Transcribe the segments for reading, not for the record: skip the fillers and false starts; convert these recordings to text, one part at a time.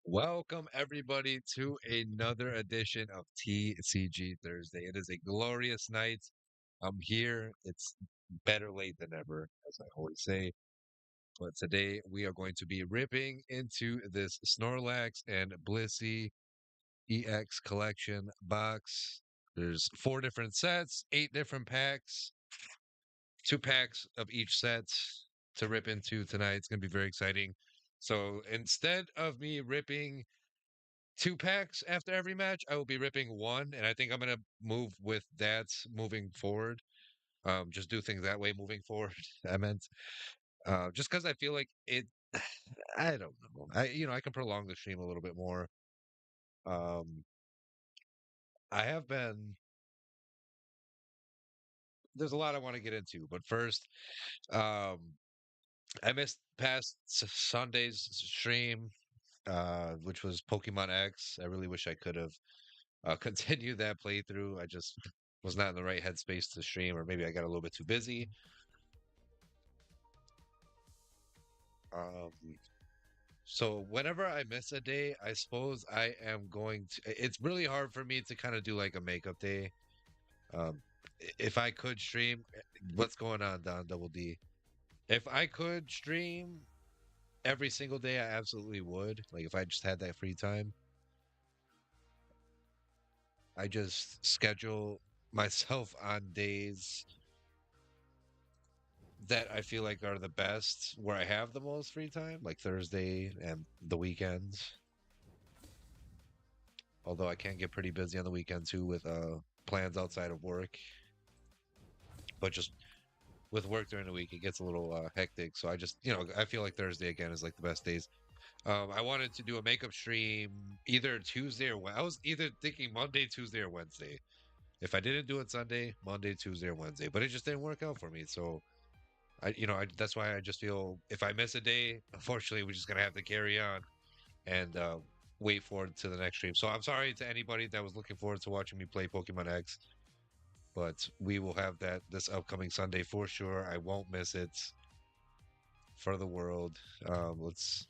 Welcome, everybody, to another edition of TCG Thursday. It is a glorious night. I'm here. It's better late than ever, as I always say. But today we are going to be ripping into this Snorlax and Blissey EX collection box. There's four different sets, eight different packs, two packs of each set to rip into tonight. It's going to be very exciting. So instead of me ripping two packs after every match, I will be ripping one, and I think I'm gonna move with that moving forward. Just do things that way moving forward. I meant, just because I feel like it. I don't know. I can prolong the stream a little bit more. Um, I have been. There's a lot I want to get into, but first, um, I missed past Sunday's stream, which was Pokemon X. I really wish I could have continue that playthrough. I just was not in the right headspace to stream, or maybe I got a little bit too busy. Um, so whenever I miss a day, I suppose I am going to. It's really hard for me to kind of do like a makeup day. Um, if I could stream, what's going on, Don Double D? If I could stream every single day, I absolutely would. Like if I just had that free time, I just schedule myself on days that I feel like are the best where I have the most free time, like Thursday and the weekends. Although I can get pretty busy on the weekend too with plans outside of work. But just with work during the week, it gets a little hectic. So I just, I feel like Thursday again is like the best days. I wanted to do a makeup stream either Tuesday or I was either thinking Monday, Tuesday, or Wednesday. If I didn't do it Sunday, Monday, Tuesday, or Wednesday, but it just didn't work out for me. So that's why I just feel if I miss a day, unfortunately, we're just gonna have to carry on and wait forward to the next stream. So I'm sorry to anybody that was looking forward to watching me play Pokemon X, but we will have that this upcoming Sunday for sure. I won't miss it for the world. Let's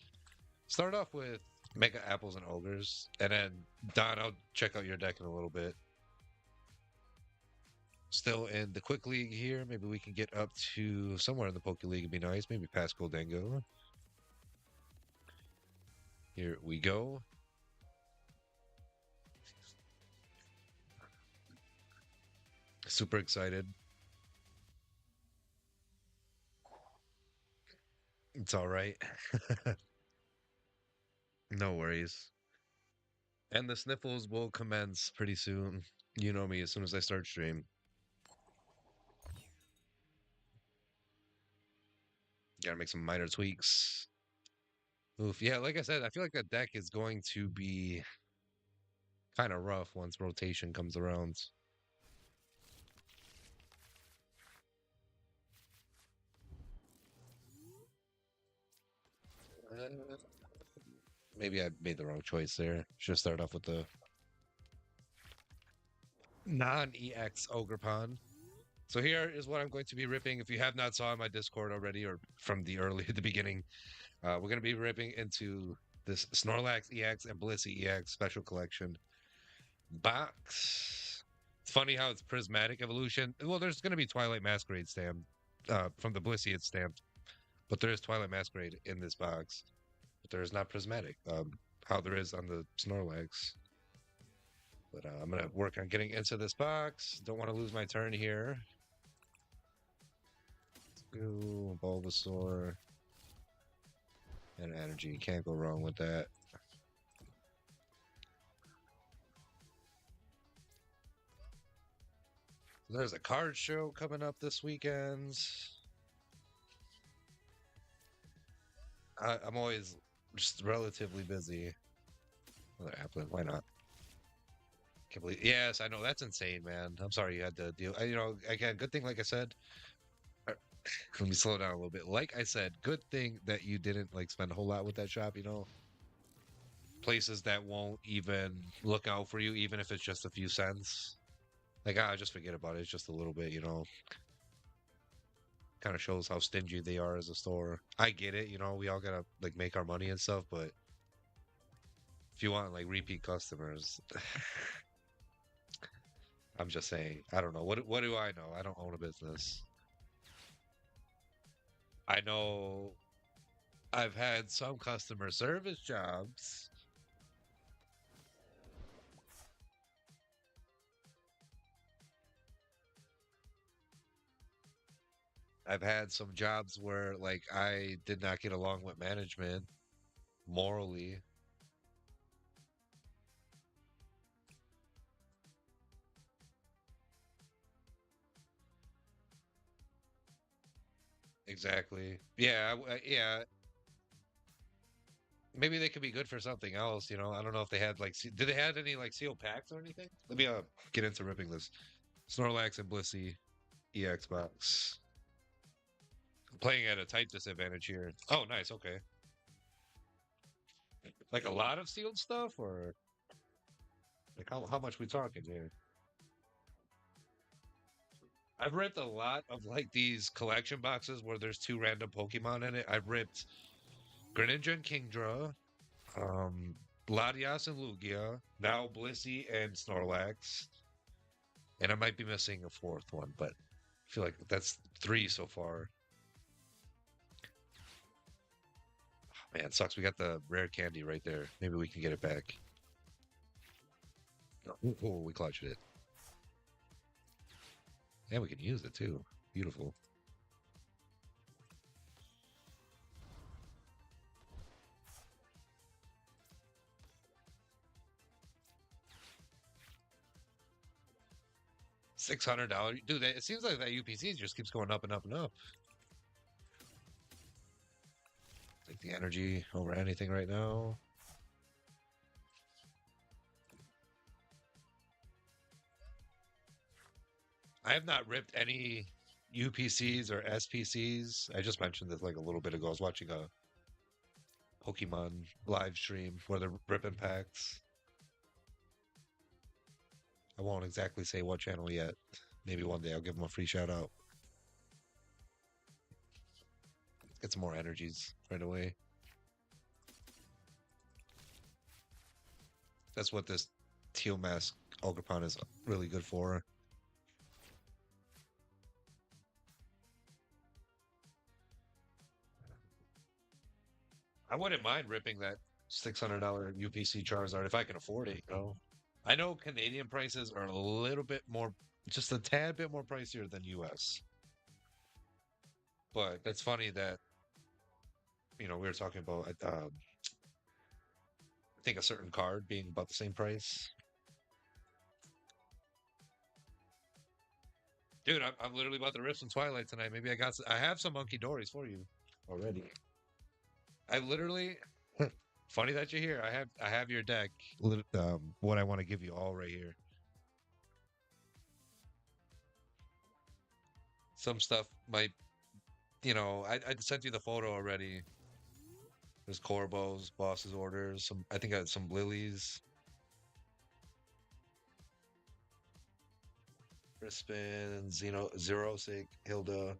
start off with Mega Apples and Ogres, and then Don, I'll check out your deck in a little bit. Still in the quick league here. Maybe we can get up to somewhere in the Poke League. Would be nice. Maybe past Goldango. Here we go. Super excited. It's all right. No worries. And the sniffles will commence pretty soon. You know me, as soon as I start stream. Gotta make some minor tweaks. Oof. Yeah, like I said, I feel like that deck is going to be kind of rough once rotation comes around. Uh, Maybe I made the wrong choice there. Should start off with the non-EX Ogrepon. So here is what I'm going to be ripping. If you have not saw my Discord already or from the early at the beginning, we're going to be ripping into this Snorlax EX and Blissey EX special collection box. It's funny how it's prismatic evolution. Well, there's going to be Twilight Masquerade stamped from the Blissey. It's stamped, but there is Twilight Masquerade in this box. But there is not prismatic, how there is on the Snorlax. But I'm going to work on getting into this box. Don't want to lose my turn here. Ooh, Bulbasaur and energy. Can't go wrong with that. There's a card show coming up this weekend. I'm always just relatively busy. Another Applin, why not? Can't believe. Yes, I know that's insane, man. I'm sorry you had to deal. Again, good thing, like I said. Let me slow down a little bit. Like I said, good thing that you didn't like spend a whole lot with that shop. Places that won't even look out for you, even if it's just a few cents. Like, just forget about it. It's just a little bit. Kind of shows how stingy they are as a store. I get it. We all gotta like make our money and stuff, but If you want like repeat customers, I'm just saying. I don't know. What do I know? I don't own a business. I know I've had some customer service jobs. I've had some jobs where like I did not get along with management morally. Exactly. Yeah, yeah. Maybe they could be good for something else, you know. I don't know if they had like did they have any like sealed packs or anything? Let me get into ripping this. Snorlax and Blissey EX box. I'm playing at a tight disadvantage here. Oh, nice. Okay. Like a lot of sealed stuff or like how much we talking here? I've ripped a lot of like these collection boxes where there's two random Pokemon in it. I've ripped Greninja and Kingdra, um, Latias and Lugia, now Blissey and Snorlax, and I might be missing a fourth one, but I feel like that's three so far. Oh, man, it sucks. We got the rare candy right there. Maybe we can get it back. Oh, we clutched it. And we can use it too. Beautiful. $600, dude. It seems like that UPC just keeps going up and up and up. Take the energy over anything right now. I have not ripped any UPCs or SPCs. I just mentioned this like a little bit ago. I was watching a Pokemon live stream where they're ripping packs. I won't exactly say what channel yet. Maybe one day I'll give them a free shout out. Get some more energies right away. That's what this teal mask Ogerpon is really good for. I wouldn't mind ripping that $600 UPC Charizard if I can afford it, you know? I know Canadian prices are a little bit more, just a tad bit more pricier than US. But it's funny that, we were talking about, I think a certain card being about the same price. Dude, I'm literally about to rip some Twilight tonight. Maybe I have some Monkey Dories for you already. I literally, funny that you're here. I have your deck. What I want to give you all right here. Some stuff might, I sent you the photo already. There's Corbos, Boss's Orders. I think I had some Lilies, Crispin, Xerosic, Hilda.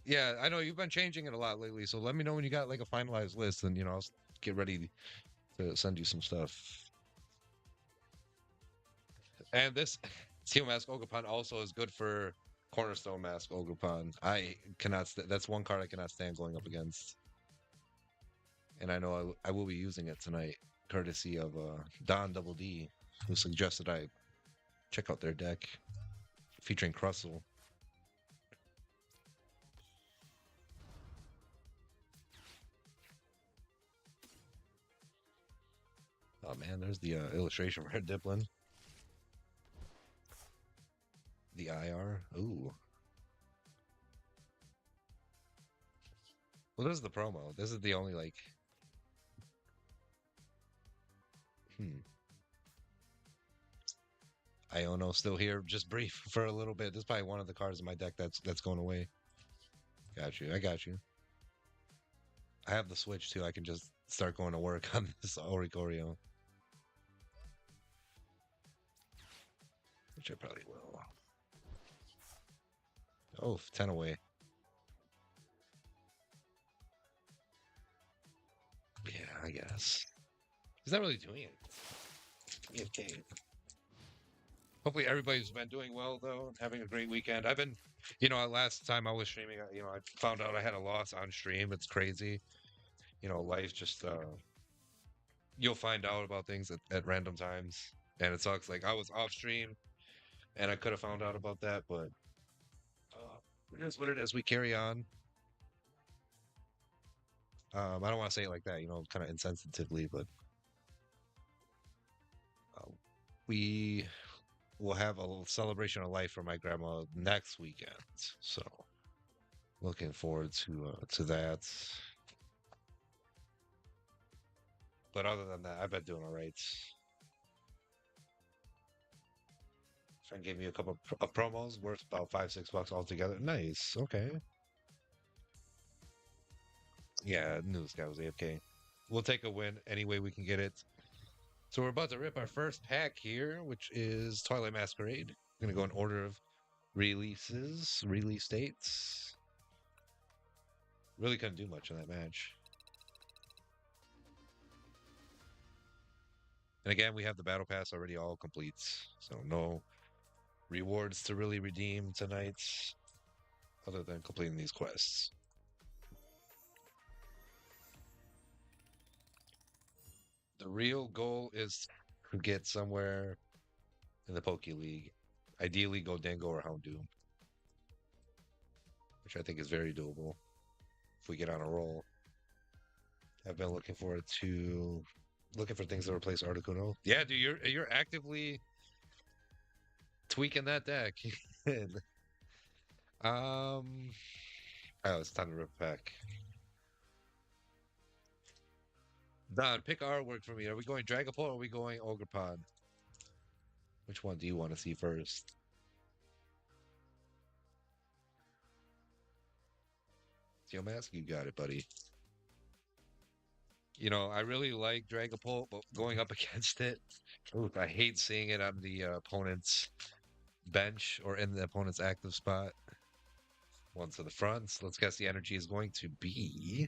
Yeah, I know you've been changing it a lot lately. So let me know when you got like a finalized list, and I'll get ready to send you some stuff. And this Steel Mask Ogerpon also is good for Cornerstone Mask Ogerpon. I cannot. That's one card I cannot stand going up against. And I know I will be using it tonight, courtesy of Don Double D, who suggested I check out their deck featuring Crustle. Oh man, there's the illustration for Diplin. The IR. Ooh. Well, this is the promo. This is the only like. Hmm. Iono still here, just brief for a little bit. This is probably one of the cards in my deck that's going away. Got you. I got you. I have the Switch too. I can just start going to work on this Oricorio, which I probably will. Oh, 10 away. Yeah. I guess. He's not really doing it. Okay. Hopefully everybody's been doing well though, and having a great weekend. I've been, last time I was streaming, I found out I had a loss on stream. It's crazy. Life just you'll find out about things at random times, and it sucks. Like I was off stream, and I could have found out about that, but it is what it is. We carry on. I don't want to say it like that, kind of insensitively, but uh, we will have a little celebration of life for my grandma next weekend. So looking forward to that. But other than that, I've been doing all right. Friend gave me a couple of promos worth about $5-6 altogether. Nice. Okay. Yeah, knew this guy was AFK. We'll take a win any way we can get it. So we're about to rip our first pack here, which is Twilight Masquerade. We're gonna go in order of release dates. Really couldn't do much in that match. And again, we have the battle pass already all complete, so no rewards to really redeem tonight, other than completing these quests. The real goal is to get somewhere in the Poke League. Ideally, go Dango or Houndoom, which I think is very doable if we get on a roll. I've been looking forward to looking for things to replace Articuno. Yeah, dude, you're actively tweaking that deck. um, oh, it's time to rip back. Don, pick artwork for me. Are we going Dragapult or are we going Ogerpon? Which one do you want to see first? Geomask, you got it, buddy. I really like Dragapult, but going up against it, oof, I hate seeing it on the opponent's bench or in the opponent's active spot. One to the front. Let's guess the energy is going to be.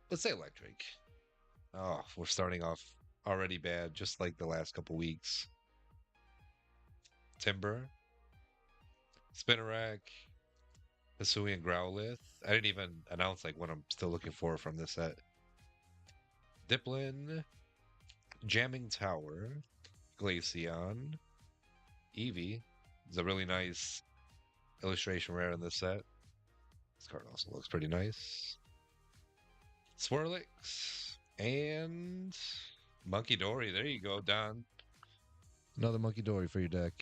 Let's say electric. Oh, we're starting off already bad, just like the last couple weeks. Timber, Spinarak, Hisuian Growlithe. I didn't even announce like what I'm still looking for from this set. Diplin, Jamming Tower, Glaceon, Eevee. Is a really nice illustration rare in this set. This card also looks pretty nice. Swirlix and Monkey Dory. There you go, Don. Another Monkey Dory for your deck.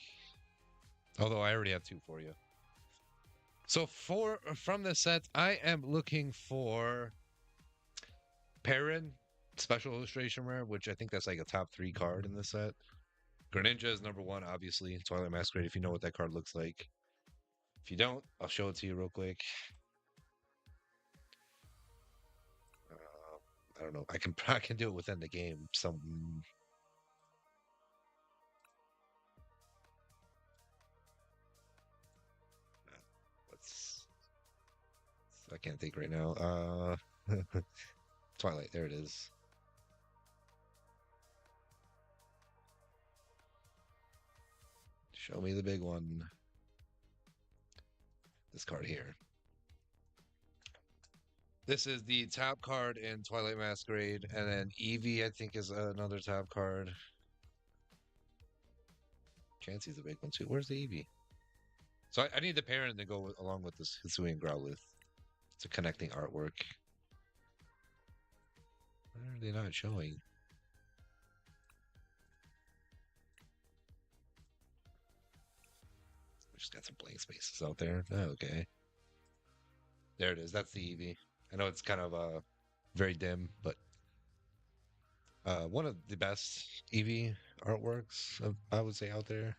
Although I already have two for you. So from this set, I am looking for Perrin, special illustration rare, which I think that's like a top 3 card in this set. Greninja is number 1, obviously. Twilight Masquerade, if you know what that card looks like. If you don't, I'll show it to you real quick. I don't know. I can do it within the game. Let's. I can't think right now. Twilight. There it is. Show me the big one. This card here. This is the top card in Twilight Masquerade, and then Eevee, I think, is another top card. Chansey's a big one too. Where's the Eevee? So I need the parent to go along with this Hisuian Growlithe. It's a connecting artwork. Why are they not showing? We just got some blank spaces out there. Oh, okay. There it is. That's the Eevee. I know it's kind of very dim, but one of the best Eevee artworks I would say out there.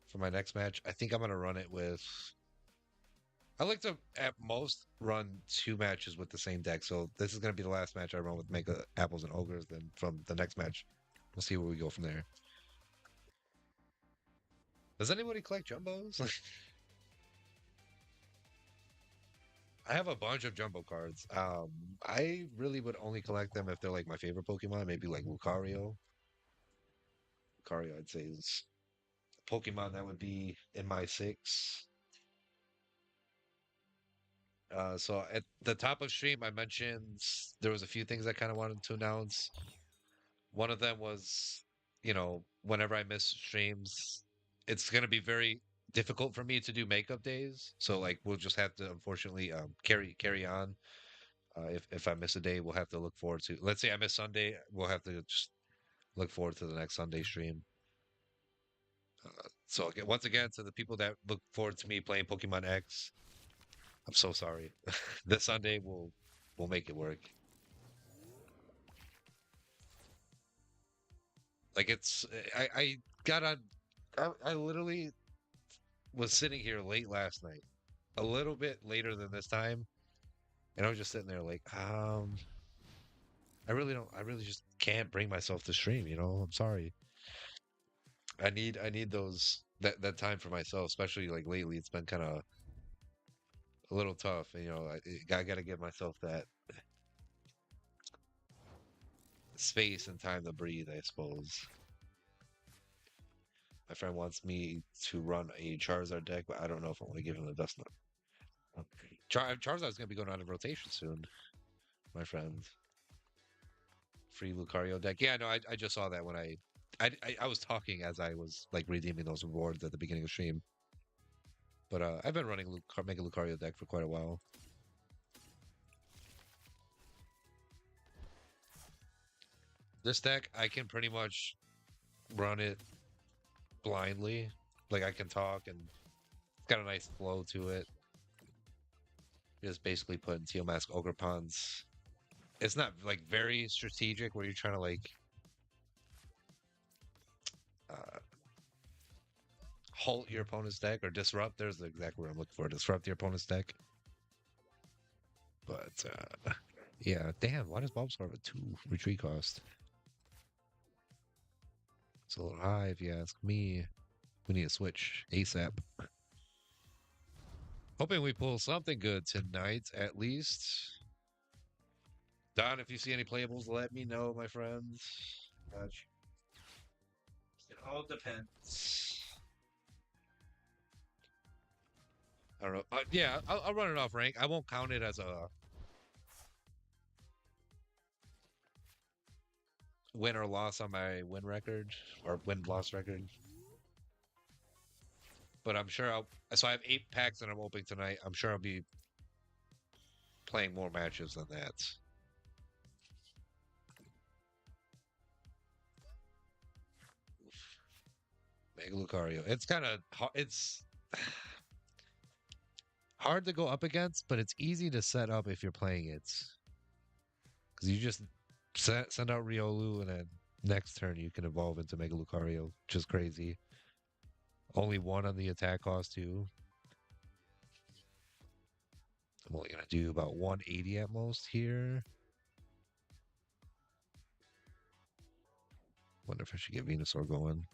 For my next match, I think I'm gonna run it with. I like to at most run 2 matches with the same deck. So this is gonna be the last match I run with Mega Apples and Ogres. Then from the next match, we'll see where we go from there. Does anybody collect jumbos? I have a bunch of jumbo cards. I really would only collect them if they're like my favorite Pokemon, maybe like Lucario. Lucario, I'd say is a Pokemon that would be in my six. So at the top of stream, I mentioned there was a few things I kind of wanted to announce. One of them was, whenever I miss streams, it's gonna be very difficult for me to do makeup days. So like we'll just have to unfortunately carry on. If I miss a day, we'll have to look forward to. Let's say I miss Sunday, we'll have to just look forward to the next Sunday stream. So again, once again, to the people that look forward to me playing Pokemon X, I'm so sorry. This Sunday we'll make it work. Like I got on. I literally was sitting here late last night, a little bit later than this time, and I was just sitting there like, I really don't. I really just can't bring myself to stream. I'm sorry. I need that time for myself, especially like lately. It's been kind of a little tough. I got to give myself that space and time to breathe, I suppose. My friend wants me to run a Charizard deck, but I don't know if I want to give him the Dust Note. Charizard's going to be going out of rotation soon, my friend. Free Lucario deck. Yeah, no, I just saw that when I was talking as I was like redeeming those rewards at the beginning of stream. But I've been running Mega Lucario deck for quite a while. This deck, I can pretty much run it blindly. Like I can talk and it's got a nice flow to it. Just basically putting Teal Mask Ogerpons. It's not like very strategic where you're trying to like uh, halt your opponent's deck or disrupt. There's the exact word I'm looking for. Disrupt your opponent's deck. But yeah, damn. Why does Bulbasaur have a 2 retreat cost? It's a little high if you ask me. We need to switch ASAP. Hoping we pull something good tonight, at least. Don, if you see any playables, let me know, my friends. Gotcha. It all depends. I don't know. Yeah, I'll run it off rank. I won't count it as a win or loss on my win record or win loss record. But I'm sure I'll. So I have 8 packs that I'm opening tonight. I'm sure I'll be playing more matches than that. Mega Lucario. It's kind of it's hard to go up against, but it's easy to set up if you're playing it. Because you just send out Riolu, and then next turn you can evolve into Mega Lucario, which is crazy. Only 1 on the attack cost too. I'm only gonna do about 180 at most here. Wonder if I should get Venusaur going.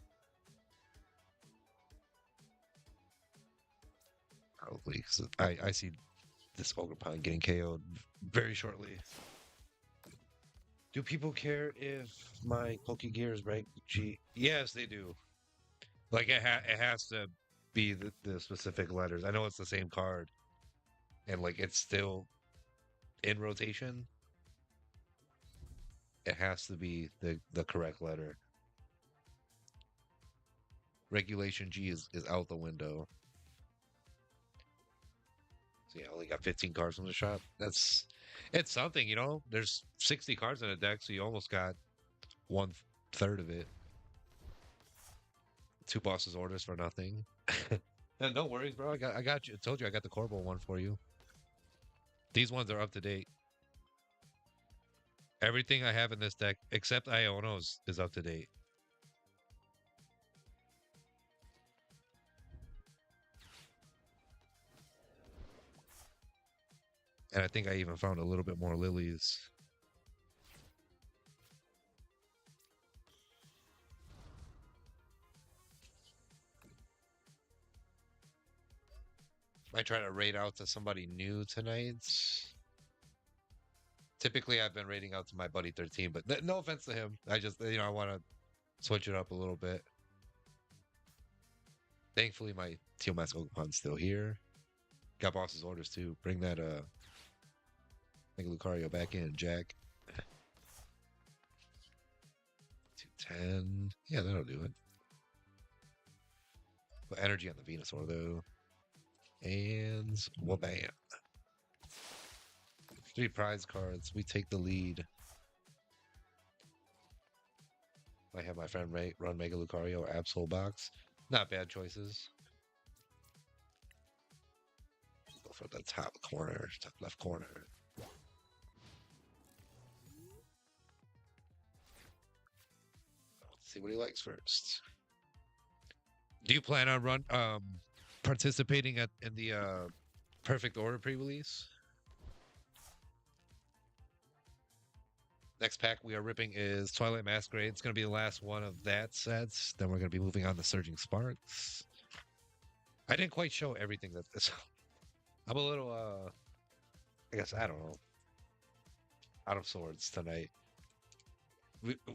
Probably, because I see this Ogerpon getting KO'd very shortly. Do people care if my Pokegear is right? Yes, they do. Like it has to be the specific letters. I know it's the same card, and like it's still in rotation. It has to be the correct letter. Regulation G is out the window. So yeah, I only got 15 cards from the shop. It's something. There's 60 cards in a deck, so you almost got 1/3 of it. 2 bosses orders for nothing. And no worries, bro. I got you. I told you I got the Corbo one for you. These ones are up to date. Everything I have in this deck, except Iono's, is up to date. And I think I even found a little bit more lilies. I try to raid out to somebody new tonight. Typically, I've been raiding out to my buddy 13, but no offense to him. I just, I want to switch it up a little bit. Thankfully, my Teal Mask Ogopon's still here. Got boss's orders too. Bring that Mega Lucario back in, Jack. 210. Yeah, that'll do it. Put energy on the Venusaur though. And wabam. 3 prize cards. We take the lead. I have my friend run Mega Lucario or Absol Box. Not bad choices. Go for the top corner, top left corner. Let's see what he likes first. Do you plan on participating in the Perfect Order pre-release? Next pack we are ripping is Twilight Masquerade. It's going to be the last one of that set. Then we're going to be moving on to Surging Sparks. I didn't quite show everything that this. I'm a little, I guess, I don't know, out of sorts tonight.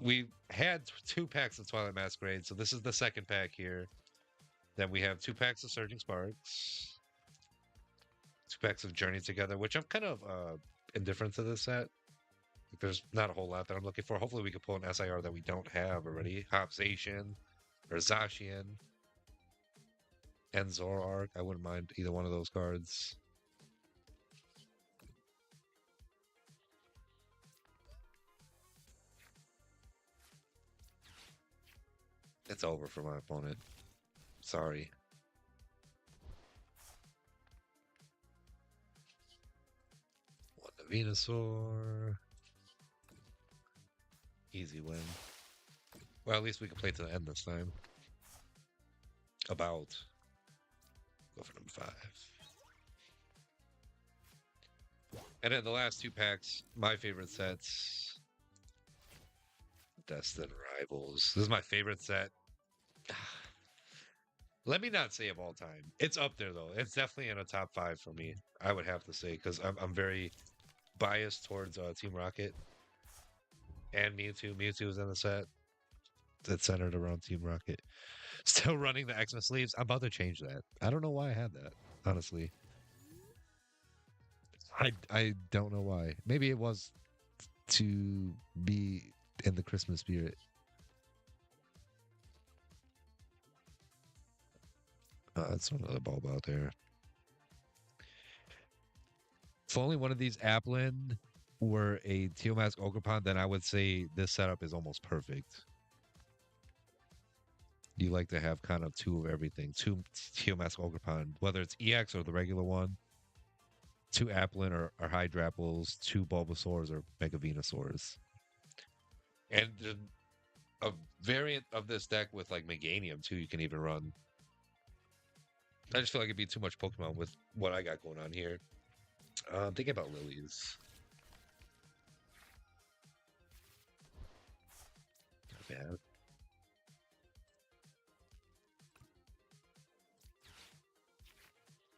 We had 2 packs of Twilight Masquerade, so this is the second pack here. Then we have 2 packs of Surging Sparks, 2 packs of Journey Together, which I'm kind of indifferent to this set. There's not a whole lot that I'm looking for. Hopefully we can pull an SIR that we don't have already. Hopsation or Zacian and Zoroark. I wouldn't mind either one of those cards. It's over for my opponent. Sorry. One the Venusaur. Easy win. Well, at least we can play to the end this time. About. Go for number 5. And then the last 2 packs, my favorite sets. Destined Rivals. This is my favorite set. Let me not say of all time. It's up there though. It's definitely in a top 5 for me. I would have to say because I'm very biased towards Team Rocket and Mewtwo. Mewtwo is in the set. It's centered around Team Rocket. Still running the Xmas sleeves. I'm about to change that. I don't know why I had that. Honestly, I don't know why. Maybe it was to be in the Christmas spirit. That's another bulb out there. If only one of these Applin were a Teal Mask Ogerpon, then I would say this setup is almost perfect. You like to have kind of 2 of everything. 2 Teal Mask Ogerpon, whether it's EX or the regular one. 2 Applin or Hydrapples, 2 Bulbasaurs or Mega Venusaurs. And a variant of this deck with like Meganium too, you can even run. I just feel like it'd be too much Pokemon with what I got going on here. I'm thinking about Lilies. Not bad.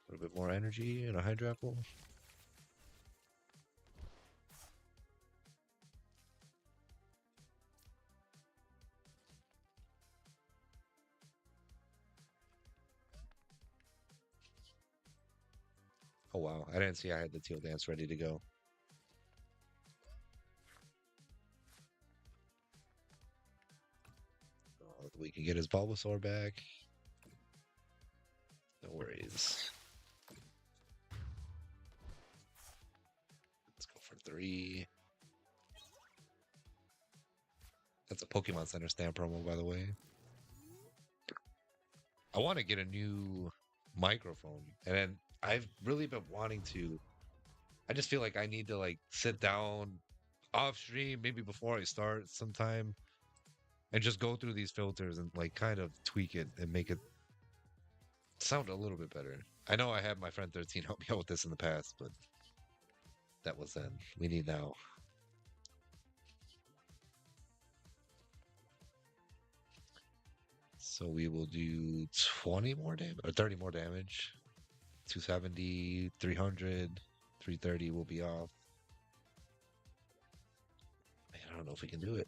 A little bit more energy and a Hydrapple. Oh wow, I didn't see I had the Teal Dance ready to go. We can get his Bulbasaur back. No worries. Let's go for 3. That's a Pokemon Center stamp promo, by the way. I want to get a new microphone, and then I've really been wanting to. I just feel like I need to like sit down off stream, maybe before I start sometime, and just go through these filters and like kind of tweak it and make it sound a little bit better. I know I had my friend 13 help me out with this in the past, but that was then. We need now. So we will do 20 more damage or 30 more damage. 270, 300, 330 will be off. Man, I don't know if we can do it.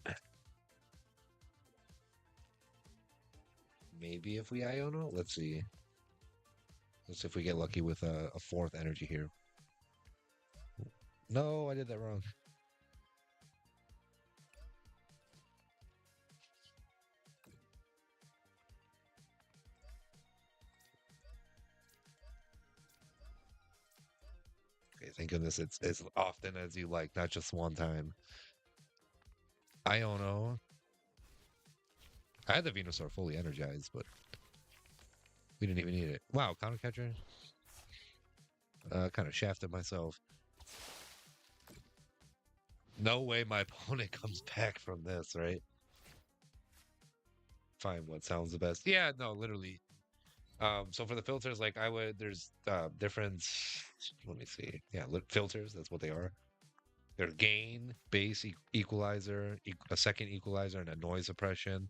Maybe if we Iono? Let's see. Let's see if we get lucky with a fourth energy here. No, I did that wrong. Okay, thank goodness it's as often as you like, not just one time. Iono. I had the Venusaur fully energized, but we didn't even need it. Wow, counter catcher. Kind of shafted myself. No way my opponent comes back from this, right? Find what sounds the best. Yeah, no, literally. So for the filters, like I would, there's different. Let me see. Yeah, filters. That's what they are. There's gain, bass, equalizer, a second equalizer, and a noise suppression.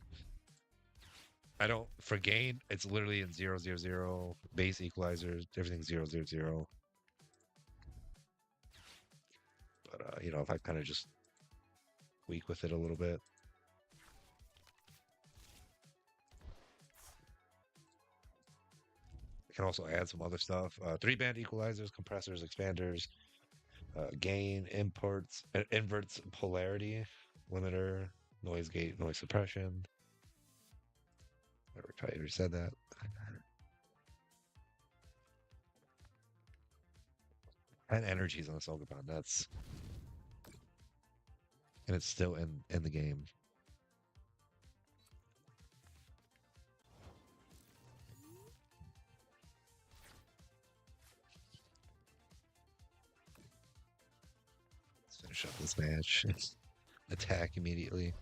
I don't for gain. It's literally in 0, 0, 0. Bass equalizers, everything's 0, 0, 0. But if I kind of just tweak with it a little bit. I can also add some other stuff. Three-band equalizers, compressors, expanders, gain, imports, inverts polarity, limiter, noise gate, noise suppression. I probably already said that. And energies on the Sogaban. And it's still in the game. Let's finish up this match. Attack immediately.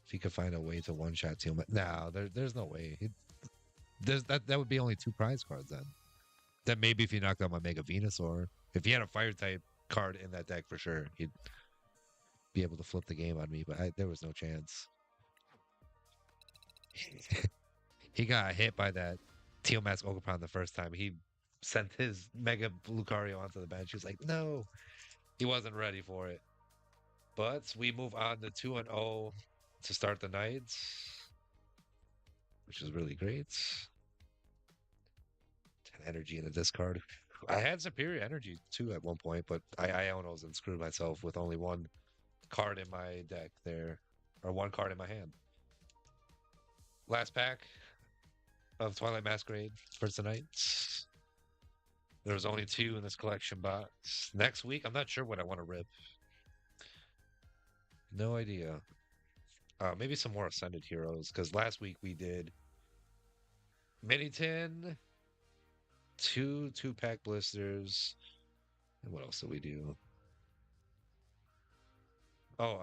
If he could find a way to one-shot Teal, no, there's no way. That would be only 2 prize cards then. Then maybe if he knocked out my Mega Venusaur, if he had a Fire type card in that deck for sure, he'd be able to flip the game on me. But there was no chance. He got hit by that Teal Mask Ogerpon the first time. He sent his Mega Lucario onto the bench. He was like, no, he wasn't ready for it. But we move on to 2-0 to start the night, which is really great. 10 energy in a discard. I had superior energy too at one point, but I almost and screwed myself with only one card in my deck there, or one card in my hand. Last pack of Twilight Masquerade for tonight. There's only 2 in this collection box. Next week, I'm not sure what I want to rip. No idea. Maybe some more Ascended Heroes, because last week we did Mini Tin, two-pack blisters, and what else did we do? Oh,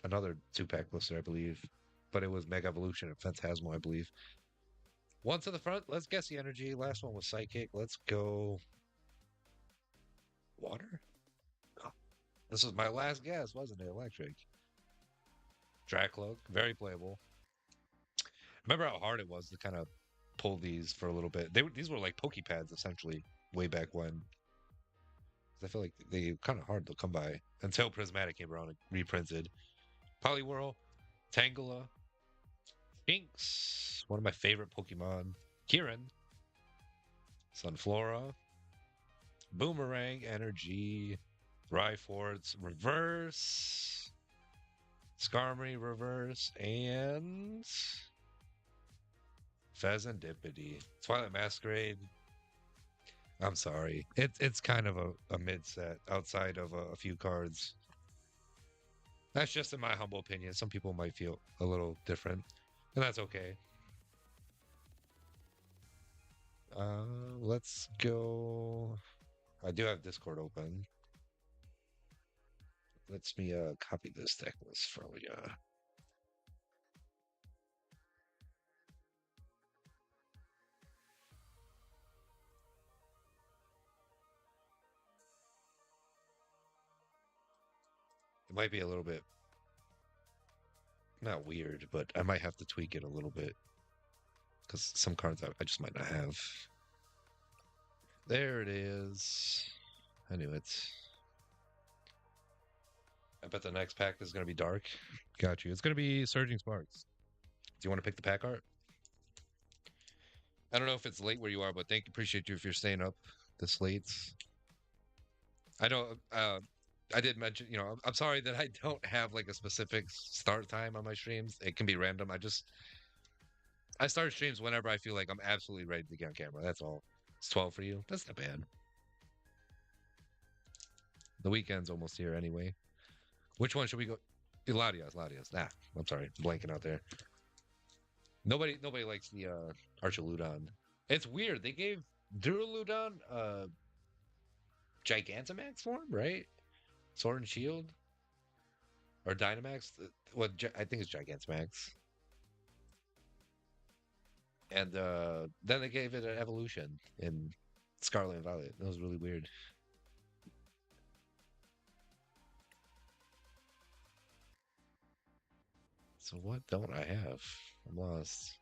another 2-pack blister, I believe, but it was Mega Evolution and Phantasmo, I believe. One to the front. Let's guess the energy. Last one was Psychic. Let's go. Water? Oh, this was my last guess, wasn't it? Electric. Dracloak, very playable. Remember how hard it was to kind of pull these for a little bit? These were like Pokepads essentially way back when. I feel like they kind of hard to come by until Prismatic came around and reprinted. Poliwhirl, Tangela, Jinx, one of my favorite Pokemon. Kieran, Sunflora, Boomerang, Energy, Rhyforts, Reverse, Skarmory, Reverse, and Pheasantipity. Twilight Masquerade. I'm sorry. It's kind of a mid set outside of a few cards. That's just in my humble opinion. Some people might feel a little different, and that's okay. Let's go. I do have Discord open. Let's me copy this deck list for you. It might be a little bit not weird, but I might have to tweak it a little bit because some cards I just might not have. There it is. I knew it. I bet the next pack is going to be dark. Got you. It's going to be Surging Sparks. Do you want to pick the pack art? I don't know if it's late where you are, but appreciate you if you're staying up this late. I know. I did mention, I'm sorry that I don't have like a specific start time on my streams. It can be random. I start streams whenever I feel like I'm absolutely ready to get on camera. That's all. It's 12 for you. That's not bad. The weekend's almost here anyway. Which one should we go? Latias, Latias. Nah, I'm sorry, I'm blanking out there. Nobody likes the Archaludon. It's weird. They gave Duraludon Gigantamax form, right? Sword and Shield or Dynamax. What I think it's Gigantamax. And then they gave it an evolution in Scarlet and Violet. That was really weird. So what don't I have? I'm lost.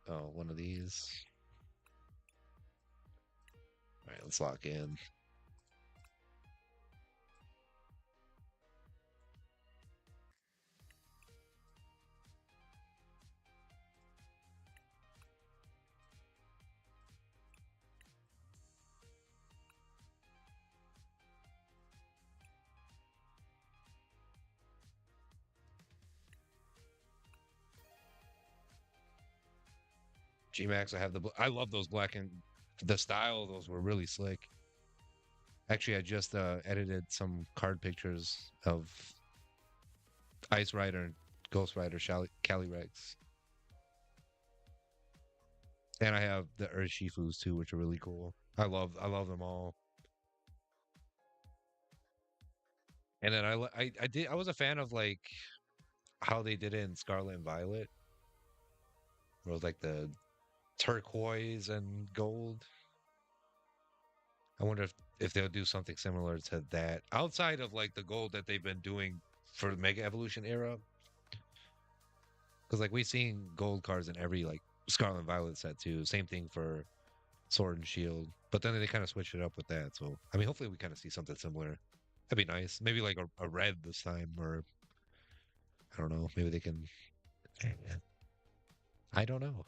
Oh, one of these. All right, let's lock in. Gmax, I have I love those black and the style of those were really slick. Actually, I just edited some card pictures of Ice Rider and Ghost Rider Calyrex. And I have the Urshifus too, which are really cool. I love them all. And then I was a fan of like how they did it in Scarlet and Violet. Where it was like the turquoise and gold. I wonder if they'll do something similar to that outside of like the gold that they've been doing for the Mega Evolution era. Because like we've seen gold cards in every like Scarlet and Violet set too. Same thing for Sword and Shield. But then they kind of switched it up with that. So I mean, hopefully we kind of see something similar. That'd be nice. Maybe like a red this time, or I don't know. Maybe they can. I don't know.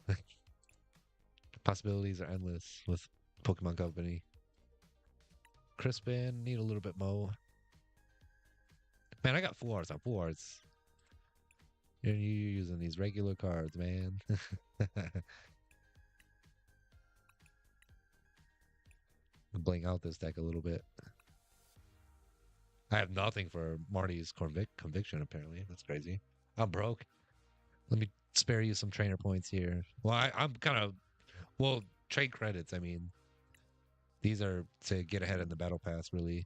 Possibilities are endless with Pokemon Company. Crispin, need a little bit more. Man, I got full arts on full arts. You're using these regular cards, man. Bling out this deck a little bit. I have nothing for Marty's conviction, apparently. That's crazy. I'm broke. Let me spare you some trainer points here. Well, I'm kind of, well, trade credits. I mean, these are to get ahead in the battle pass, really.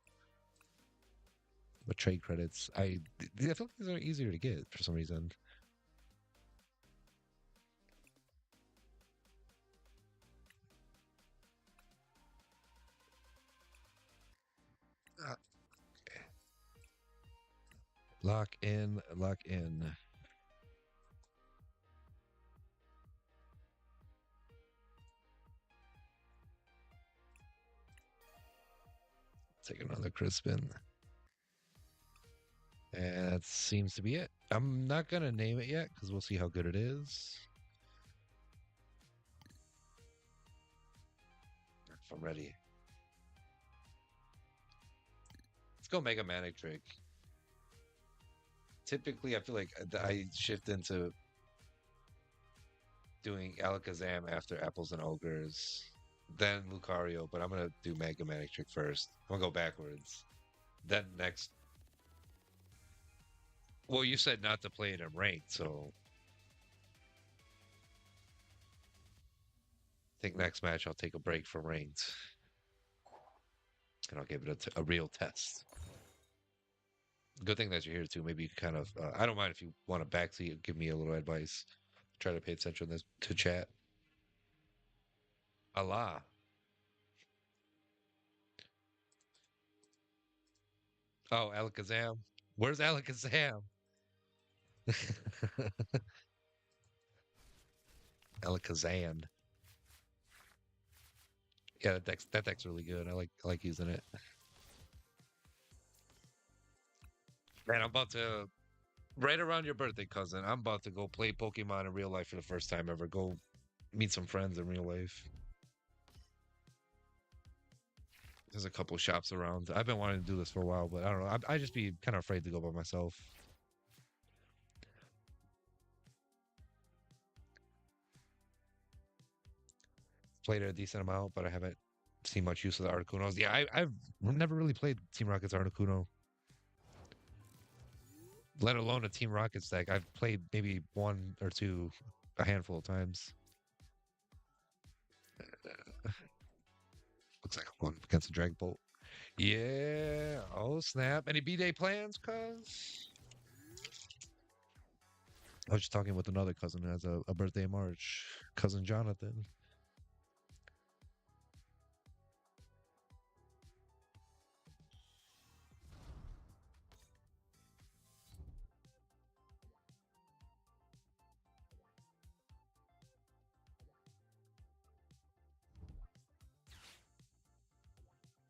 But trade credits, I feel like these are easier to get for some reason. Uh, Lock in, lock in. Take another Crispin. And that seems to be it. I'm not going to name it yet because we'll see how good it is. If I'm ready. Let's go Mega Manic Trick. Typically, I feel like I shift into doing Alakazam after Apples and Ogres, then Lucario, but I'm going to do Mega Manic Trick first. I'm going to go backwards. Then next. Well, you said not to play it in ranked, so I think next match I'll take a break from ranked. And I'll give it a real test. Good thing that you're here too. Maybe you can kind of. I don't mind if you want to backseat, give me a little advice. Try to pay attention to chat. Allah. Oh, Alakazam. Where's Alakazam? Alakazam. Yeah, that deck's really good. I like using it. Man, I'm about to right around your birthday, cousin. I'm about to go play Pokemon in real life for the first time ever. Go meet some friends in real life. There's a couple shops around. I've been wanting to do this for a while, but I don't know. I just be kind of afraid to go by myself. Played it a decent amount, but I haven't seen much use of the Articunos. Yeah, I've never really played Team Rocket's Articuno, let alone a Team Rocket deck. I've played maybe one or two, a handful of times. Looks like I'm going against a Dragon Bolt. Yeah. Oh, snap. Any B-Day plans, cuz? I was just talking with another cousin who has a birthday in March. Cousin Jonathan.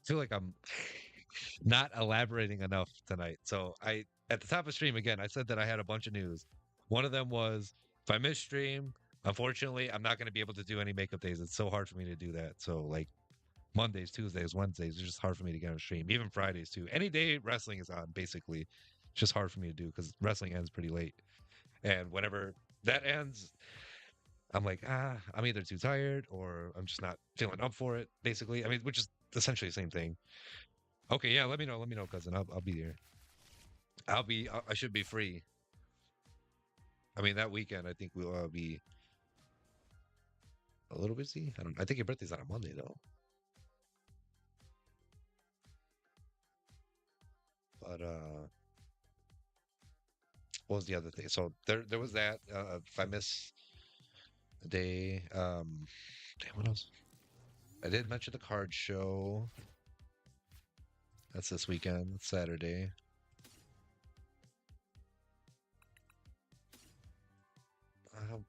I feel like I'm not elaborating enough tonight. So at the top of stream again, I said that I had a bunch of news. One of them was if I miss stream, unfortunately, I'm not going to be able to do any makeup days. It's so hard for me to do that. So like Mondays, Tuesdays, Wednesdays, it's just hard for me to get on stream. Even Fridays too. Any day wrestling is on, basically, it's just hard for me to do because wrestling ends pretty late. And whenever that ends, I'm like, I'm either too tired or I'm just not feeling up for it. Basically, I mean, which is essentially the same thing. Okay, yeah, let me know. Let me know, cousin. I'll be there. I should be free. I mean, that weekend I think we'll be a little busy. I think your birthday's on a Monday though. But what was the other thing? So there was that. If I miss a day, damn, what else? I did mention the card show. That's this weekend, Saturday. Um,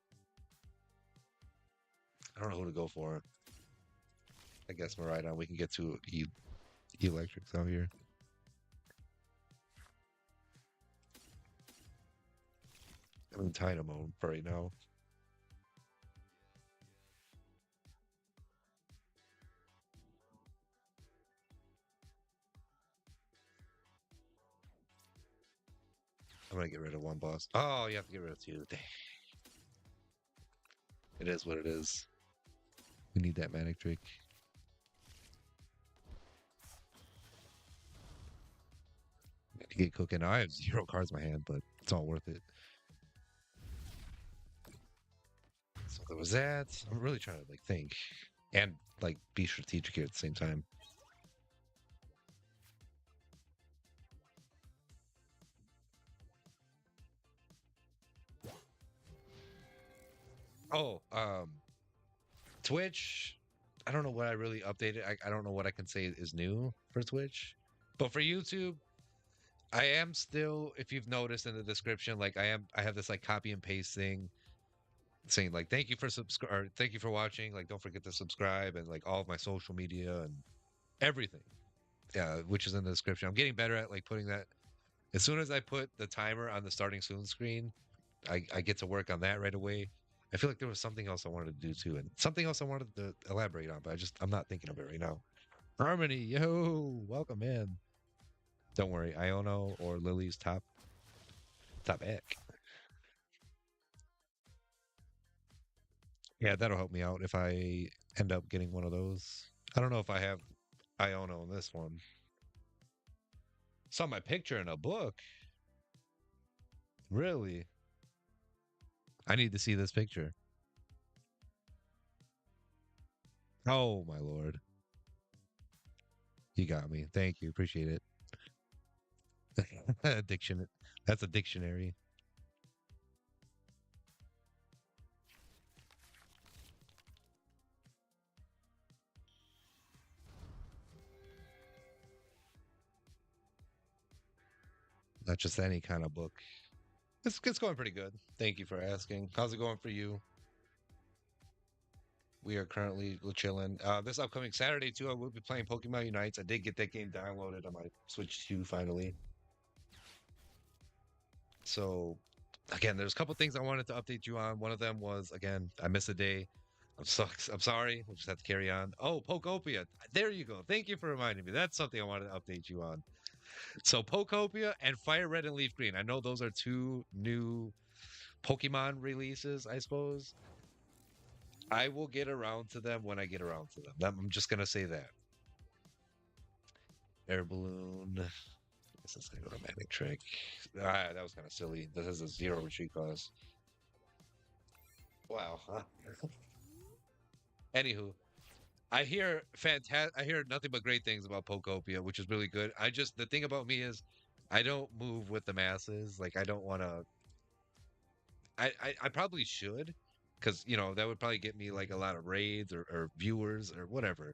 I don't know who to go for. I guess Marida. We can get to electrics out here. I'm in Dynamo for right now. I'm gonna get rid of one boss. Oh, you have to get rid of two. Dang, it is what it is. We need that manic trick. To get cooking. I have zero cards in my hand, but it's all worth it. So there was that. I'm really trying to like think and like be strategic here at the same time. Oh, Twitch. I don't know what I really updated. I don't know what I can say is new for Twitch, but for YouTube, I am still. If you've noticed in the description, like I have this like copy and paste thing saying like thank you for subscribe or thank you for watching. Like don't forget to subscribe and like all of my social media and everything. Yeah, which is in the description. I'm getting better at like putting that. As soon as I put the timer on the starting soon screen, I get to work on that right away. I feel like there was something else I wanted to do too, and something else I wanted to elaborate on, but I'm not thinking of it right now. Harmony, yo, welcome in. Don't worry, Iono or Lily's top egg. Yeah, that'll help me out if I end up getting one of those. I don't know if I have Iono in this one. Saw my picture in a book. Really? I need to see this picture. Oh my lord. You got me. Thank you. Appreciate it. Addiction. That's a dictionary. Not just any kind of book. It's going pretty good. Thank you for asking. How's it going for you? We are currently chilling. This upcoming Saturday too, I will be playing Pokemon Unites. I did get that game downloaded on my Switch 2 finally. So again, there's a couple things I wanted to update you on. One of them was again, I missed a day. I'm sorry. We'll just have to carry on. Oh, Pokopia. There you go. Thank you for reminding me. That's something I wanted to update you on. So Pokopia and Fire Red and Leaf Green. I know those are two new Pokemon releases, I suppose. I will get around to them when I get around to them. I'm just gonna say that. Air balloon. I guess that's gonna go to Magnetic Trick. That was kind of silly. This has a 0 retreat cost. Wow. Huh? Anywho, I hear nothing but great things about Pokopia, which is really good. The thing about me is I don't move with the masses. Like I don't want to. I probably should, because that would probably get me like a lot of raids or viewers or whatever.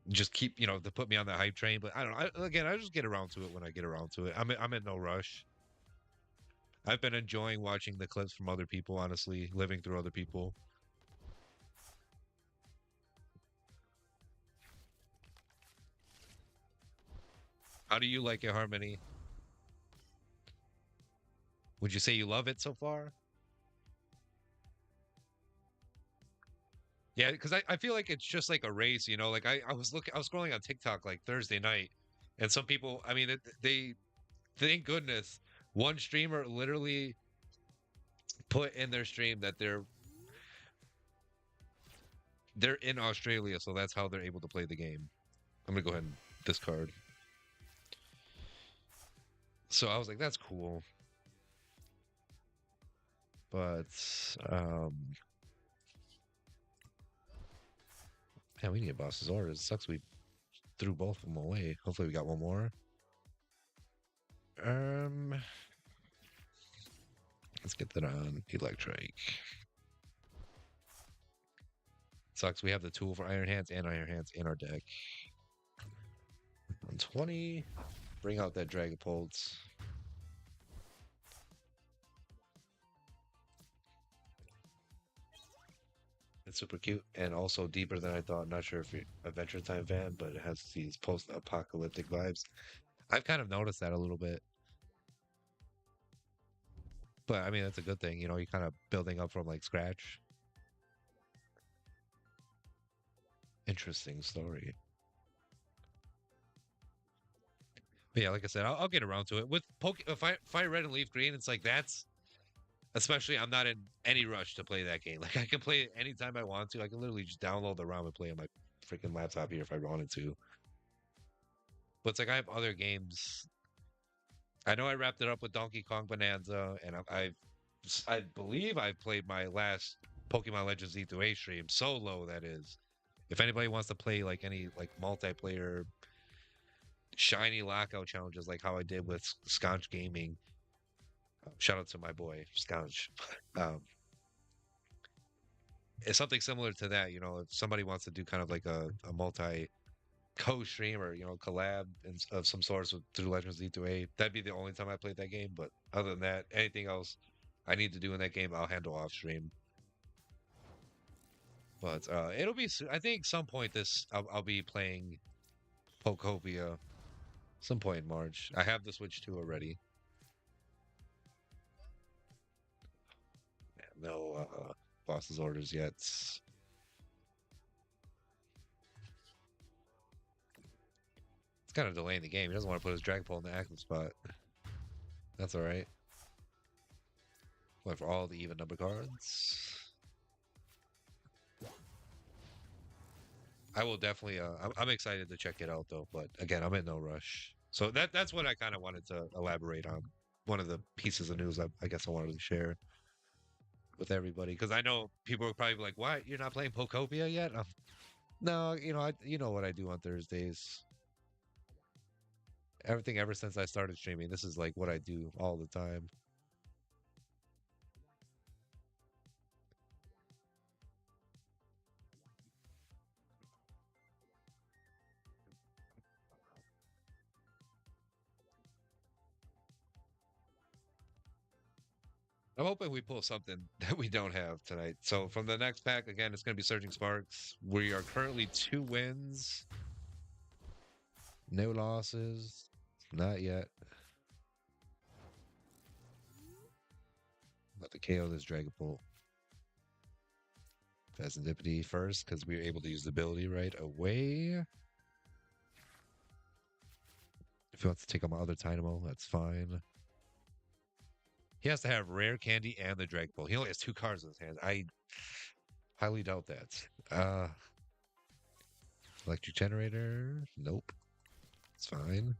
Just keep to put me on the hype train. But I don't know. Again, I just get around to it when I get around to it. I'm in no rush. I've been enjoying watching the clips from other people. Honestly, living through other people. How do you like it, Harmony? Would you say you love it so far? Yeah, because I feel like it's just like a race, Like I was scrolling on TikTok like Thursday night, and some people, I mean, they thank goodness one streamer literally put in their stream that they're in Australia, so that's how they're able to play the game. I'm gonna go ahead and discard. So I was like, that's cool, but um, yeah, we need boss's orders. It sucks we threw both of them away. Hopefully, we got one more. Um, let's get that on Electric. Sucks we have the tool for Iron Hands and Iron Hands in our deck. On 20, bring out that Dragapult. It's super cute and also deeper than I thought. Not sure if you're a Adventure Time fan, but it has these post-apocalyptic vibes. I've kind of noticed that a little bit, but I mean that's a good thing. You're kind of building up from like scratch. Interesting story. But yeah, like I said, I'll get around to it with Fire Red and Leaf Green. It's like that's especially I'm not in any rush to play that game. Like I can play it anytime I want to. I can literally just download the ROM and play on my freaking laptop here if I wanted to. But it's like I have other games. I know I wrapped it up with Donkey Kong Bonanza, and I believe I played my last Pokemon Legends E2A stream solo. That is, if anybody wants to play like any like multiplayer shiny lockout challenges, like how I did with Sconch Gaming, shout out to my boy Sconch. Um, it's something similar to that. If somebody wants to do kind of like a multi co-stream or collab of some sorts through Legends Z2A, that'd be the only time I played that game. But other than that, anything else I need to do in that game, I'll handle off stream. But it'll be. I think some point this I'll be playing Pokopia some point in March. I have the Switch 2 already. No boss's orders yet. It's kind of delaying the game. He doesn't want to put his Dragon Ball in the active spot. That's all right. Went for all the even number cards. I will definitely. I'm excited to check it out though. But again, I'm in no rush. So that's what I kind of wanted to elaborate on. One of the pieces of news I guess I wanted to share with everybody because I know people are probably like, "Why you're not playing Pokopia yet?" No, you know what I do on Thursdays. Everything ever since I started streaming, this is like what I do all the time. I'm hoping we pull something that we don't have tonight. So from the next pack, again, it's going to be Surging Sparks. We are currently 2 wins, no losses, not yet. About to KO this Dragapult. Pheasantipity first, because we were able to use the ability right away. If he wants to take on my other Dynamo, that's fine. He has to have Rare Candy and the Dragapult. He only has 2 cards in his hand. I highly doubt that. Electric Generator? Nope. It's fine.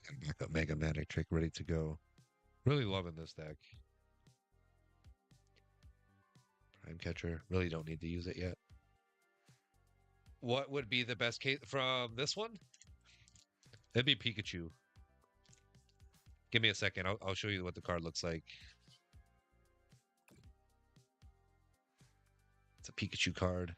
And back up Mega Manic Trick ready to go. Really loving this deck. Prime Catcher. Really don't need to use it yet. What would be the best case from this one? It'd be Pikachu. Give me a second. I'll show you what the card looks like. It's a Pikachu card.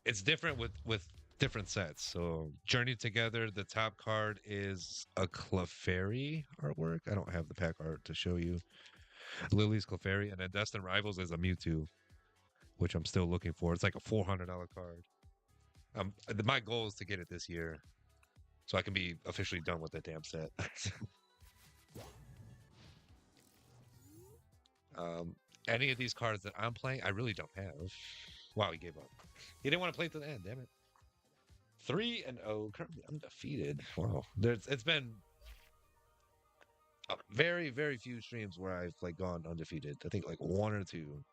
It's different with different sets. So Journey Together, the top card is a Clefairy artwork. I don't have the pack art to show you. Lily's Clefairy, and then Destined Rivals is a Mewtwo, which I'm still looking for. It's like a $400 card. My goal is to get it this year, so I can be officially done with the damn set. Any of these cards that I'm playing, I really don't have. Wow, he gave up. He didn't want to play to the end. Damn it. 3-0, currently undefeated. Wow, it's been very, very few streams where I've like gone undefeated. I think like 1 or 2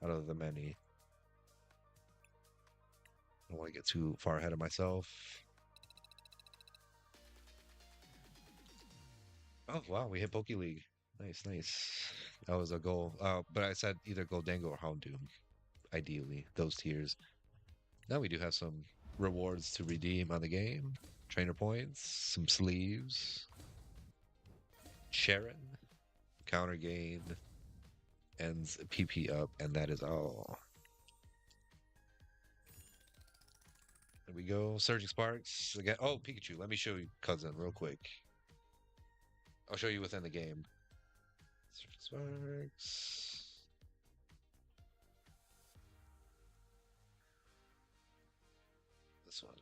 out of the many. I don't want to get too far ahead of myself. Oh wow, we hit Poke League. Nice, nice. That was a goal. But I said either Goldango or Houndoom. Ideally, those tiers. Now we do have some rewards to redeem on the game. Trainer points, some sleeves. Sharon, counter gain, ends PP up, and that is all. There we go. Surging Sparks again. Oh, Pikachu. Let me show you cousin real quick. I'll show you within the game. Surging Sparks. This one.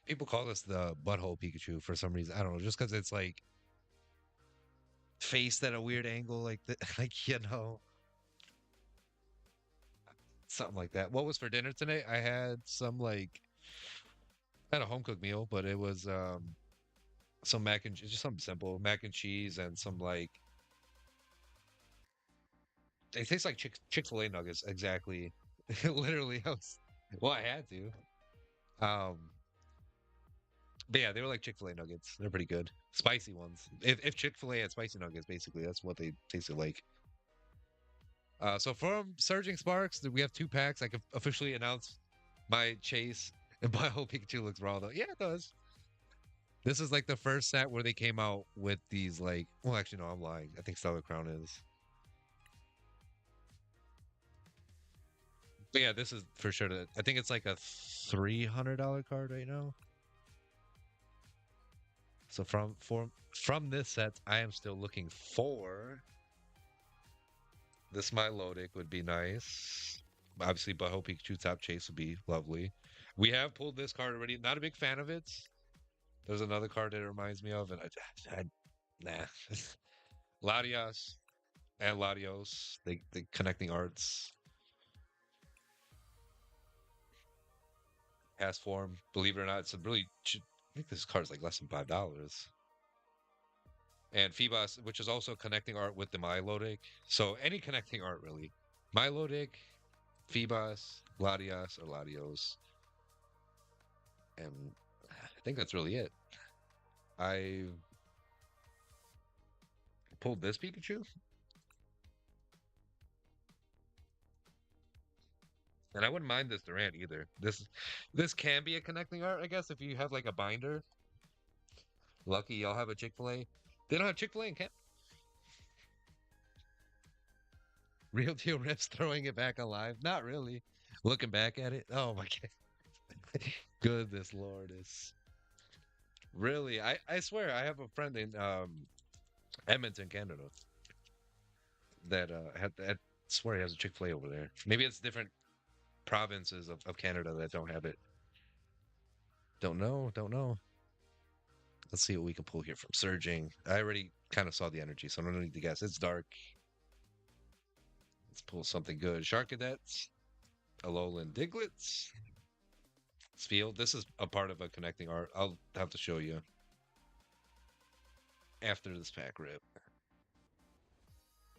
People call this the butthole Pikachu for some reason. I don't know, just because it's like faced at a weird angle, like the, like something like that. What was for dinner today? I had some like I had a home cooked meal, but it was some mac and just something simple, mac and cheese and some like they taste like Chick-fil-A nuggets exactly. Literally, well, I had to. Um, but yeah, they were like Chick-fil-A nuggets. They're pretty good, spicy ones. If Chick-fil-A had spicy nuggets, basically that's what they tasted like. So from Surging Sparks, we have 2 packs. I can officially announce my chase, and my whole Pikachu looks raw though. Yeah, it does. This is like the first set where they came out with these like. Well, actually, no, I'm lying. I think Stellar Crown is. But yeah, this is for sure. I think it's like a $300 card right now. So from this set, I am still looking for this Milotic would be nice. Obviously, Baho Pikachu Top Chase would be lovely. We have pulled this card already. Not a big fan of it. There's another card that it reminds me of, and nah. Latias and Latios, the connecting arts. Past form, believe it or not, it's a really. I think this card is like less than $5. And Phoebos, which is also connecting art with the Milotic. So any connecting art really. Milotic, Phoebos, Latias, or Latios. And I think that's really it. I pulled this Pikachu. And I wouldn't mind this Durant either. This can be a connecting art, I guess, if you have like a binder. Lucky y'all have a Chick-fil-A. They don't have Chick-fil-A in Canada. Real Deal Rips throwing it back alive. Not really. Looking back at it. Oh my god. Goodness Lord, is really. I swear I have a friend in Edmonton, Canada, that had swear he has a Chick-fil-A over there. Maybe it's different provinces of Canada that don't have it. Don't know, don't know. Let's see what we can pull here from Surging. I already kind of saw the energy, so I don't need to guess. It's dark. Let's pull something good. Shark Cadets, Alolan Diglets, Spiel. This is a part of a connecting art. I'll have to show you after this pack rip.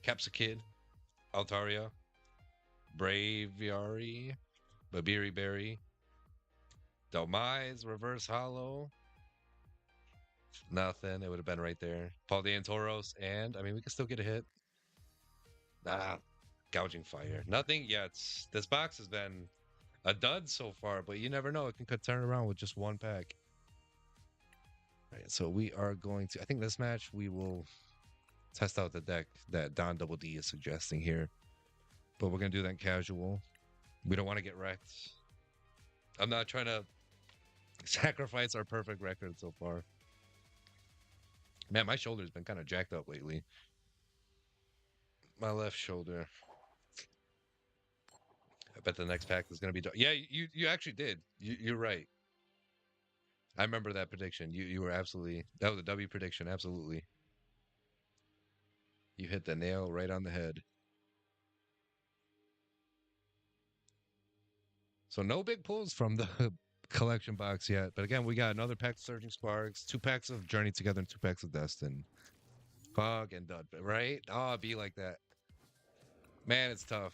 Capsakid, Altaria, Braviary, Babiri Berry, Delmise, Reverse Hollow. Nothing. It would have been right there. Paldean Tauros, and I mean, we can still get a hit. Ah, Gouging Fire. Nothing yet. This box has been a dud so far, but you never know. It could turn around with just one pack. All right, so we are going to. I think this match we will test out the deck that Don Double D is suggesting here, but we're gonna do that casual. We don't want to get wrecked. I'm not trying to sacrifice our perfect record so far. Man, my shoulder's been kind of jacked up lately. My left shoulder. I bet the next pack is going to be. Yeah, you actually did. You're right. I remember that prediction. You were absolutely. That was a W prediction. Absolutely. You hit the nail right on the head. So no big pulls from the collection box yet. But again, we got another pack of Surging Sparks, 2 packs of Journey Together, and 2 packs of Destin. Fog and Dud, right? Oh, be like that. Man, it's tough.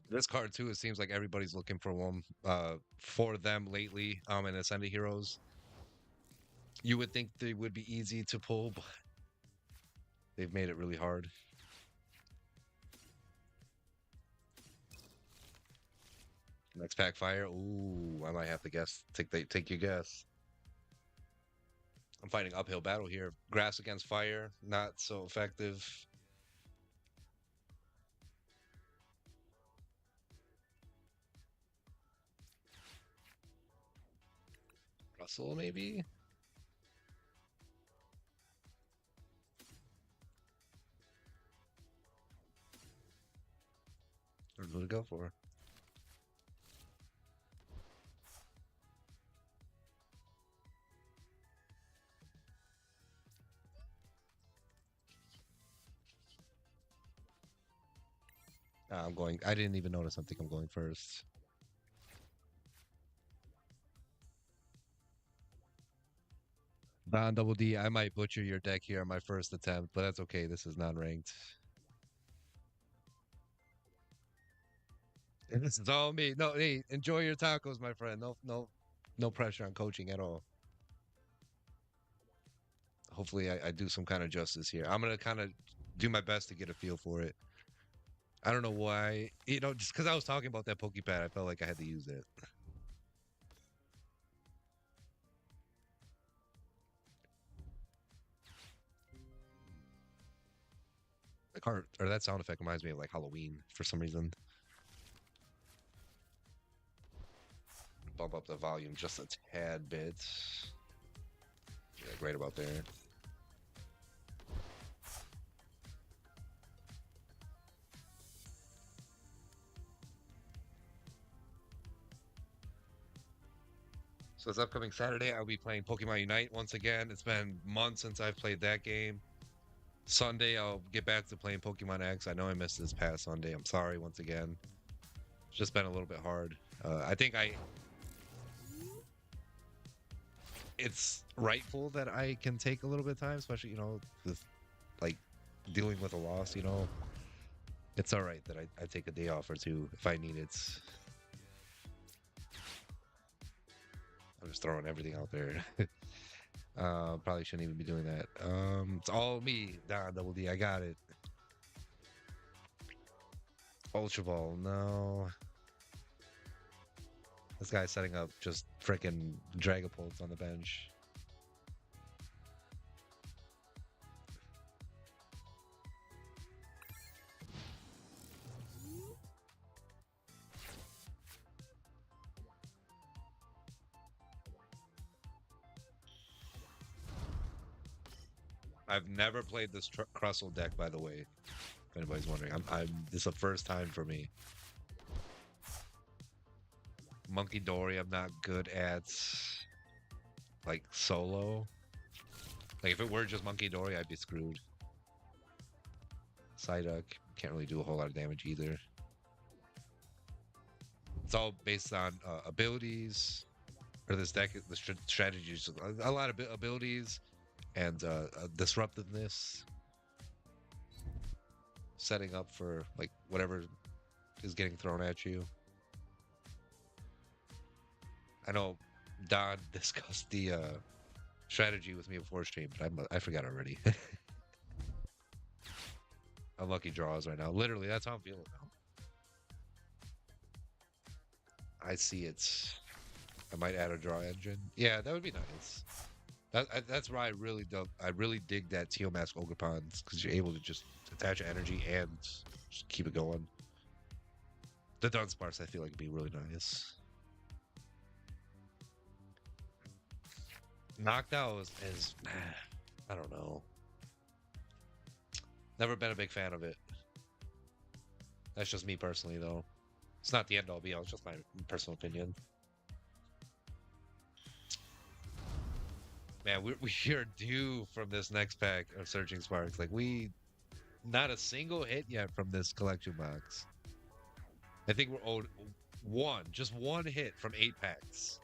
This card too, it seems like everybody's looking for one for them lately. In Ascended Heroes. You would think they would be easy to pull, but they've made it really hard. Next pack fire. Ooh, I might have to guess. Take your guess. I'm fighting uphill battle here. Grass against fire, not so effective. Russell, maybe? Or what to go for? I'm going. I didn't even notice. I think I'm going first. Don Double D, I might butcher your deck here on my first attempt, but that's okay. This is non-ranked. And this is all me. No, hey, enjoy your tacos, my friend. No pressure on coaching at all. Hopefully, I do some kind of justice here. I'm gonna kind of do my best to get a feel for it. I don't know why, just because I was talking about that Pokepad, I felt like I had to use it. The card or that sound effect reminds me of like Halloween for some reason. Bump up the volume just a tad bit. Yeah, right about there. So this upcoming Saturday, I'll be playing Pokemon Unite once again. It's been months since I've played that game. Sunday, I'll get back to playing Pokemon X. I know I missed this past Sunday. I'm sorry once again. It's just been a little bit hard. I think it's rightful that I can take a little bit of time, especially, with like dealing with a loss, It's all right that I take a day off or two if I need it. I'm just throwing everything out there. Probably shouldn't even be doing that. It's all me, Don Double D. I got it. Ultra Ball, no. This guy's setting up just freaking Dragapults on the bench. I've never played this Crustle deck, by the way. If anybody's wondering, this is the first time for me. Monkey Dory, I'm not good at like solo. Like if it were just Monkey Dory, I'd be screwed. Psyduck can't really do a whole lot of damage either. It's all based on abilities, or this deck, the strategies, a lot of abilities and disruptiveness, setting up for like whatever is getting thrown at you. I know Don discussed the strategy with me before stream, but I forgot already. Unlucky draws right now. Literally, that's how I'm feeling now. I see it. I might add a draw engine. Yeah, that would be nice. That's why I really dig that Teal Mask Ogerpons, because you're able to just attach energy and just keep it going. The Dunsparce I feel like would be really nice. Knockdown is I don't know. Never been a big fan of it. That's just me personally, though. It's not the end all be all. It's just my personal opinion. Man, we are due from this next pack of Searching Sparks. Like not a single hit yet from this collection box. I think we're owed just one hit from 8 packs.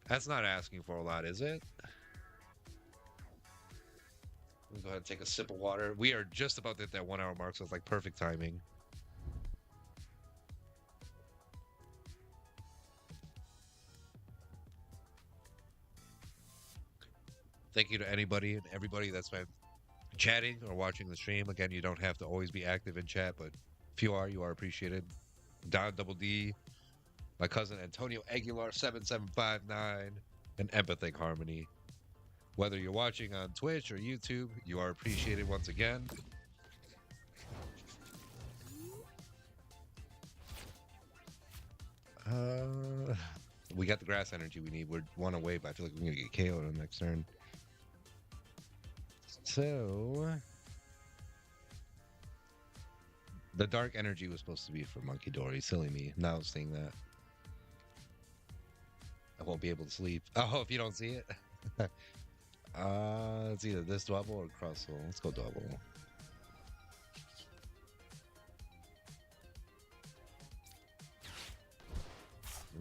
That's not asking for a lot, is it? Let me go ahead and take a sip of water. We are just about to hit that 1 hour mark, so it's like perfect timing. Thank you to anybody and everybody that's been chatting or watching the stream. Again, you don't have to always be active in chat, but if you are appreciated. Don Double D, my cousin Antonio Aguilar 7759, and Empathic Harmony. Whether you're watching on Twitch or YouTube, you are appreciated once again. We got the grass energy we need. We're 1 away, but I feel like we're going to get KO'd on the next turn. So, the dark energy was supposed to be for Monkey Dory. Silly me. Now I was seeing that. I won't be able to sleep. Oh, if you don't see it. It's either this double or Crustle. Let's go double.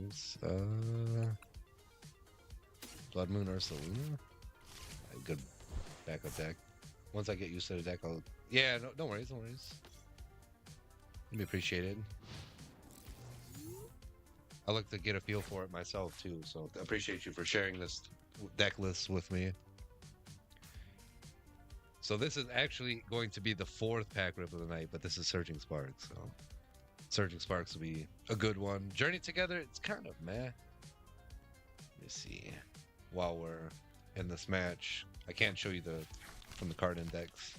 Oops, Blood Moon Ursaluna. Good backup deck. Once I get used to the deck, I'll... Yeah, no, don't worry, don't worry. It'll be appreciated. I like to get a feel for it myself, too, so I appreciate you for sharing this deck list with me. So this is actually going to be the 4th pack rip of the night, but this is Surging Sparks, so... Surging Sparks will be a good one. Journey Together, it's kind of meh. Let me see. While we're in this match, I can't show you from the card index.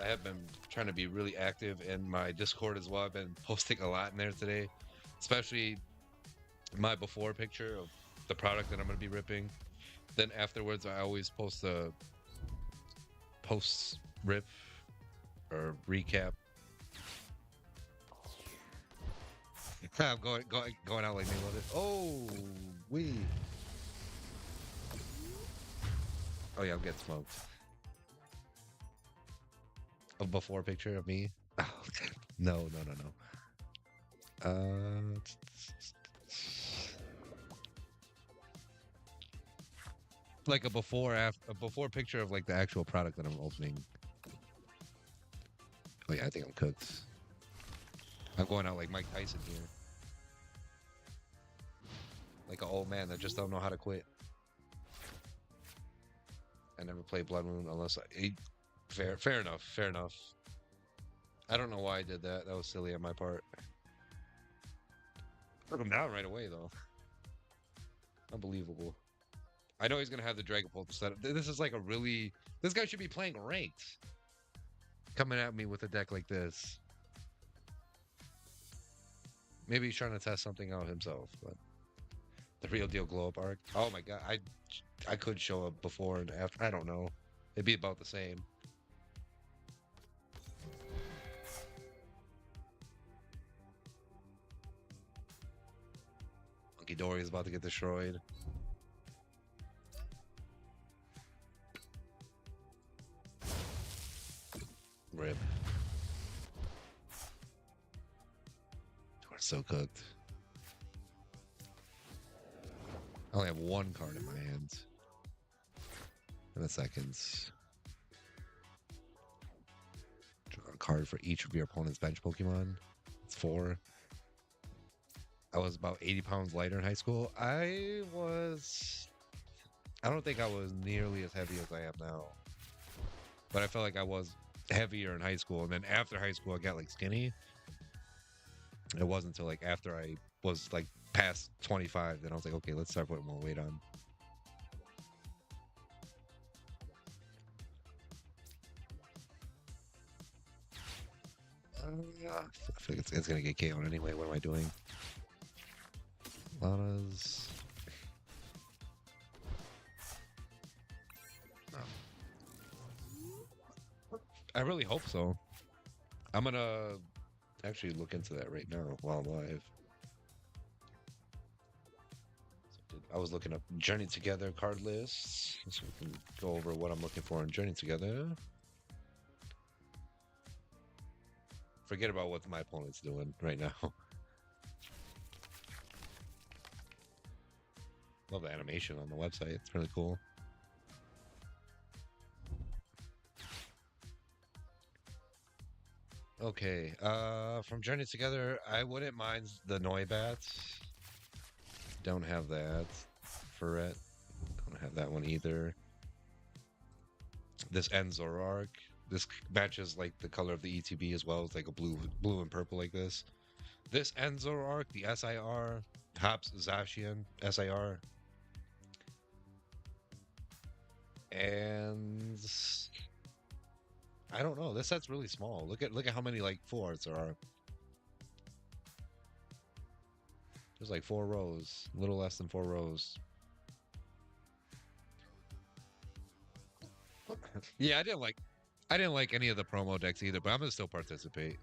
I have been trying to be really active in my Discord as well. I've been posting a lot in there today, especially my before picture of the product that I'm going to be ripping. Then afterwards, I always post a post rip or recap. I'm going out like me with it. Oh, oh yeah, I'm getting smoked. A before picture of me. Oh, no. Like a before picture of like the actual product that I'm opening. Oh yeah, I think I'm cooked. I'm going out like Mike Tyson here. Like an old man that just don't know how to quit. I never played Blood Moon unless fair enough. I don't know why I did that. That was silly on my part. Took him down right away though. Unbelievable. I know he's gonna have the Dragon Bolt set up. This is like this guy should be playing ranked. Coming at me with a deck like this. Maybe he's trying to test something out himself, but the real deal glow up arc. Oh my god, I could show up before and after. I don't know. It'd be about the same. Monkey Dory is about to get destroyed. Rip. We're so cooked. I only have one card in my hand. In the seconds. Draw a card for each of your opponent's bench Pokemon. It's 4. I was about 80 pounds lighter in high school. I don't think I was nearly as heavy as I am now. But I felt like I was heavier in high school. And then after high school, I got like skinny. It wasn't until like after I was like past 25, then I was like, okay, let's start putting more weight on. I feel like it's gonna get KO'd anyway. What am I doing? Lana's. I really hope so. I'm gonna actually look into that right now while I'm live. I was looking up Journey Together card lists, so we can go over what I'm looking for in Journey Together. Forget about what my opponent's doing right now. Love the animation on the website. It's really cool. Okay, from Journey Together, I wouldn't mind the Noibats. Don't have that. Ferret. Don't have that one either. This Enzorark. This matches like the color of the ETB as well. It's like a blue and purple like this. This Enzorark, the SIR. Hops Zacian, SIR. And I don't know. This set's really small. Look at how many like 4s there are. There's like 4 rows, a little less than 4 rows. Yeah, I didn't like any of the promo decks either, but I'm gonna still participate.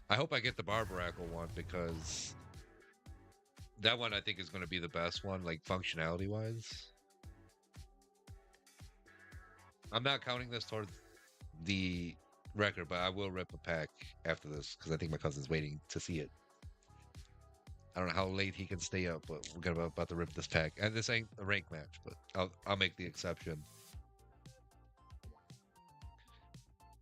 I hope I get the Barbaracle one because that one I think is gonna be the best one, like functionality wise. I'm not counting this towards the record, but I will rip a pack after this because I think my cousin's waiting to see it. I don't know how late he can stay up, but we're about to rip this pack. And this ain't a rank match, but I'll make the exception.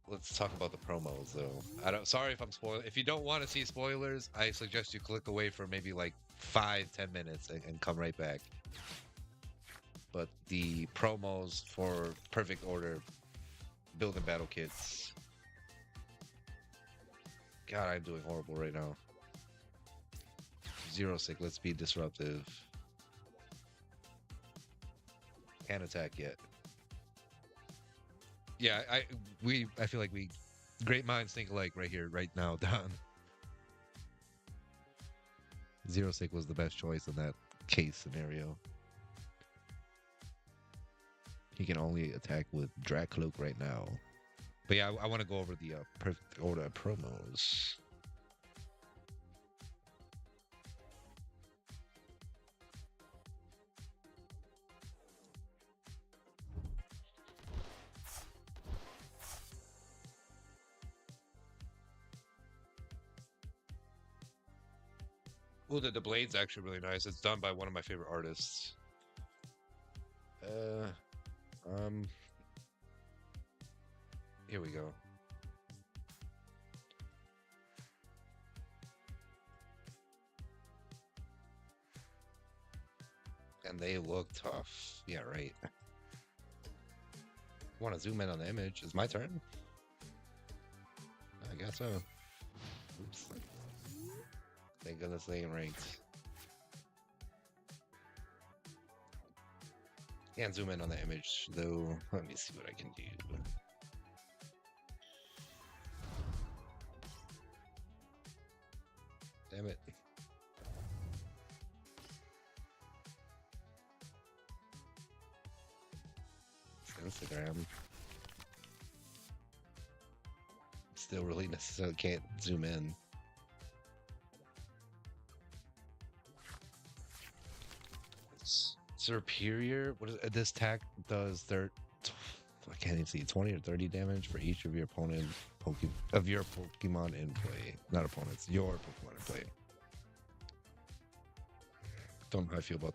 Let's talk about the promos though. Sorry if I'm spoiling. If you don't want to see spoilers, I suggest you click away for maybe like 5-10 minutes and come right back. But the promos for Perfect Order build and battle kits. God, I'm doing horrible right now. 0-6, let's be disruptive. Can't attack yet. Yeah, I feel like we great minds think alike right here, right now, Don. 0-6 was the best choice in that case scenario. He can only attack with Dracloak right now. But yeah, I want to go over the Perfect Order promos. Ooh, the blade's actually really nice. It's done by one of my favorite artists. Here we go. And they look tough. Yeah, right. Want to zoom in on the image? It's my turn? I guess so. Oops. Thank goodness they ain't ranked. Can't zoom in on the image, though. Let me see what I can do. Damn it. Instagram. Still really necessarily can't zoom in. Superior. What is this attack does? I can't even see 20 or 30 damage for each of your opponent of your Pokemon in play. Not opponents, your Pokemon in play. Don't know how I feel about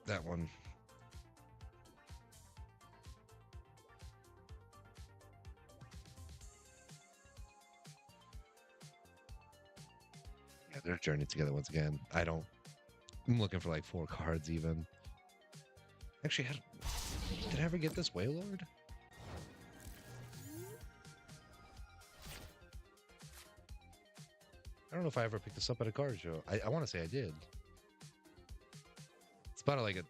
that one. Yeah, they're journeying together once again. I'm looking for like 4 cards even. Actually, did I ever get this Wailord? I don't know if I ever picked this up at a card show. I want to say I did. It's about like it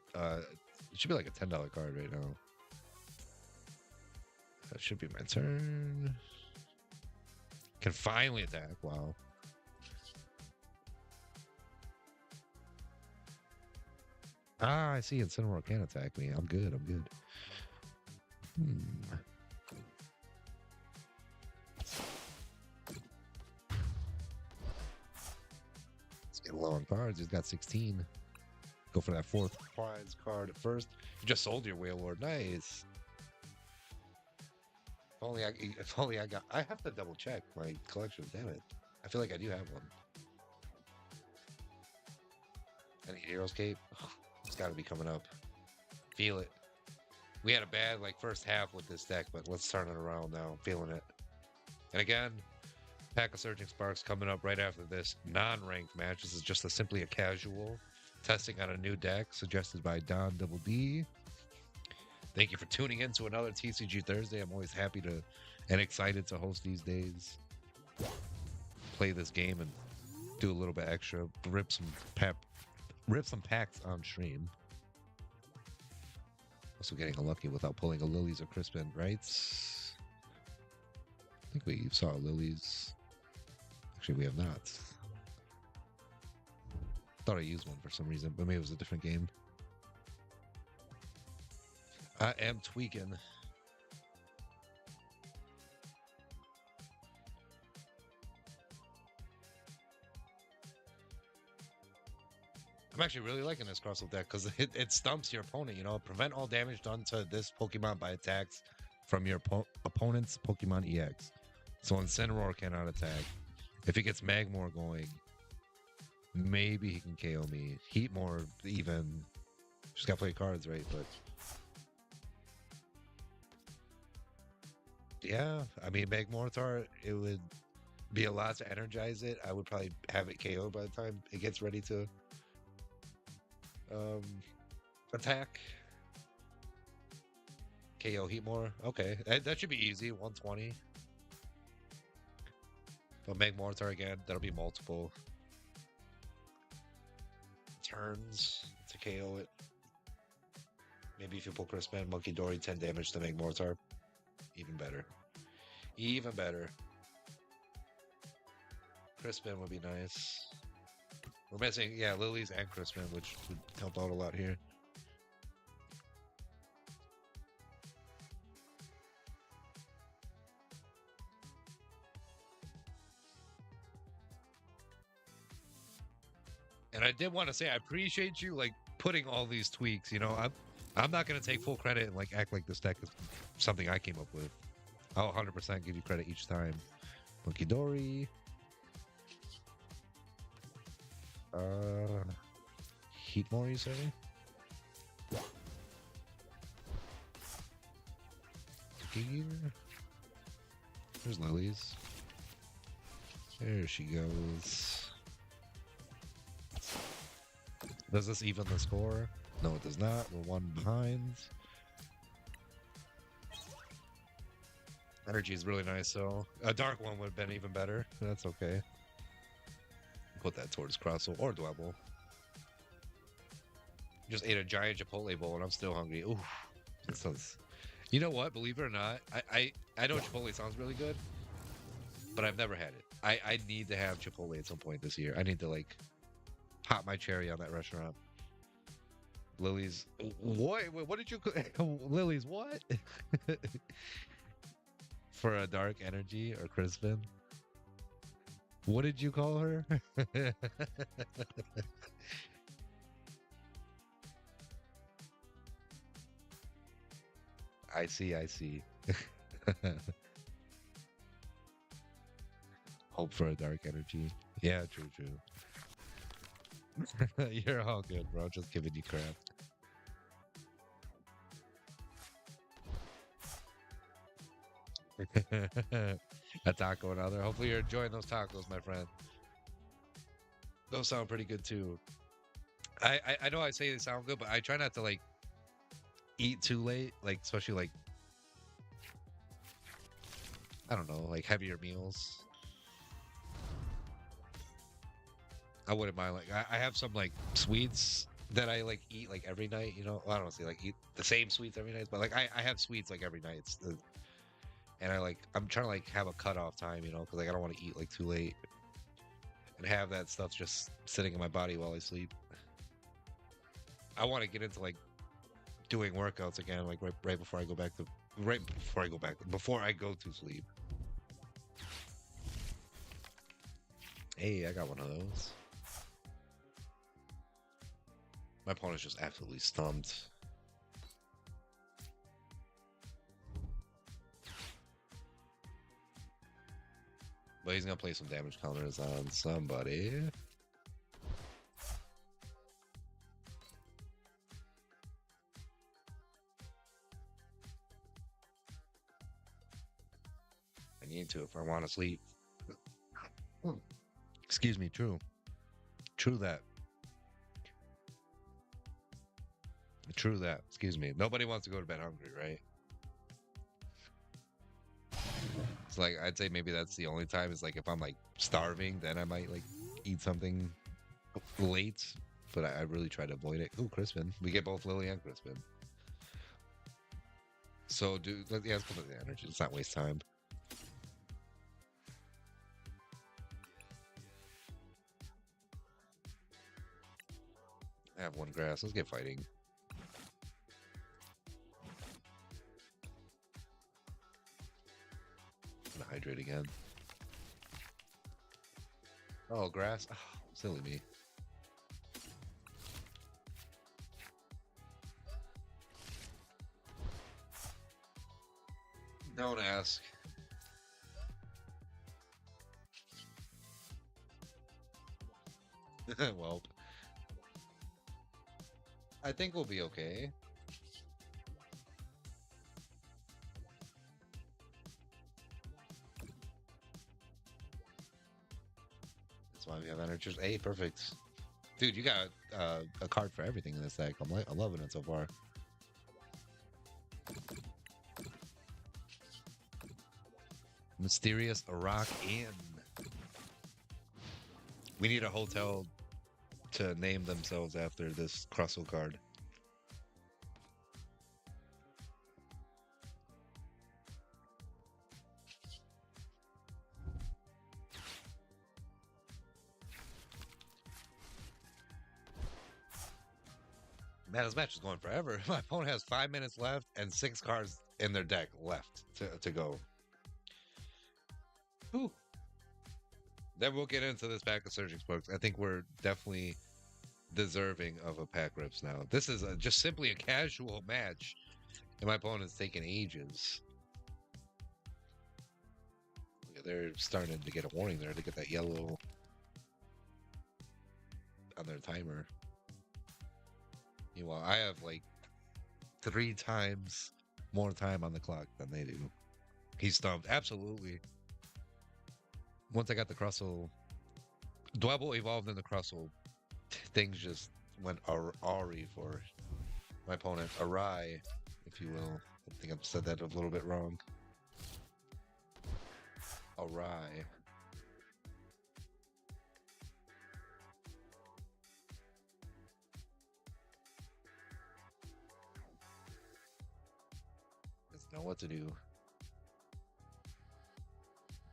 should be like a $10 card right now. That should be my turn. Can finally attack. Wow. Ah, I see. Incineroar can attack me. I'm good. I'm good. Let's get low on cards. He's got 16. Go for that 4th prize card at first. You just sold your Wailord. Nice. If only I got. I have to double check my collection. Damn it. I feel like I do have one. Any Hero's Cape? Oh, it's got to be coming up. Feel it. We had a bad first half with this deck, but let's turn it around now. Feeling it. And again, pack of Surging Sparks coming up right after this non-ranked match. This is just simply a casual testing on a new deck suggested by Don Double D. Thank you for tuning in to another TCG Thursday. I'm always happy to and excited to host these days. Play this game and do a little bit extra. Rip some packs on stream. Also getting unlucky without pulling a Lilies or Crispin, right? I think we saw Lilies. Actually, we have not. Thought I used one for some reason, but maybe it was a different game. I am tweaking. I'm actually really liking this Crossover deck because it stumps your opponent, prevent all damage done to this Pokemon by attacks from your opponent's Pokemon EX. So Incineroar cannot attack. If he gets Magmar going, maybe he can KO me. Heatmore even. Just gotta play cards, right? But yeah, I mean, Magmortar, it would be a lot to energize it. I would probably have it KO by the time it gets ready to attack. KO Heatmore. Okay, that should be easy. 120. But Magmortar again, that'll be multiple turns to KO it. Maybe if you pull Crispin, Monkey Dory, 10 damage to Magmortar. Even better. Even better. Crispin would be nice. We're missing, yeah, Lilies and Crispin, which would help out a lot here. And I did want to say, I appreciate you putting all these tweaks. I'm not gonna take full credit and act like this deck is something I came up with. I'll 100% give you credit each time. Monkey Dory. Heatmore, you say? Here. There's Lilies. There she goes. Does this even the score? No, it does not. We're 1 behind. Energy is really nice, so a dark one would have been even better. That's okay. Put that towards Crossel or Dwebble. Just ate a giant Chipotle bowl and I'm still hungry. Ooh, that sounds. You know what? Believe it or not, I know Chipotle sounds really good, but I've never had it. I need to have Chipotle at some point this year. I need to pop my cherry on that restaurant. Lily's what? What did you Lily's what? For a dark energy or Crispin? What did you call her? I see, I see. Hope for a dark energy. Yeah, true, true. You're all good, bro. Just giving you crap. A taco and other. Hopefully you're enjoying those tacos, my friend. Those sound pretty good too. I know I say they sound good, but I try not to like eat too late, like especially like I don't know, like heavier meals. I wouldn't mind like I have some like sweets that I like eat like every night, you know. Well, I don't say like eat the same sweets every night, but like I have sweets like every night. And I'm trying to like have a cutoff time, you know, because like I don't want to eat like too late and have that stuff just sitting in my body while I sleep. I want to get into like doing workouts again, like right before I go back to before I go to sleep. Hey, I got one of those. My opponent's just absolutely stumped. But he's gonna play some damage counters on somebody. I need to if I want to sleep. Excuse me, true. True that. True that. Excuse me. Nobody wants to go to bed hungry, right? It's like I'd say maybe that's the only time is like if I'm like starving, then I might like eat something late. But I really try to avoid it. Ooh, Crispin. We get both Lily and Crispin. So yeah, let's put the energy. Let's not waste time. I have one grass. Let's get fighting. I'm gonna hydrate again. Oh, grass. Oh, silly me. Don't ask. Well, I think we'll be okay. That's why we have energies. Hey, perfect. Dude, you got a card for everything in this deck. I'm loving it so far. Mysterious Iraq Inn. We need a hotel to name themselves after this Crustle card. Man, this match is going forever. My opponent has 5 minutes left and 6 cards in their deck left to go. Whew. Then we'll get into this pack of Surging Spokes. I think we're definitely deserving of a pack rips now. This is just simply a casual match, and my opponent's taking ages. Yeah, they're starting to get a warning there to get that yellow on their timer. Meanwhile, I have like 3 times more time on the clock than they do. He's stumped. Absolutely. Once I got the Crustle, Dwebble evolved in the Crustle, things just went awry for my opponent. Awry, if you will. I think I've said that a little bit wrong. Awry. Doesn't know what to do.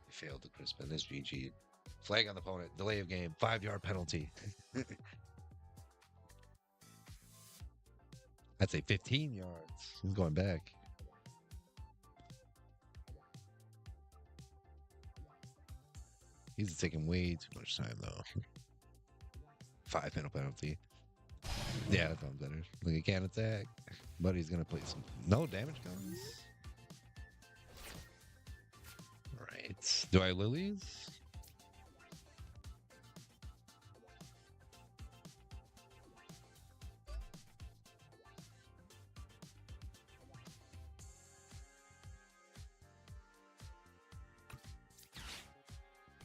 He failed the Crispin. This GG. Flag on the opponent. Delay of game. 5-yard penalty. That's a 15 yards. He's going back. He's taking way too much time though. 5 minute penalty. Yeah, that sounds better. Like he can't attack, but he's gonna play some no damage comes. All right. Do I lilies?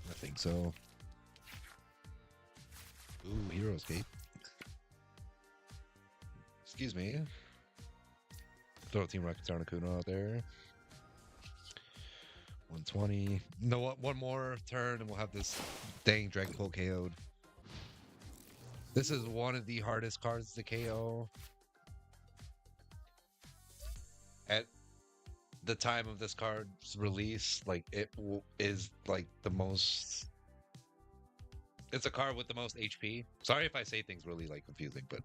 I think so. Ooh, Hero's Gate. Excuse me. Throw Team Rocket Articuno out there. 120. You know what? One more turn and we'll have this dang Dragon Pole KO'd. This is one of the hardest cards to KO. At the time of this card's release, like it is like the most. It's a card with the most HP. Sorry if I say things really like confusing, but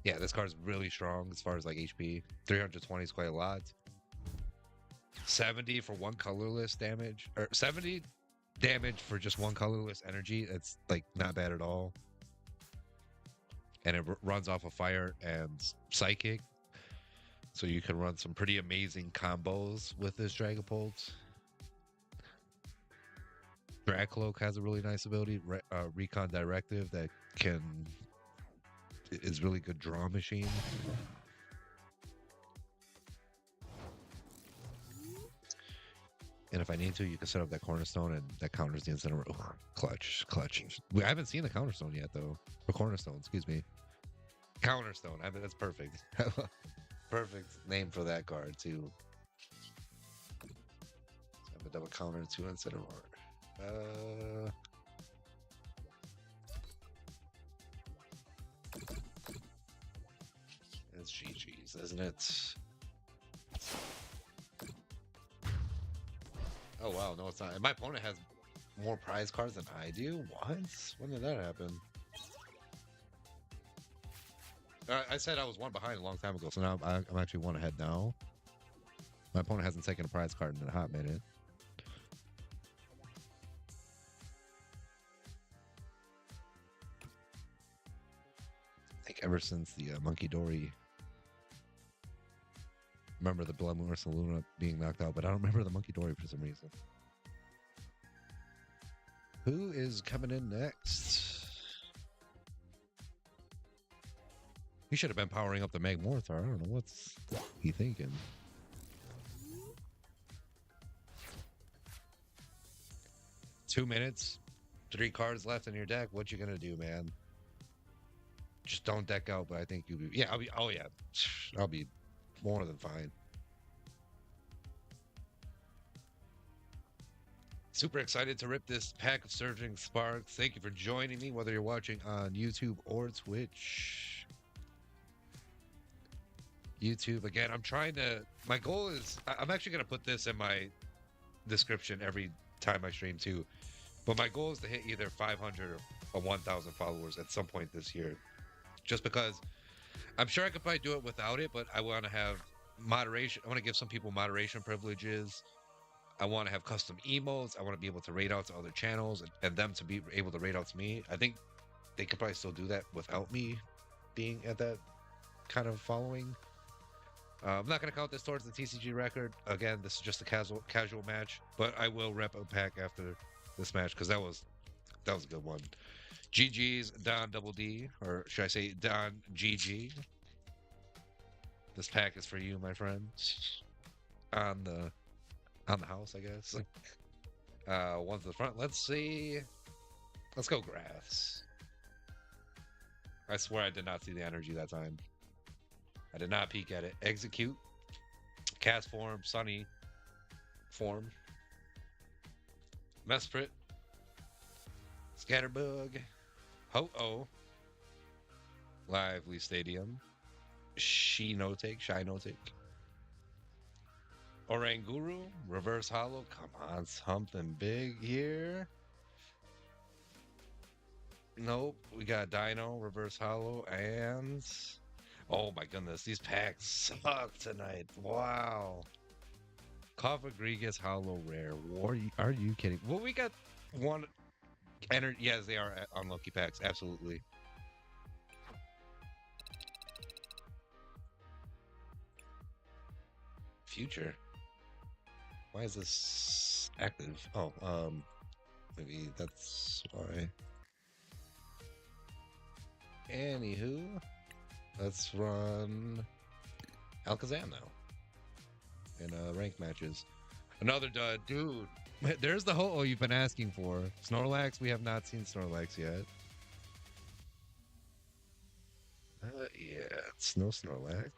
yeah, this card is really strong as far as like HP. 320 is quite a lot. 70 for one colorless damage, or 70 damage for just one colorless energy. That's like not bad at all. And it runs off of fire and psychic. So you can run some pretty amazing combos with this Dragapult. Dracloak has a really nice ability, Recon Directive, that is really good draw machine. And if I need to, you can set up that Cornerstone and that counters the instant. Clutch. I haven't seen the Counterstone yet, though. Or Cornerstone, excuse me. Counterstone. I mean, that's perfect. Perfect name for that card, too. Have a double counter, 2 instead of it's GG's, isn't it? Oh wow, no, it's not. My opponent has more prize cards than I do. What? When did that happen? I said I was one behind a long time ago, so now I'm actually one ahead now. My opponent hasn't taken a prize card in a hot minute. I think ever since the Monkey Dory. Remember the Blood Moon or Luna being knocked out, but I don't remember the Monkey Dory for some reason. Who is coming in next? He should have been powering up the Magmortar. I don't know what's he thinking. Two minutes, 3 cards left in your deck. What you gonna do, man? Just don't deck out, but I think you'll be. Yeah, I'll be. Oh yeah, I'll be more than fine. Super excited to rip this pack of Surging Sparks. Thank you for joining me, whether you're watching on YouTube or Twitch. YouTube, again, I'm trying to... My goal is... I'm actually going to put this in my description every time I stream, too. But my goal is to hit either 500 or 1,000 followers at some point this year. Just because I'm sure I could probably do it without it, but I want to have moderation. I want to give some people moderation privileges. I want to have custom emotes. I want to be able to raid out to other channels and them to be able to raid out to me. I think they could probably still do that without me being at that kind of following. I'm not going to count this towards the TCG record. Again, this is just a casual match, but I will rep a pack after this match because that was a good one. GG's Don Double D, or should I say Don GG. This pack is for you, my friend. On the house, I guess. One to the front. Let's see. Let's go grass. I swear I did not see the energy that time. I did not peek at it. Execute. Cast form. Sunny form. Mesprit. Scatterbug. Ho-Oh. Lively Stadium. Shy no take. Oranguru. Reverse Hollow. Come on, something big here. Nope. We got Dino. Reverse Hollow. And... Oh my goodness, these packs suck tonight. Wow. Rodriguez Hollow Rare. Are you kidding? Well, we got one. Yes, they are unlucky packs. Absolutely. Future. Why is this active? Oh, maybe that's why. Anywho, let's run Alakazam now in ranked matches. Another dud, dude. There's the ho you've been asking for. Snorlax. We have not seen Snorlax yet. Yeah, it's no Snorlax.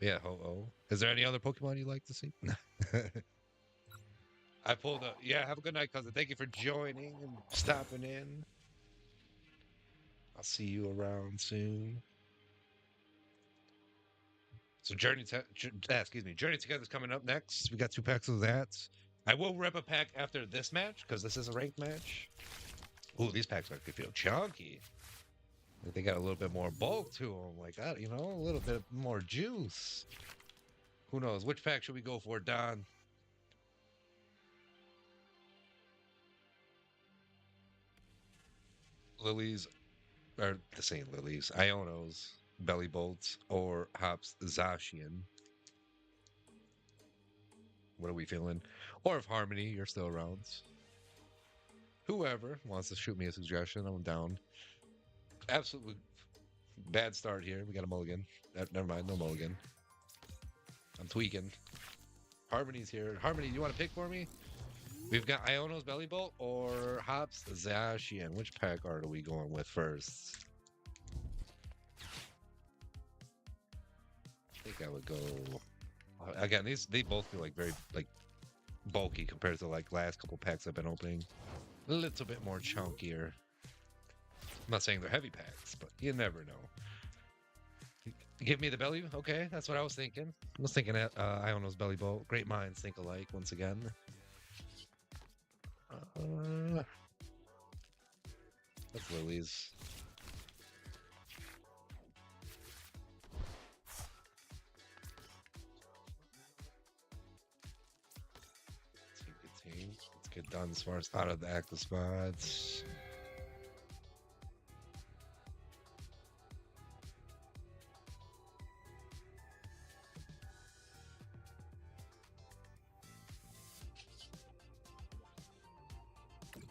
Yeah, ho-oh. Is there any other Pokemon you'd like to see? I pulled up. Yeah, have a good night, cousin. Thank you for joining and stopping in. I'll see you around soon. So Journey Together is coming up next. We got 2 packs of that. I will rip a pack after this match because this is a ranked match. Ooh, these packs actually feel chunky. Like they got a little bit more bulk to them. Like that, a little bit more juice. Who knows? Which pack should we go for, Don? Lilies are the same lilies. Ionos, Belly Bolts, or Hops Zacian. What are we feeling? Or if Harmony, you're still around. Whoever wants to shoot me a suggestion, I'm down. Absolutely bad start here. We got a mulligan. Never mind, no mulligan. I'm tweaking. Harmony's here. Harmony, you want to pick for me? We've got Iono's Belly Bolt or Hops Zacian. Which pack art are we going with first? I think I would go. Again, they both feel like very bulky compared to like last couple packs I've been opening. A little bit more chunkier. I'm not saying they're heavy packs, but you never know. Give me the belly. Okay, that's what I was thinking. I was thinking Iono's Belly Bolt. Great minds think alike once again. That's Lily's. Let's get done as far as out of the active spots.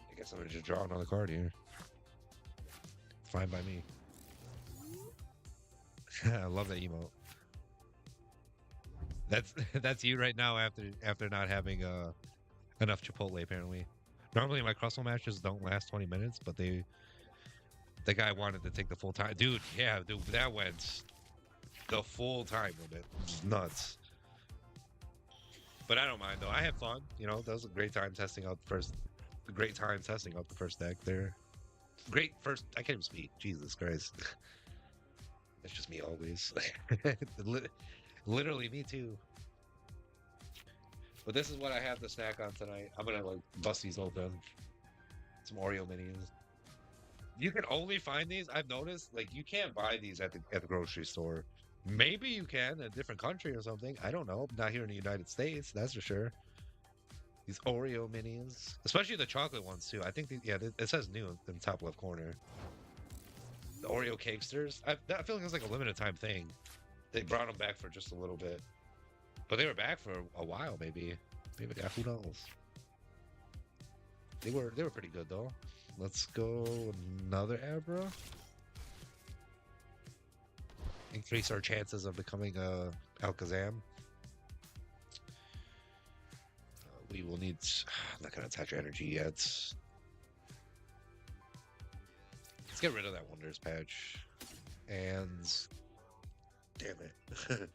I guess I'm gonna just draw another card here. Fine by me. I love that emote. That's you right now after not having enough Chipotle apparently. Normally my crossbow matches don't last 20 minutes, but the guy wanted to take the full time. Dude, yeah, dude, that went the full time with it. Just nuts. But I don't mind though. I had fun. That was a great time testing out the first. A great time testing out the first deck there. Great first. I can't even speak. Jesus Christ. It's just me always. Literally me too. But this is what I have to snack on tonight. I'm gonna bust these open. Some Oreo minis. You can only find these. I've noticed you can't buy these at the grocery store. Maybe you can in a different country or something. I don't know. Not here in the United States, that's for sure. These Oreo minis, especially the chocolate ones too. I think it says new in the top left corner. The Oreo cakesters. I feel like it was like a limited time thing. They brought them back for just a little bit, but they were back for a while. Maybe yeah, who knows? They were pretty good though. Let's go another Abra. Increase our chances of becoming a Alakazam. We will need. I'm not gonna attach energy yet. Let's get rid of that Wonders patch. And damn it.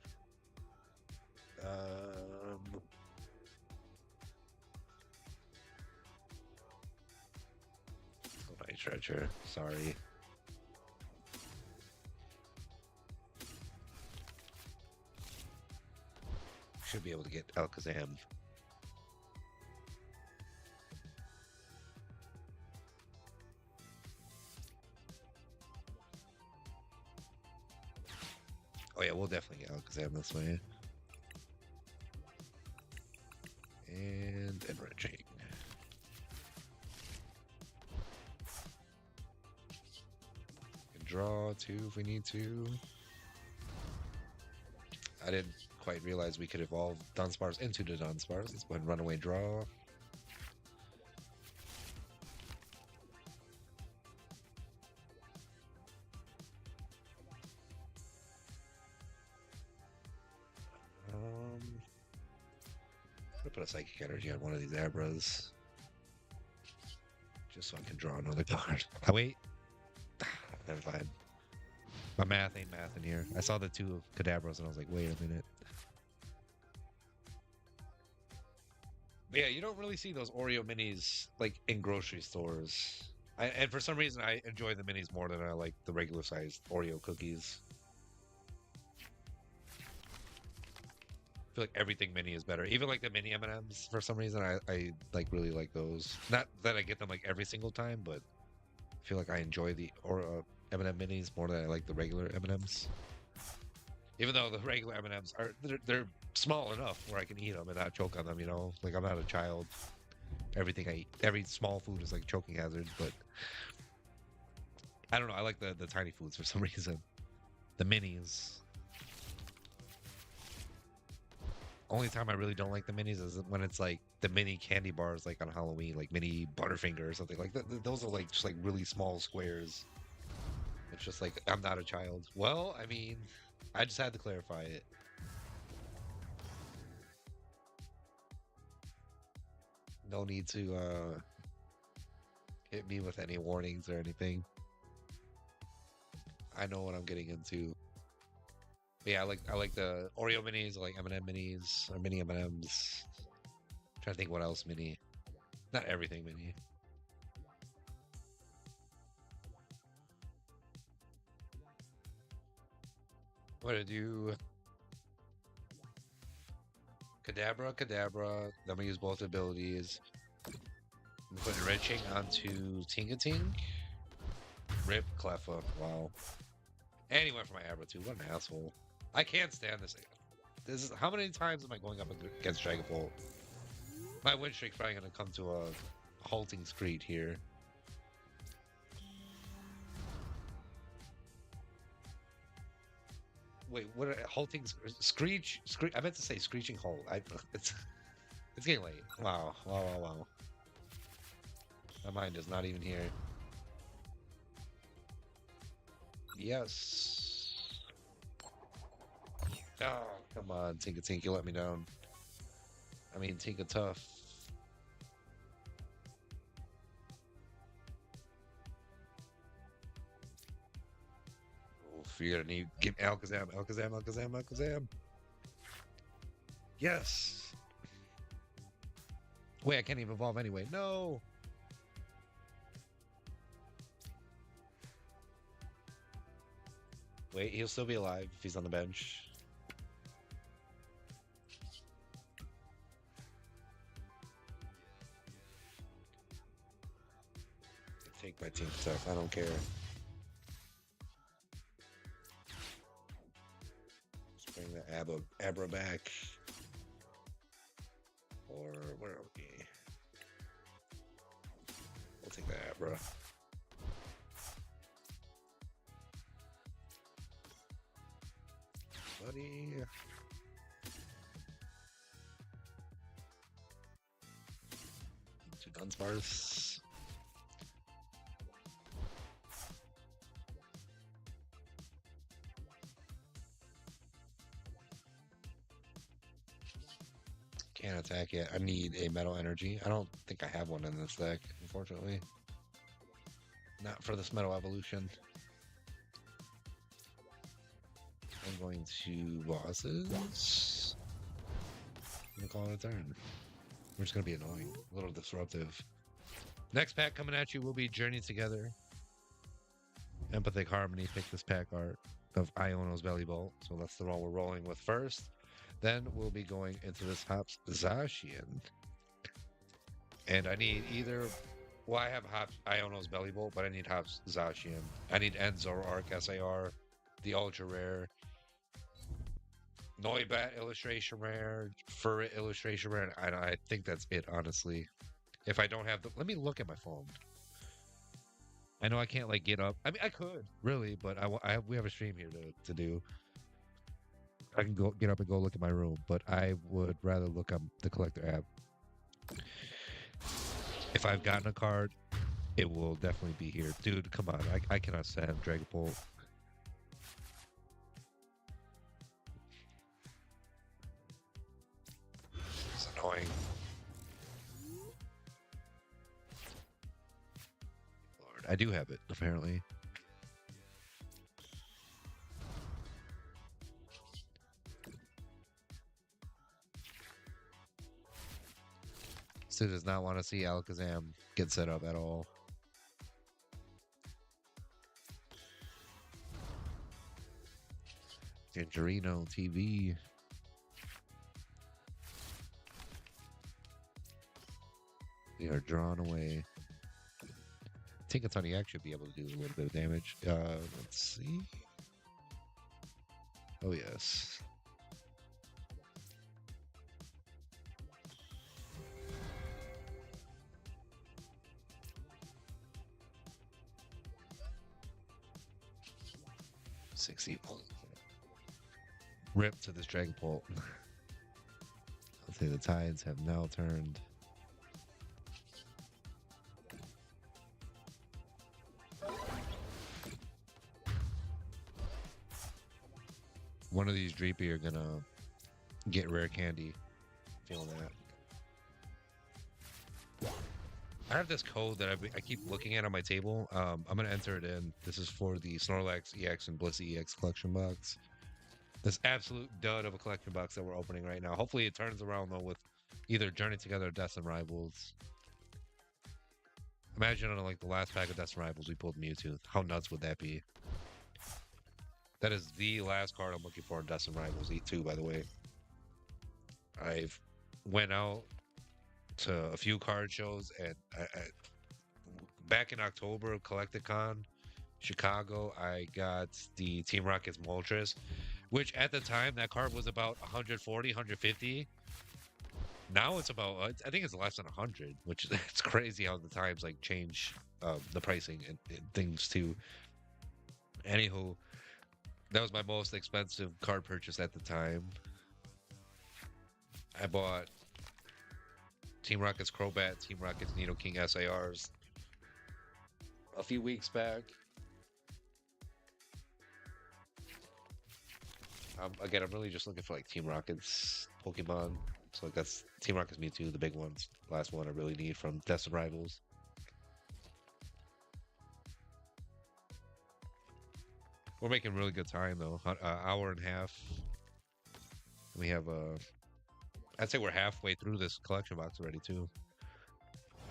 My treasure. Sorry. Should be able to get Alakazam. yeah, we'll definitely get Alakazam this way. And enriching. Can draw two if we need to. I didn't quite realize we could evolve Dunsparce into the Dunsparce. Let's go ahead and runaway draw. I'm gonna put a Psychic Energy on one of these Abras. Just so I can draw another card. Oh, wait. Never mind. My math ain't math in here. I saw the two Kadabras and I was like, wait a minute. But yeah, you don't really see those Oreo minis like in grocery stores. And for some reason, I enjoy the minis more than I like the regular sized Oreo cookies. I feel like everything mini is better. Even like the mini M&Ms, for some reason, I like really like those. Not that I get them like every single time, but I feel like I enjoy the M&M minis more than I like the regular M&Ms. Even though the regular M&Ms are they're small enough where I can eat them and not choke on them. You know, like I'm not a child. Everything I eat, every small food is like choking hazards. But I don't know. I like the tiny foods for some reason. The minis. Only time I really don't like the minis is when it's like the mini candy bars, like on Halloween, like mini Butterfinger or something like that. Those are like just like really small squares. It's just like I'm not a child. Well, I mean, I just had to clarify it. No need to hit me with any warnings or anything. I know what I'm getting into. But yeah, I like the Oreo minis, I like M&M minis, or mini M&Ms. Trying to think what else mini. Not everything mini. What to do? Kadabra, Kadabra. Then we use both abilities. We put enriching onto Tinkating. Rip Cleffa. Wow. And he went for my Abra too. What an asshole. I can't stand this. This is how many times am I going up against Dragapult? My win streak's probably gonna come to a halting screed here. Wait, what? Halting screech? I meant to say screeching halt. It's getting late. Wow, wow, wow, wow. My mind is not even here. Yes. Oh, come on, Tinka Tink, you let me down. I mean, Tinka Tough. Oof, you're gonna need give Alakazam, Alakazam, Alakazam, Alakazam. Yes. Wait, I can't even evolve anyway. No. Wait, he'll still be alive if he's on the bench. Take my team stuff. I don't care. Let's bring the Abra back. Or where are we? We'll take the Abra. Buddy. Two Dunsparce. Can't attack yet. I need a Metal Energy. I don't think I have one in this deck, unfortunately. Not for this Metal Evolution. I'm going to bosses. I'm gonna call it a turn. We're just gonna be annoying, a little disruptive. Next pack coming at you will be Journey Together. Empathic Harmony. Pick this pack art of Iono's Belly Bolt. So that's the one we're rolling with first. Then we'll be going into this Hops Zacian. And I need either. Well, I have Hops Iono's Belly Bolt, but I need Hops Zacian. I need End Zoroark SAR, the Ultra Rare. Noibat illustration rare, Furret illustration rare. I think that's it, honestly. If I don't have the, let me look at my phone. I know I can't like get up. I mean, I could really, but we have a stream here to do. I can go get up and go look at my room, but I would rather look on the collector app. If I've gotten a card, it will definitely be here, dude. Come on, I cannot stand Dragon Bolt. It's annoying. Lord, I do have it apparently. Sid does not want to see Alakazam get set up at all. Gingerino TV. They are drawn away. Tinkatoniac should be able to do a little bit of damage. Let's see. Oh, yes. Rip to this Dragon Bolt. I'll say the tides have now turned. One of these Dreepy are gonna get rare candy. Feeling that. I have this code that I keep looking at on my table. I'm gonna enter it in. This is for the Snorlax EX and Blissey EX collection box. This absolute dud of a collection box that we're opening right now. Hopefully it turns around though with either Journey Together or Death and Rivals. Imagine on like the last pack of Death and Rivals we pulled Mewtwo. How nuts would that be? That is the last card I'm looking for in Death and Rivals E2, by the way. I've went out to a few card shows and back in October, Collecticon, Chicago, I got the Team Rocket's Moltres, which at the time that card was about 140, 150. Now it's about I think it's less than 100, which it's crazy how the times like change the pricing and things too. Anywho, that was my most expensive card purchase at the time. I bought Team Rocket's Crobat, Team Rocket's Nidoking SARs a few weeks back. Again, I'm really just looking for like Team Rocket's Pokemon. So like that's Team Rocket's Mewtwo, the big ones. Last one I really need from Death and Rivals. We're making really good time though. Hour and a half. We have I'd say we're halfway through this collection box already too.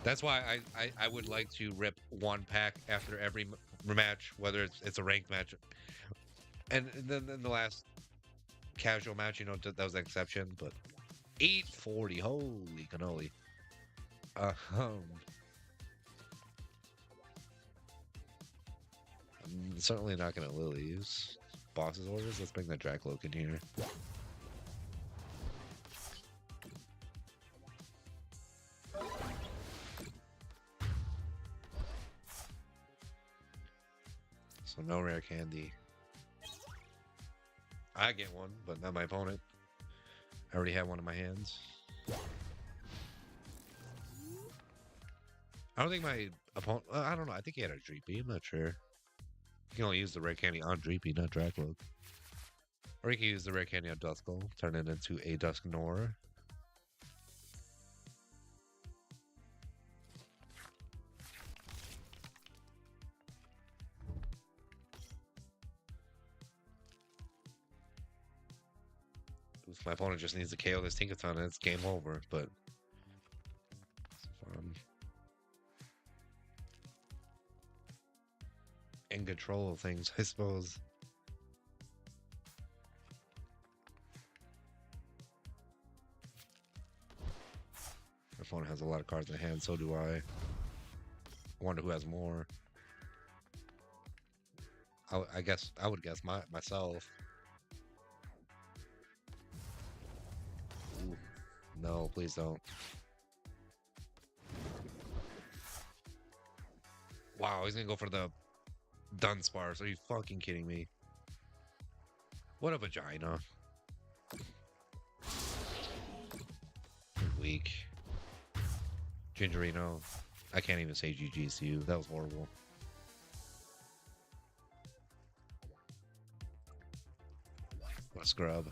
That's why I would like to rip one pack after every match, whether it's a ranked match. And then the last casual match, you know, that was an exception, but 840, holy cannoli. I'm certainly not gonna Lilies. Boss's orders, let's bring that Dracloak in here. So no rare candy. I get one, but not my opponent. I already have one in my hands. I don't think my opponent... I don't know. I think he had a Dreepy. I'm not sure. You can only use the rare candy on Dreepy, not Dracloak. Or you can use the rare candy on Duskull, turn it into a Dusknoir. My opponent just needs to KO this Tinkaton and it's game over, but in control of things, I suppose. My opponent has a lot of cards in hand, so do I. I wonder who has more. I guess I would guess myself. No, please don't. Wow, he's gonna go for the Dunsparce. Are you fucking kidding me? What a vagina. Weak. Gingerino. I can't even say GG's to you. That was horrible. What a scrub.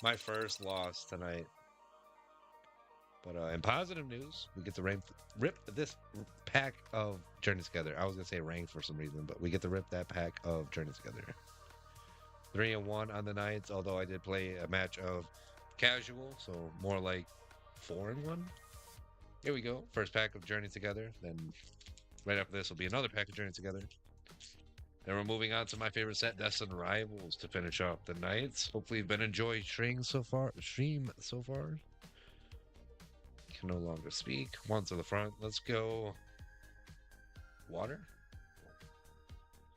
My first loss tonight. But in positive news, we get to rip this pack of Journey Together. I was gonna say rank for some reason, but we get to rip that pack of Journey Together. 3-1 on the nights, although I did play a match of casual, so more like 4-1. Here we go. First pack of Journey Together. Then right after this will be another pack of Journey Together. Then we're moving on to my favorite set, Destined Rivals, to finish off the nights. Hopefully you've been enjoying stream so far. Can no longer speak. One to the front. Let's go. Water?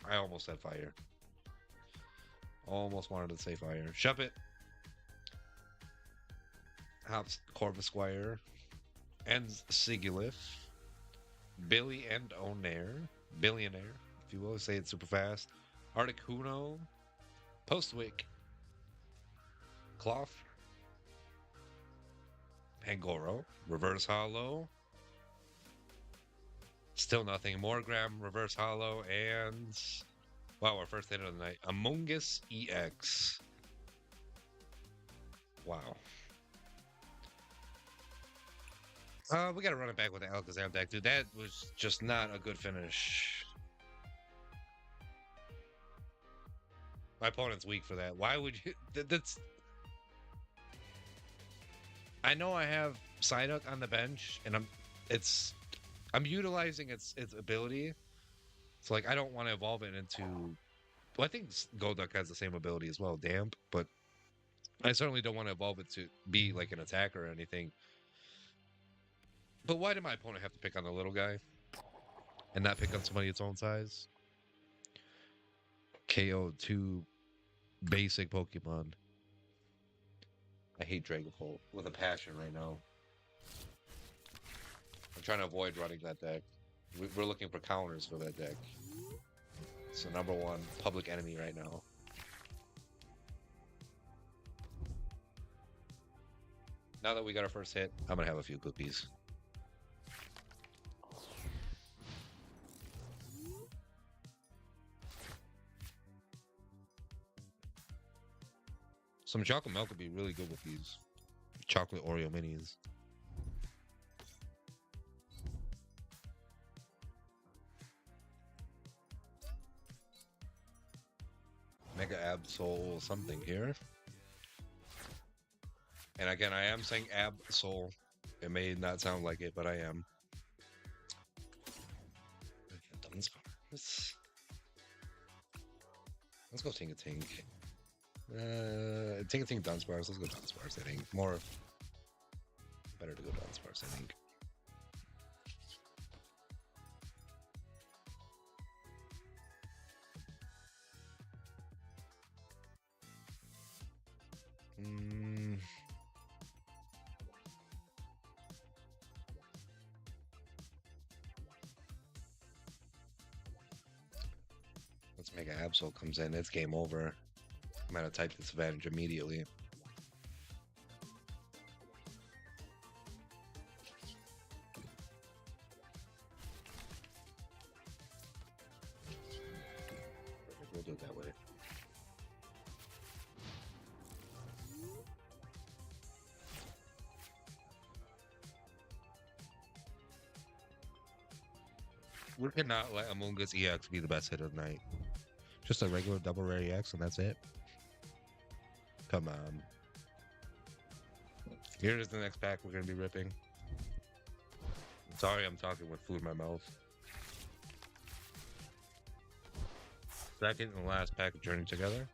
I almost said fire. Almost wanted to say fire. Shove it. Hops Corvus Squire. And Sigilif. Billy and Onair. Billionaire, if you will. Say it super fast. Articuno. Postwick. Cloth. Pangoro. Reverse Hollow. Still nothing. Morgram. Reverse Hollow. And... wow, our first hit of the night. Among Us EX. Wow. We gotta run it back with the Alakazam deck, dude. That was just not a good finish. My opponent's weak for that. Why would you... that's... I know I have Psyduck on the bench, and I'm utilizing its ability. So, like, I don't want to evolve it into... well, I think Golduck has the same ability as well, Damp, but I certainly don't want to evolve it to be, like, an attacker or anything. But why did my opponent have to pick on the little guy and not pick on somebody its own size? KO 2 basic Pokemon. I hate Dragapult with a passion right now. I'm trying to avoid running that deck. We're looking for counters for that deck. It's the number one public enemy right now. Now that we got our first hit, I'm gonna have a few cookies. Some chocolate milk would be really good with these chocolate Oreo minis. Mega Absol something here. And again, I am saying Absol. It may not sound like it, but I am. Let's go Tinka Tink. Tinka Tink Dunsparce. Let's go Dunsparce, I think. Better to go Dunsparce, I think. Let's Mega Absol comes in. It's game over. I'm gonna type disadvantage immediately. We'll do it that way. We cannot let Among Us EX be the best hit of the night. Just a regular double rare EX and that's it. Come on. Here is the next pack we're going to be ripping. Sorry, I'm talking with food in my mouth. Second and last pack of Journey Together.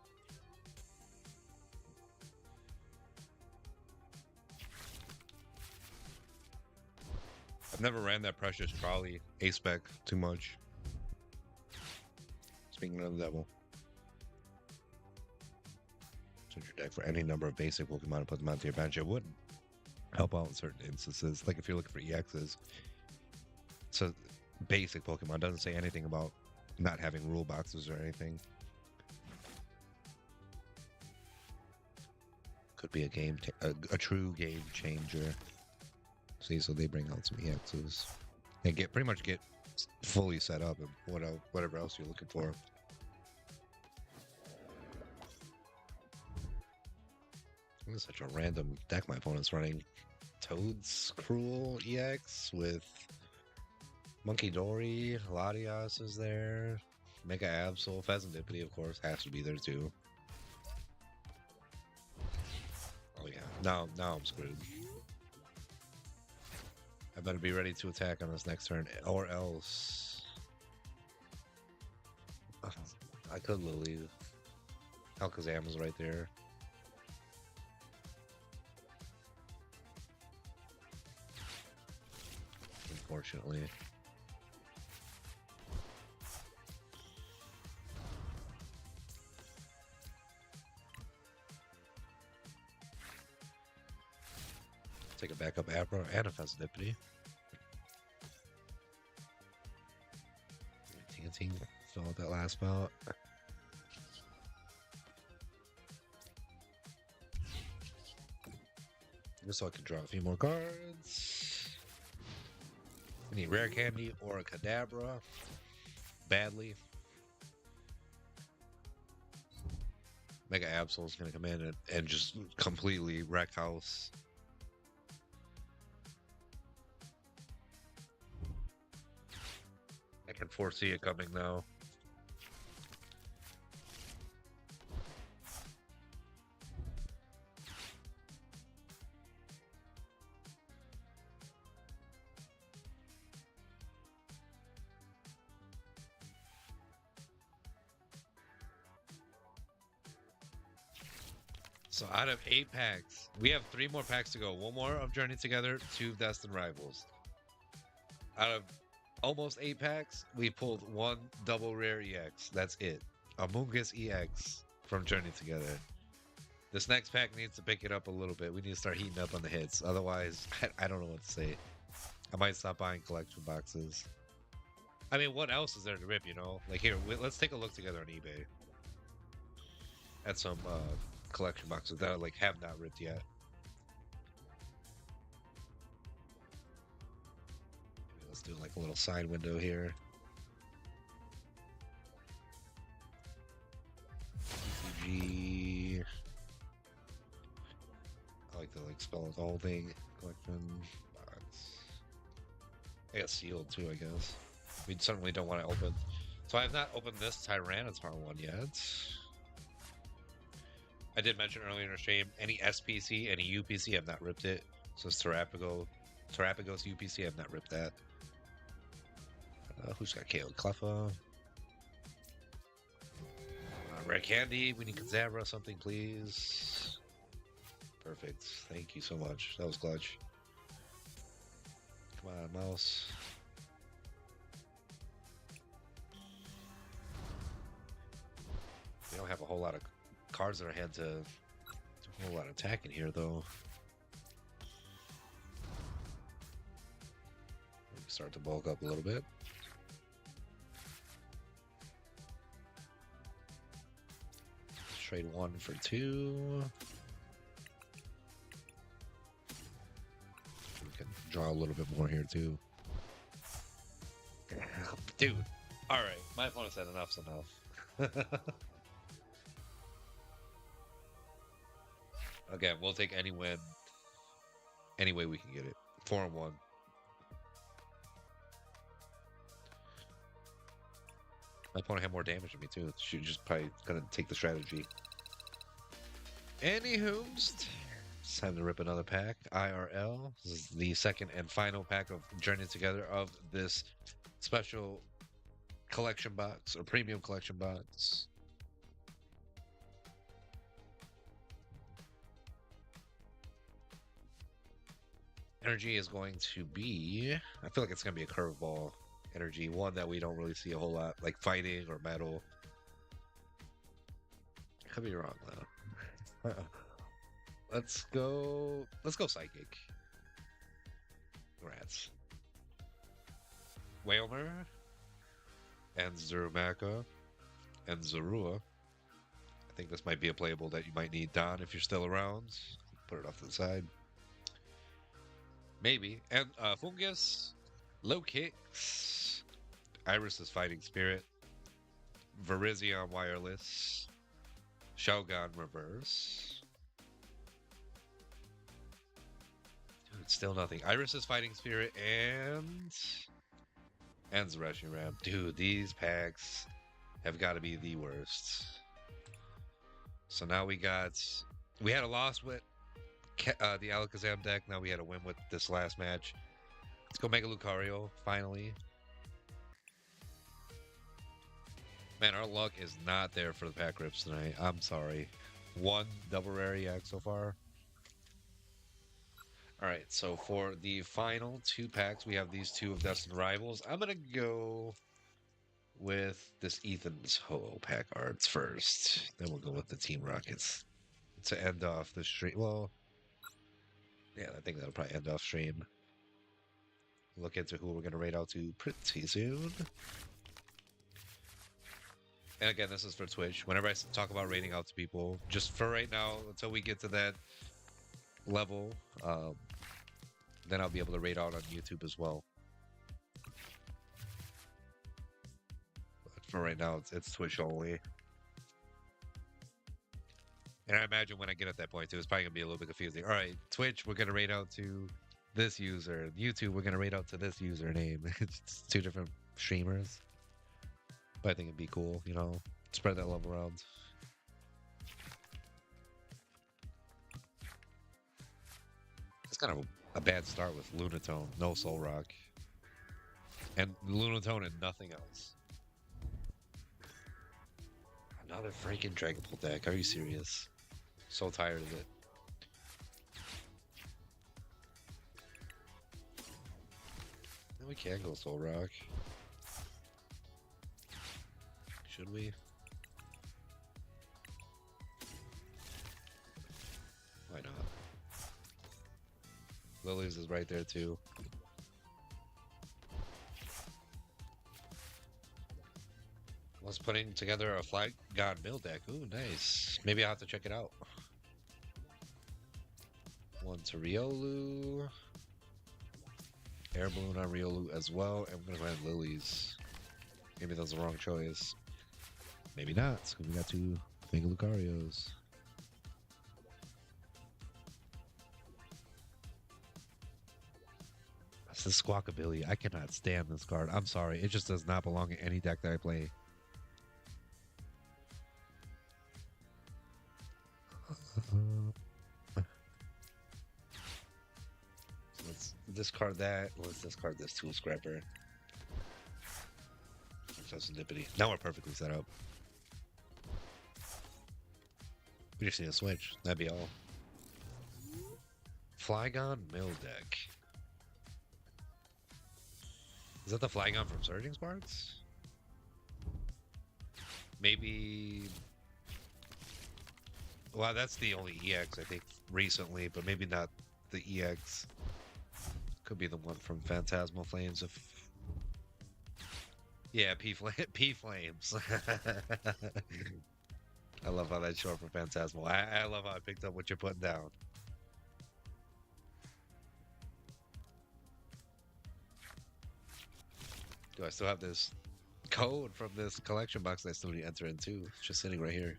I've never ran that precious trolley A-spec too much. Speaking of the devil. Search your deck for any number of basic Pokemon and put them onto your bench. It would help out in certain instances. Like if you're looking for EXs. So basic Pokemon doesn't say anything about not having rule boxes or anything. Could be a true game changer. See, so they bring out some EXs and pretty much get fully set up and whatever else you're looking for. This is such a random deck my opponent's running. Toad's Cruel EX with Monkey Dory, Latias is there, Mega Absol, Pheasantipity, of course, has to be there too. Oh yeah, now I'm screwed. I better be ready to attack on this next turn, or else I could Lily. Alakazam is right there. Unfortunately. Take a backup Abra and a Pheasantipity. Fill out that last spot. Just so I can draw a few more cards. We need Rare Candy or a Kadabra. Badly. Mega Absol is going to come in and just completely wreck house. I can foresee it coming now. So out of 8 packs, we have 3 more packs to go. 1 more of Journey Together, 2 of Destined Rivals. Out of almost 8 packs, we pulled 1 double rare EX. That's it. Amoonguss EX from Journey Together. This next pack needs to pick it up a little bit. We need to start heating up on the hits. Otherwise, I don't know what to say. I might stop buying collection boxes. I mean, what else is there to rip, you know? Like here, let's take a look together on eBay. At some collection boxes that like have not ripped yet. Maybe let's do like a little side window here. TCG. I like to like spell the whole thing. Collection box. I got sealed too, I guess. We certainly don't want to open. So I have not opened this Tyranitar one yet. I did mention earlier in the stream, any SPC, any UPC, have not ripped it. So it's Terapagos UPC, have not ripped that. Who's got KO? Cleffa. Rare Candy, we need Kazabra, something please. Perfect. Thank you so much. That was clutch. Come on, mouse. We don't have a whole lot of cards in our hand to do a whole lot of attacking here, though. Start to bulk up a little bit. Trade 1 for 2. We can draw a little bit more here, too. Dude, alright. My opponent said enough's enough. Again, we'll take any win, any way we can get it. 4-1. My opponent had more damage than me too. She's just probably gonna take the strategy. Anywho's, it's time to rip another pack. IRL. This is the second and final pack of Journey Together of this special collection box or premium collection box. Energy is going to be, I feel like it's going to be a curveball energy, one that we don't really see a whole lot, like fighting or metal. I could be wrong though. Let's go. Let's go psychic. Rats. Whalmer and Zerumaka and Zorua. I think this might be a playable that you might need Don if you're still around. Put it off to the side. Maybe. And Fungus, Low Kicks, Iris's Fighting Spirit, Virizion Wireless, Shogun Reverse. Dude, still nothing. Iris's Fighting Spirit and Zereshni Ram. Dude, these packs have got to be the worst. So now we had a loss with the Alakazam deck. Now we had a win with this last match. Let's go Mega Lucario, finally. Man, our luck is not there for the pack rips tonight. I'm sorry. One double rare yak so far. All right, so for the final two packs, we have these two of Destined Rivals. I'm going to go with this Ethan's Ho pack arts first. Then we'll go with the Team Rockets to end off the stream. Well, yeah, I think that'll probably end off stream. Look into who we're going to raid out to pretty soon. And again, this is for Twitch. Whenever I talk about raiding out to people, just for right now, until we get to that level, then I'll be able to raid out on YouTube as well. But for right now, it's Twitch only. And I imagine when I get at that point too, it's probably gonna be a little bit confusing. All right, Twitch, we're gonna raid out to this user. YouTube, we're gonna raid out to this username. It's two different streamers. But I think it'd be cool, you know, spread that love around. It's kind of a bad start with Lunatone, no Soul Rock. And Lunatone and nothing else. Another freaking Dragon Ball deck. Are you serious? So tired of it. And we can go Soul Rock. Should we? Why not? Lily's is right there too. Was putting together a Flag God Mill deck. Ooh, nice. Maybe I'll have to check it out. One to Riolu. Air Balloon on Riolu as well. And we're going to go ahead and Lily's. Maybe that was the wrong choice. Maybe not, because we got two Mega Lucarios. That's the Squawkabilly. I cannot stand this card. I'm sorry. It just does not belong in any deck that I play. Let's discard that. Let's discard this Tool Scrapper. That's Nippity. Now we're perfectly set up. We just need a switch. That'd be all. Flygon Mill deck. Is that the Flygon from Surging Sparks? Maybe... Well, that's the only EX, I think, recently, but maybe not the EX. Could be the one from Phantasmal Flames if... Yeah, P-Flames. I love how that's short for Phantasmal. I love how I picked up what you're putting down. Do I still have this code from this collection box that I still need to enter into? It's just sitting right here.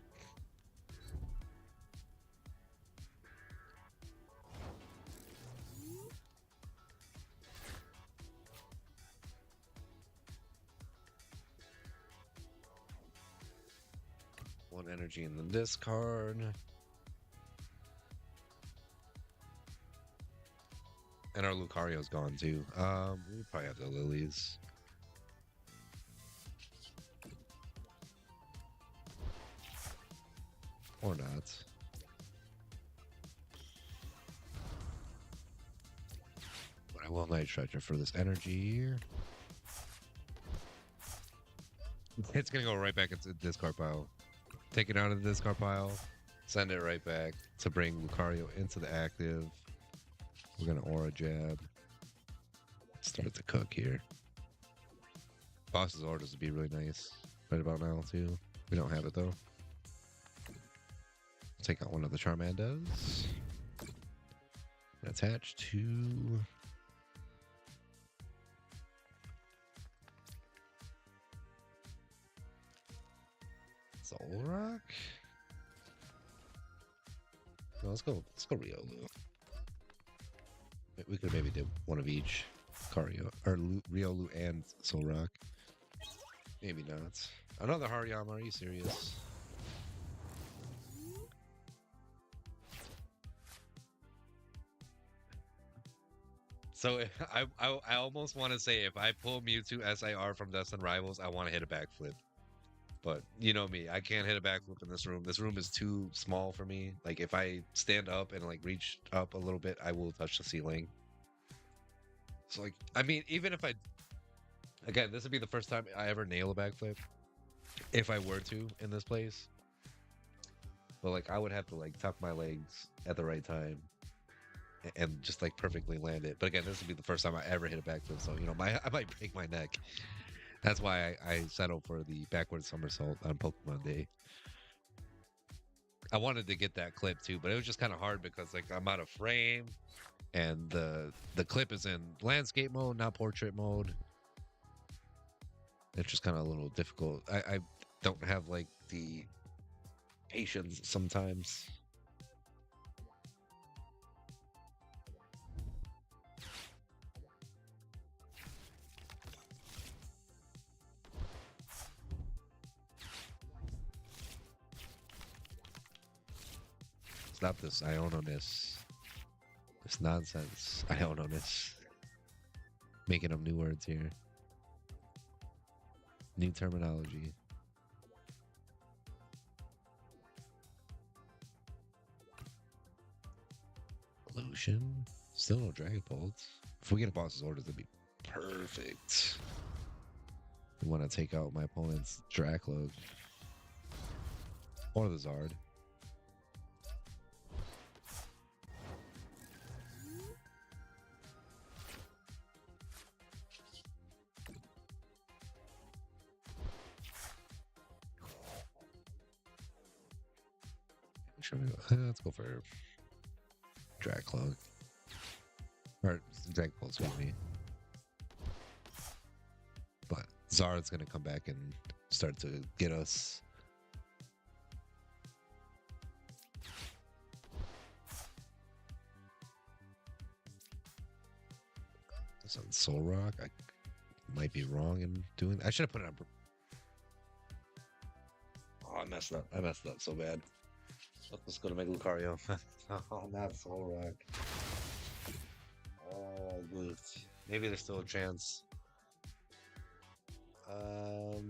One energy in the discard. And our Lucario's gone too. We probably have the Lilies. Or not. But I will Night Stretcher for this energy. It's gonna go right back into the discard pile. Take it out of the discard pile. Send it right back to bring Lucario into the active. We're gonna Aura Jab. Start to cook here. Boss's orders would be really nice right about now too. We don't have it though. Take out one of the Charmandas. Attach to Solrock. No, let's go Riolu. We could maybe do one of each. Cario or Riolu and Solrock. Maybe not. Another Hariyama, are you serious? So I almost want to say if I pull Mewtwo SIR from Destined Rivals, I want to hit a backflip. But you know me, I can't hit a backflip in this room. This room is too small for me. Like if I stand up and like reach up a little bit, I will touch the ceiling. So like, I mean, even if I, again, this would be the first time I ever nail a backflip. If I were to in this place. But like I would have to like tuck my legs at the right time and just like perfectly land it. But again, this would be the first time I ever hit a backflip, so you know, I might break my neck. That's why I settled for the backward somersault on Pokemon Day. I wanted to get that clip too, but it was just kind of hard because like I'm out of frame, and the clip is in landscape mode, not portrait mode. It's just kind of a little difficult. I don't have like the patience sometimes. Stop this Iono-ness. This nonsense. Iono-ness. Making up new words here. New terminology. Illusion. Still no Dragon Bolts. If we get a boss's orders, that'd be perfect. We want to take out my opponent's Dracloak. Or the Zard. Let's go for Dracloak. Or Dragon Bolt, excuse me. But Zard's gonna come back and start to get us. This on Solrock. I might be wrong in doing. I should have put it on. Oh, I messed up. I messed up so bad. Let's go to Mega Lucario. Oh, not Solrock. Oh, goofed. Maybe there's still a chance. Well,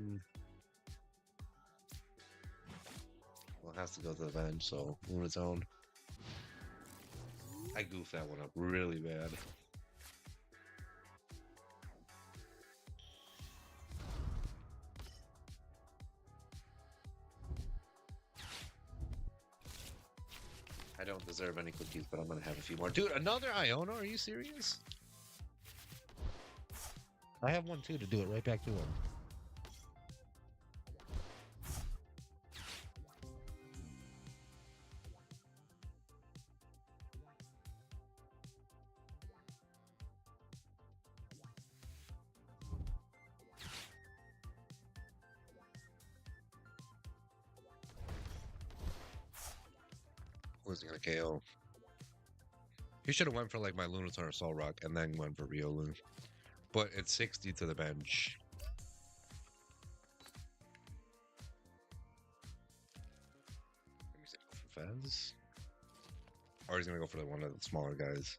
it has to go to the bench, so Lunatone. I goofed that one up really bad. I don't deserve any cookies, but I'm gonna have a few more. Dude, another Iono? Are you serious? I have one too to do it right back to him. Who's he gonna KO? He should have went for like my Lunatone or Solrock and then went for Riolu. But it's 60 to the bench. He's gonna go for Fez. Or he's gonna go for one of the smaller guys.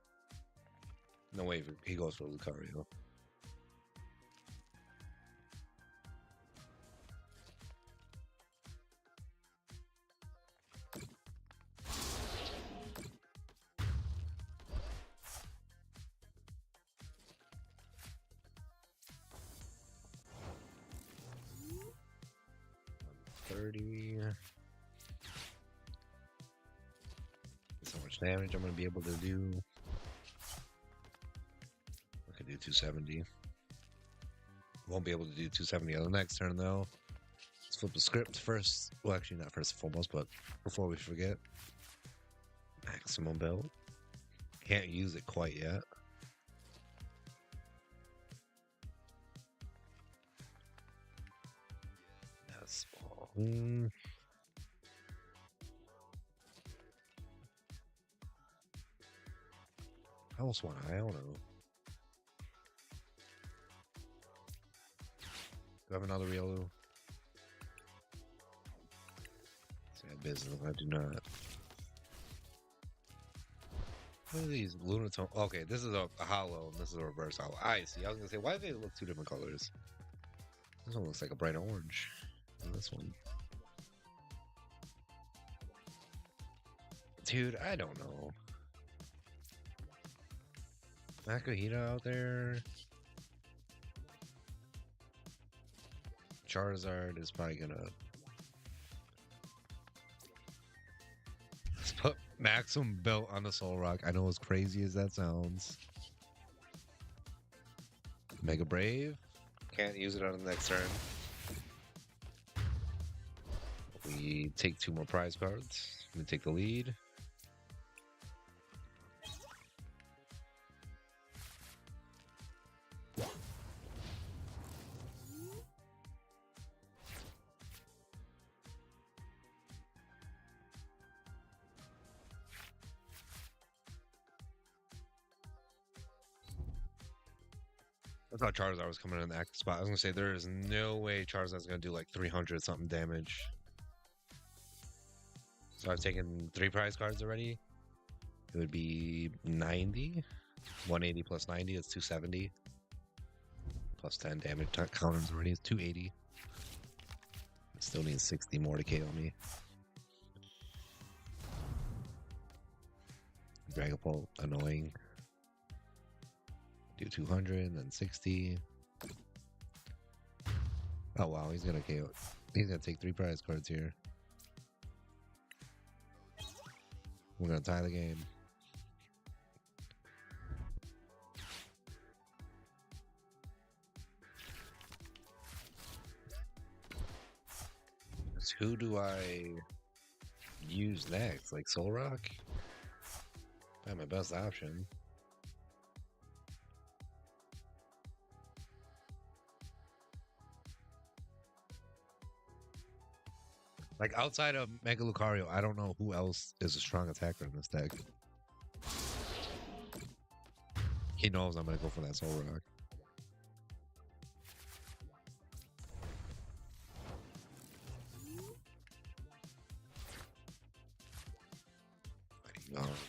No way he goes for Lucario. $30. much damage I'm going to be able to do. I could do 270. Won't be able to do 270 on the next turn, though. Let's flip the script first. Well, actually, not first and foremost, but before we forget. Maximum belt. Can't use it quite yet. That's all. How else want I don't know. Do I have another Riolu? Sad business. I do not. What are these Lunatone? Okay, this is a hollow, and this is a reverse hollow. I see. I was gonna say, why do they look two different colors? This one looks like a bright orange. And this one. Dude, I don't know. Makuhita out there. Charizard is probably gonna. Let's put Maximum Belt on the Solrock. I know as crazy as that sounds. Mega Brave. Can't use it on the next turn. We take 2 more prize cards. We take the lead. I thought Charizard was coming in the active spot. I was gonna say there is no way Charizard's gonna do like 300 something damage. So I've taken 3 prize cards already. It would be 90. 180 plus 90 is 270. Plus 10 damage counters already is 280. Still needs 60 more to KO me. Dragapult, annoying. Do 200, then 60. Oh wow, he's gonna KO. He's gonna take 3 prize cards here. We're gonna tie the game. Who do I use next? Like Solrock? Probably my best option. Like outside of Mega Lucario, I don't know who else is a strong attacker in this deck. He knows I'm gonna go for that Solrock.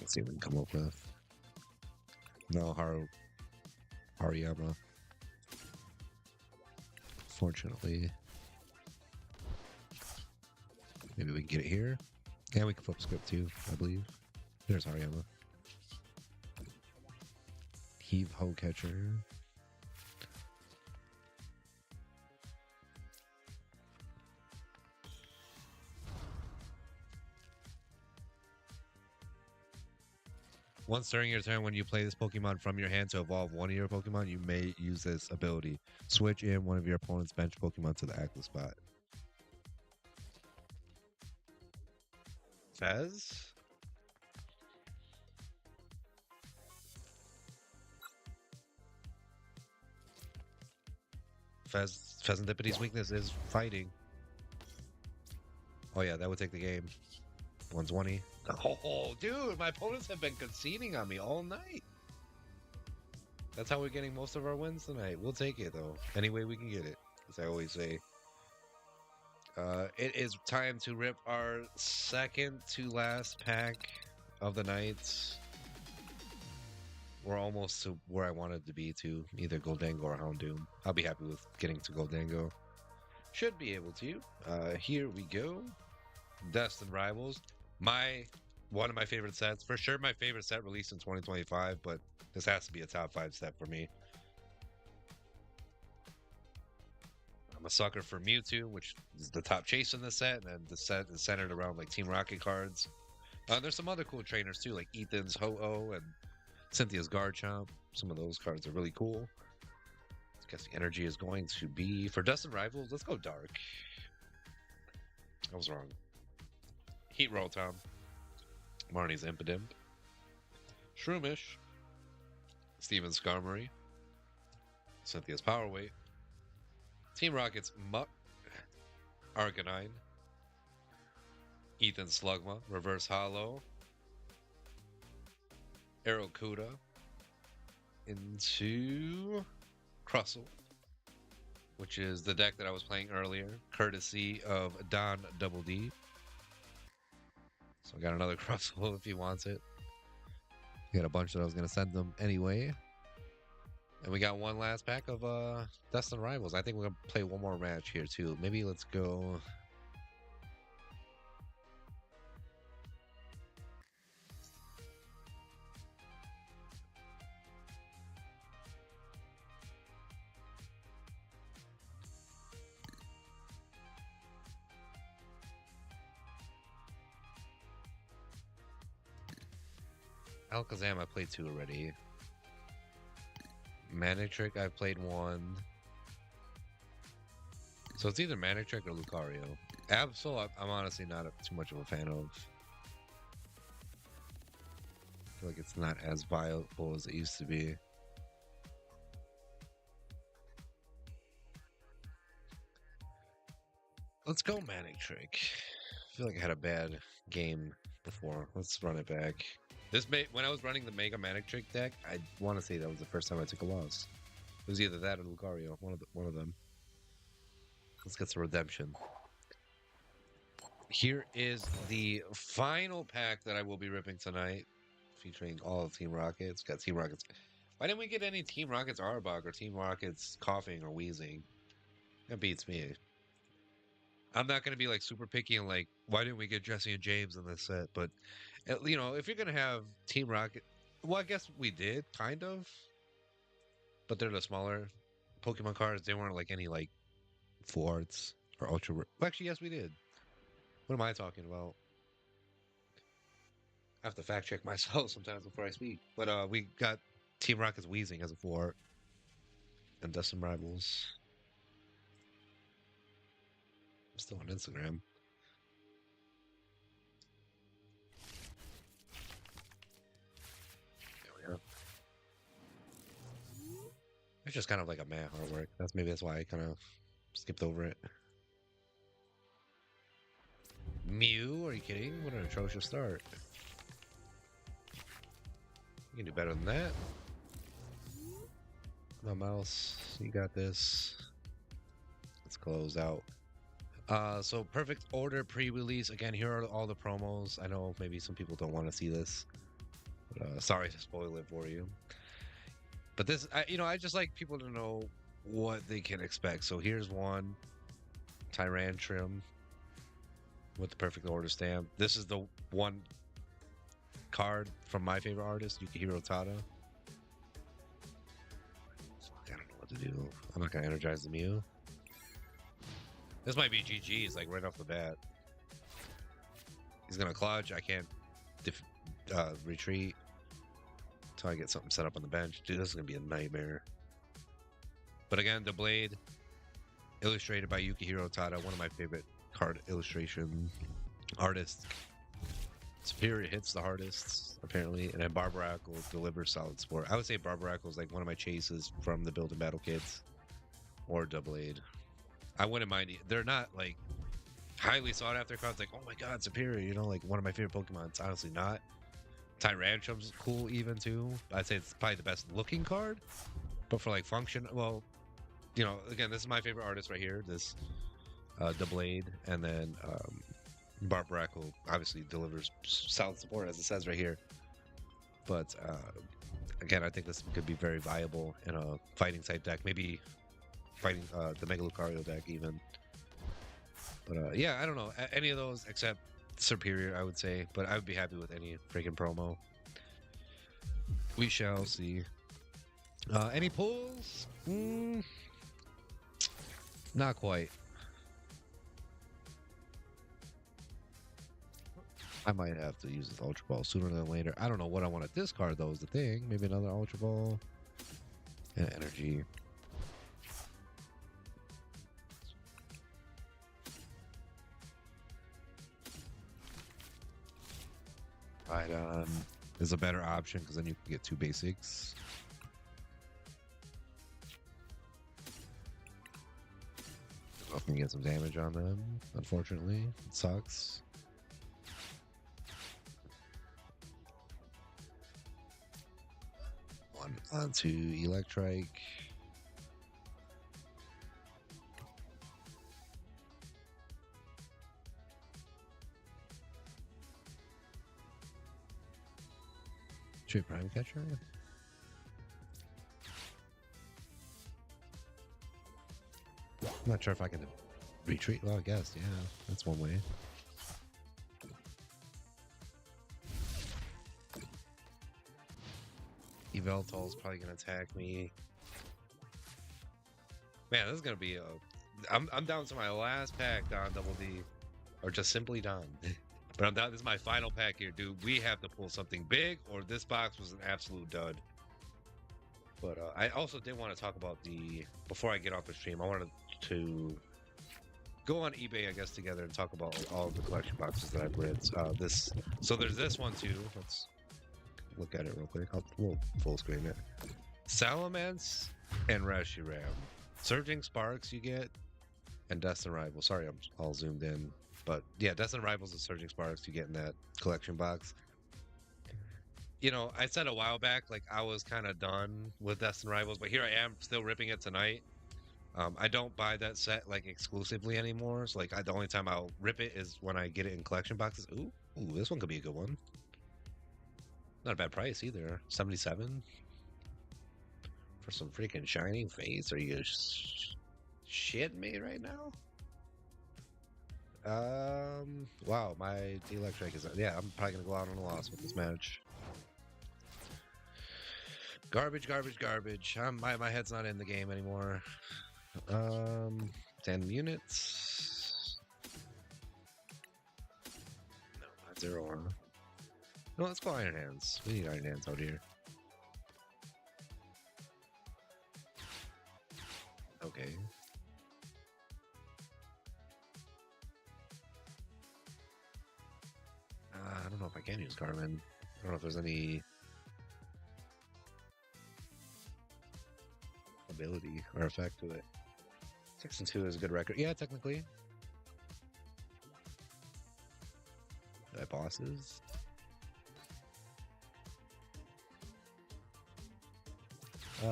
Let's see what we can come up with. No, Hariyama. Fortunately. Maybe we can get it here. And we can flip script too, I believe. There's Hariyama. Heave Ho Catcher. Once during your turn, when you play this Pokemon from your hand to evolve one of your Pokemon, you may use this ability. Switch in one of your opponent's bench Pokemon to the active spot. Fez? Phesandipity's weakness is fighting. Oh yeah, that would take the game. 120. Oh, dude, my opponents have been conceding on me all night. That's how we're getting most of our wins tonight. We'll take it, though. Any way we can get it, as I always say. It is time to rip our second to last pack of the night. We're almost to where I wanted to be to either Goldango or Houndoom. I'll be happy with getting to Goldango. Should be able to. Here we go. Destined Rivals. One of my favorite sets. For sure my favorite set released in 2025, but this has to be a top 5 set for me. I'm a sucker for Mewtwo, which is the top chase in the set, and the set is centered around like Team Rocket cards. There's some other cool trainers too, like Ethan's Ho-Oh and Cynthia's Garchomp. Some of those cards are really cool. I guess the energy is going to be for Dustin Rivals. Let's go dark. I was wrong. Heat Roll Tom. Marnie's Impidimp. Shroomish. Steven Skarmory. Cynthia's Powerweight. Team Rocket's Muck. Arcanine. Ethan Slugma. Reverse Hollow. Aerocuda. Into Crustle, which is the deck that I was playing earlier, courtesy of Don Double D. So I got another Crustle if he wants it. Got a bunch that I was going to send them anyway. And we got one last pack of Dustin Rivals. I think we're going to play one more match here too. Maybe let's go... Alakazam, I played 2 already. Manectric, I've played 1. So it's either Manectric or Lucario. Absol, I'm honestly not too much of a fan of. I feel like it's not as viable as it used to be. Let's go Manectric. I feel like I had a bad game before. Let's run it back. When I was running the Mega Manectric deck, I want to say that was the first time I took a loss. It was either that or Lucario, one of them. Let's get some redemption. Here is the final pack that I will be ripping tonight, featuring all of Team Rockets. Got Team Rockets. Why didn't we get any Team Rockets Arbok or Team Rockets coughing or wheezing? That beats me. I'm not going to be like super picky and like, why didn't we get Jesse and James in this set? But, you know, if you're going to have Team Rocket, well, I guess we did, kind of. But they're the smaller Pokemon cards. They weren't like any like Full Arts or Ultra. Well, actually, yes, we did. What am I talking about? I have to fact check myself sometimes before I speak. But we got Team Rocket's Wheezing as a Full Art. And Dustin Rivals. I'm still on Instagram. There we go. It's just kind of like a meh artwork. Maybe that's why I kind of skipped over it. Mew? Are you kidding? What an atrocious start. You can do better than that. Come on, Mouse. You got this. Let's close out. So Perfect Order pre-release. Again, here are all the promos. I know maybe some people don't want to see this. But, sorry to spoil it for you. But this, I just like people to know what they can expect. So here's one. Tyrantrum with the Perfect Order stamp. This is the one card from my favorite artist, Yukihiro Tada. I don't know what to do. I'm not going to energize the Mew. This might be GG's, like right off the bat. He's going to clutch. I can't retreat until I get something set up on the bench. Dude, this is going to be a nightmare. But again, the Blade, illustrated by Yukihiro Tada, one of my favorite card illustration artists. Superior hits the hardest, apparently, and then Barbaracle delivers solid support. I would say Barbaracle is like one of my chases from the Build and Battle kits, or Doublade. I wouldn't mind. They're not like highly sought after cards. Like, oh my god, Superior! You know, like one of my favorite Pokemon. It's honestly not. Tyrantrum's cool even too. I'd say it's probably the best looking card, but for like function, well, you know, again, this is my favorite artist right here. This Doublade, and then Barbaracle obviously delivers solid support, as it says right here. But again, I think this could be very viable in a fighting type deck. Maybe fighting the Mega Lucario deck even. But yeah, I don't know. Any of those except Superior, I would say. But I would be happy with any freaking promo. We shall see. Any pulls? Not quite. I might have to use this Ultra Ball sooner than later. I don't know what I want to discard, though, is the thing. Maybe another Ultra Ball. And energy. Right, is a better option because then you can get 2 basics. I can get some damage on them, unfortunately. It sucks. One onto Electrike. Straight Prime Catcher? I'm not sure if I can retreat. Well, I guess, yeah. That's one way. Yveltal's probably going to attack me. Man, this is going to be a... I'm down to my last pack, Don Double D. Or just simply Don. But I'm down. This is my final pack here, dude. We have to pull something big, or this box was an absolute dud. But I also did want to talk about before I get off the stream, I wanted to go on eBay, I guess, together and talk about all of the collection boxes that I've read. So there's this one too. Let's look at it real quick. We'll full screen it. Salamence and Reshiram. Surging Sparks you get, and Destined Rival. Sorry, I'm all zoomed in. But yeah, Destined Rivals and Surging Sparks you get in that collection box. You know, I said a while back, like, I was kind of done with Destined Rivals, but here I am, still ripping it tonight. I don't buy that set, like, exclusively anymore. So, like, the only time I'll rip it is when I get it in collection boxes. Ooh, this one could be a good one. Not a bad price either. 77 for some freaking shining face. Are you shitting me right now? Wow, my Electric is... Yeah, I'm probably going to go out on a loss with this match. Garbage. My head's not in the game anymore. 10 units. No, not 0 1. No, let's go Iron Hands. We need Iron Hands out here. Okay. I don't know if I can use Carmen. I don't know if there's any ability or effect to it. 6-2 is a good record. Yeah, technically. That bosses.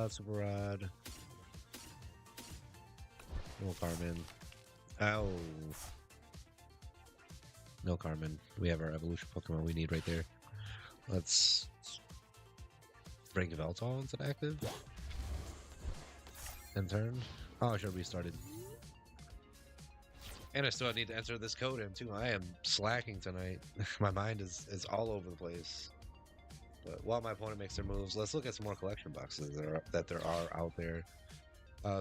Super Rod. No Carmen. Ow. No Carmen. We have our evolution Pokemon we need right there. Let's bring Veltal into active. And turn. Oh, I should have restarted. And I still need to enter this code in too. I am slacking tonight. My mind is all over the place. But while my opponent makes their moves, let's look at some more collection boxes that there are out there.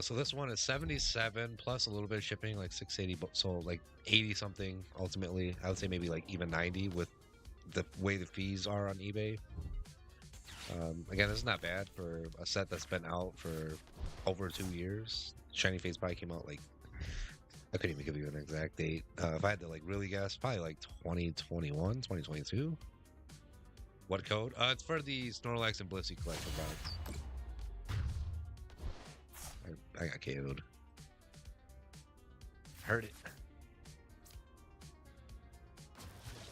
So this one is 77 plus a little bit of shipping, like 680, so like 80 something ultimately. I would say maybe like even 90 with the way the fees are on eBay. Again, this is not bad for a set that's been out for over 2 years. Shiny Face probably came out like, I couldn't even give you an exact date. If I had to like really guess, probably like 2021, 2022. What code? It's for the Snorlax and Blissey collection box. I got KO'd. Heard it.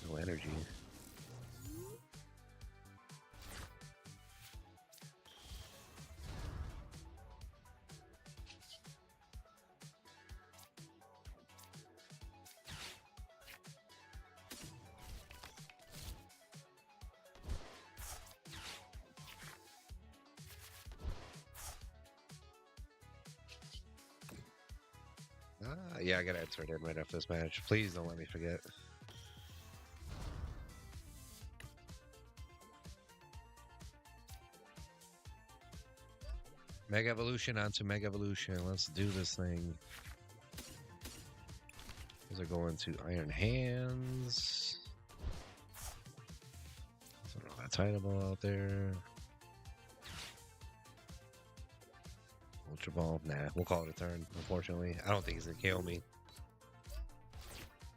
No energy. Yeah, I gotta enter it in right after this match. Please don't let me forget. Mega Evolution onto Mega Evolution. Let's do this thing. Those are going to Iron Hands. Titleable out there. Ultra Ball. Nah, we'll call it a turn, unfortunately. I don't think he's going to KO me.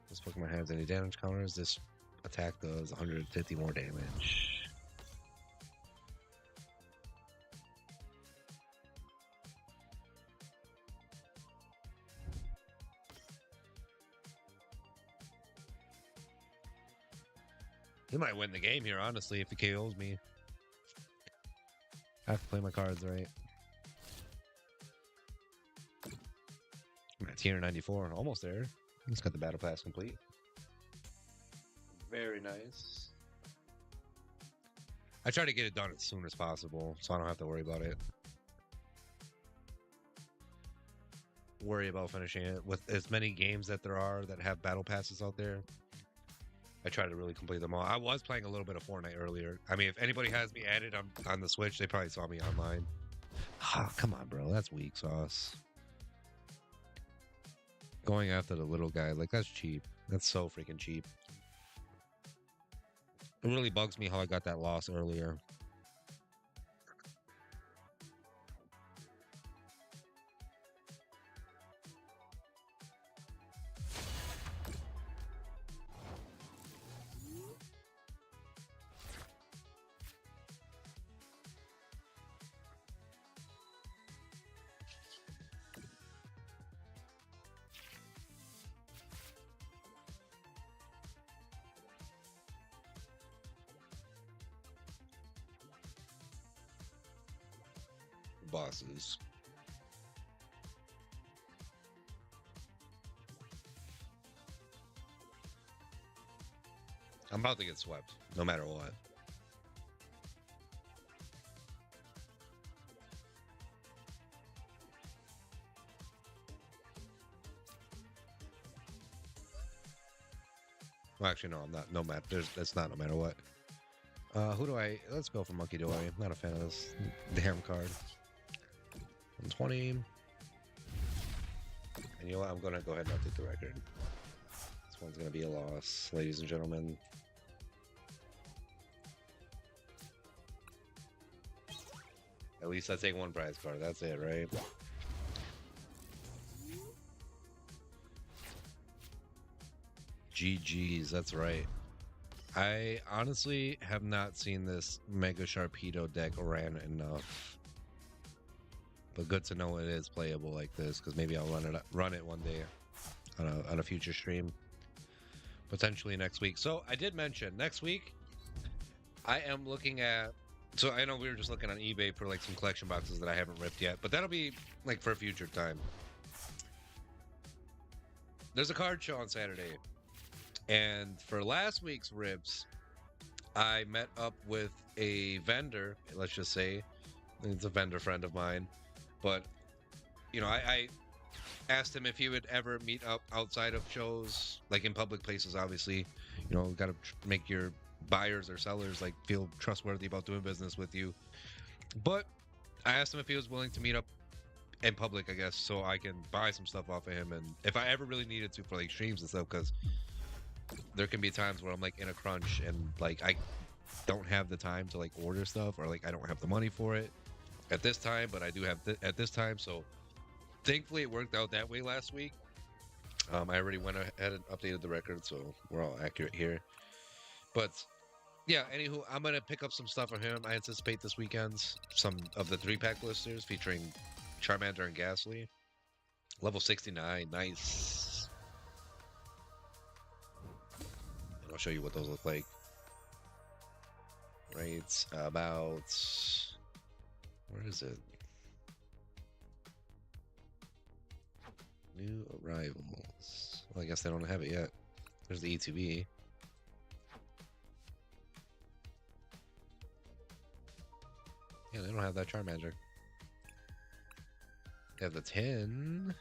This Pokemon has any damage counters. This attack does 150 more damage. He might win the game here, honestly, if he KOs me. I have to play my cards right. I'm at tier 94, almost there. He's got the battle pass complete. Very nice. I try to get it done as soon as possible, so I don't have to worry about it. Worry about finishing it with as many games that there are that have battle passes out there. I try to really complete them all. I was playing a little bit of Fortnite earlier. I mean, if anybody has me added on the Switch, they probably saw me online. Ah, come on, bro. That's weak sauce. Going after the little guy, like, that's cheap. That's so freaking cheap. It really bugs me how I got that loss earlier. Bosses. I'm about to get swept, no matter what. Well, actually, no, I'm not. No matter. That's not no matter what. Who do I? Let's go for Monkey Doy. I'm not a fan of this damn card. 120. And you know what? I'm gonna go ahead and update the record. This one's gonna be a loss, ladies and gentlemen. At least I take one prize card. That's it, right? GG's. That's right. I honestly have not seen this Mega Sharpedo deck ran enough. But good to know it is playable like this, because maybe I'll run it one day on a future stream, potentially next week. So I did mention next week I am looking at. So I know we were just looking on eBay for like some collection boxes that I haven't ripped yet, but that'll be like for a future time. There's a card show on Saturday, and for last week's rips, I met up with a vendor. Let's just say it's a vendor friend of mine. But, you know, I asked him if he would ever meet up outside of shows, like in public places, obviously. You know, got to make your buyers or sellers, like, feel trustworthy about doing business with you. But I asked him if he was willing to meet up in public, I guess, so I can buy some stuff off of him. And if I ever really needed to for, like, streams and stuff, because there can be times where I'm, like, in a crunch and, like, I don't have the time to, like, order stuff, or, like, I don't have the money for it at this time, but I do have at this time. So thankfully it worked out that way last week. I already went ahead and updated the record, so we're all accurate here. But yeah, anywho, I'm gonna pick up some stuff from him. I anticipate this weekend's some of the 3-pack blisters featuring Charmander and Ghastly. Level 69, nice. And I'll show you what those look like. Right about, where is it? New arrivals. Well, I guess they don't have it yet. There's the ETB. Yeah, they don't have that Charmander. They have the 10.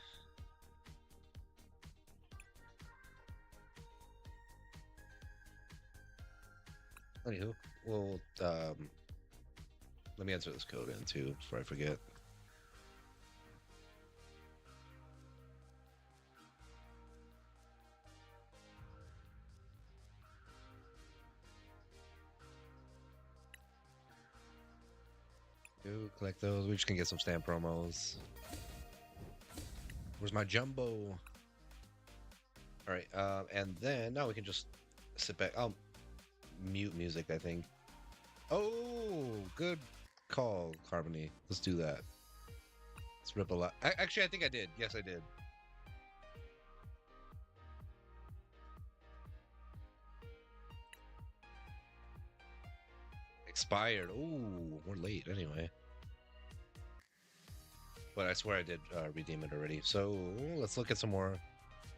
Anywho, well, let me enter this code in too before I forget. collect those. We're just gonna get some stamp promos. Where's my jumbo? All right, and then now we can just sit back. I'll mute music, I think. Oh, good call, Carbony. Let's do that. Let's rip a lot. Actually, I think I did. Yes, I did. Expired. Ooh, we're late anyway. But I swear I did redeem it already. So let's look at some more.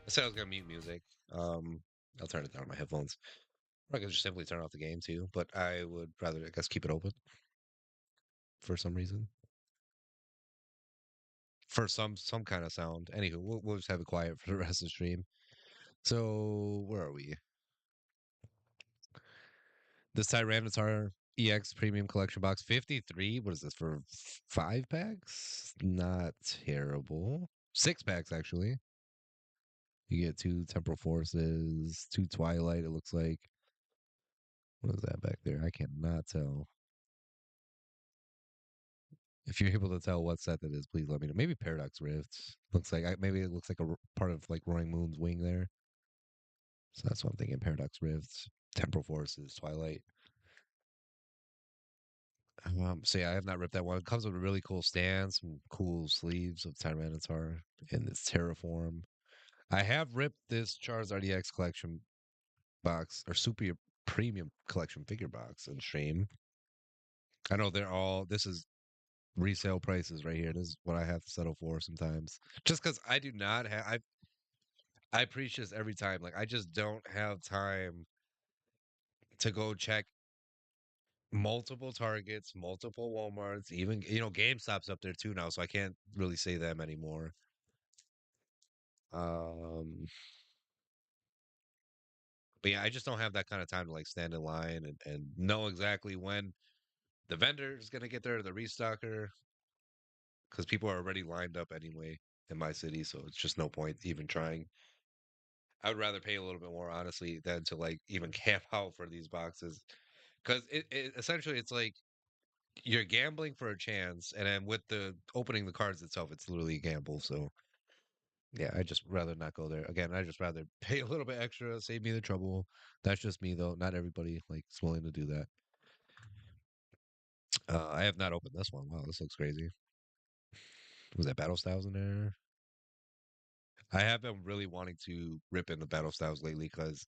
I said I was gonna mute music. Um, I'll turn it down on my headphones. Or I could just simply turn off the game too. But I would rather, I guess, keep it open for some reason. For some kind of sound. Anywho, we'll just have it quiet for the rest of the stream. So where are we? This Tyranitar EX Premium Collection Box 53. What is this for? 5 packs? Not terrible. 6 packs actually. You get 2 Temporal Forces, 2 Twilight. It looks like. What is that back there? I cannot tell. If you're able to tell what set that is, please let me know. Maybe Paradox Rift. Looks like maybe it looks like a part of like Roaring Moon's wing there. So that's what I'm thinking. Paradox Rifts, Temporal Forces, Twilight. So yeah, I have not ripped that one. It comes with a really cool stand, some cool sleeves of Tyranitar in this Terraform. I have ripped this Charizard EX collection box or Super Premium collection figure box in stream. I know they're all. This is resale prices right here. This is what I have to settle for sometimes. Just because I do not have, I preach this every time. Like I just don't have time to go check multiple Targets, multiple Walmarts, even GameStop's up there too now, so I can't really say them anymore. Um, but yeah, I just don't have that kind of time to like stand in line and know exactly when the vendor is gonna get there, the restocker, because people are already lined up anyway in my city, so it's just no point even trying. I would rather pay a little bit more, honestly, than to like even camp out for these boxes, because it essentially it's like you're gambling for a chance, and then with the opening the cards itself, it's literally a gamble. So yeah, I just rather not go there. Again, I just rather pay a little bit extra, save me the trouble. That's just me though. Not everybody like is willing to do that. I have not opened this one. Wow, this looks crazy. Was that Battle Styles in there? I have been really wanting to rip in the Battle Styles lately because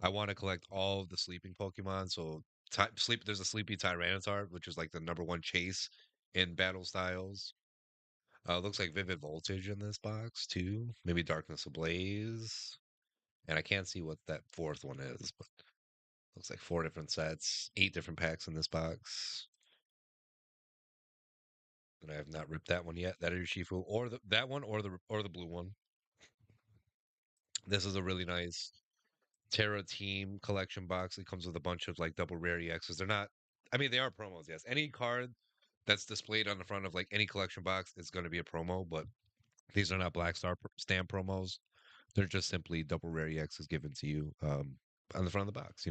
I want to collect all of the sleeping Pokemon. So there's a sleepy Tyranitar, which is like the number one chase in Battle Styles. Looks like Vivid Voltage in this box too. Maybe Darkness Ablaze. And I can't see what that fourth one is, but looks like 4 different sets, 8 different packs in this box. And I have not ripped that one yet. That is Shifu, or that one, or the blue one. This is a really nice Terra Team collection box. It comes with a bunch of like double rare EXs. They're not. I mean, they are promos. Yes, any card that's displayed on the front of like any collection box is going to be a promo, but these are not Black Star stamp promos. They're just simply double rare EXs given to you on the front of the box.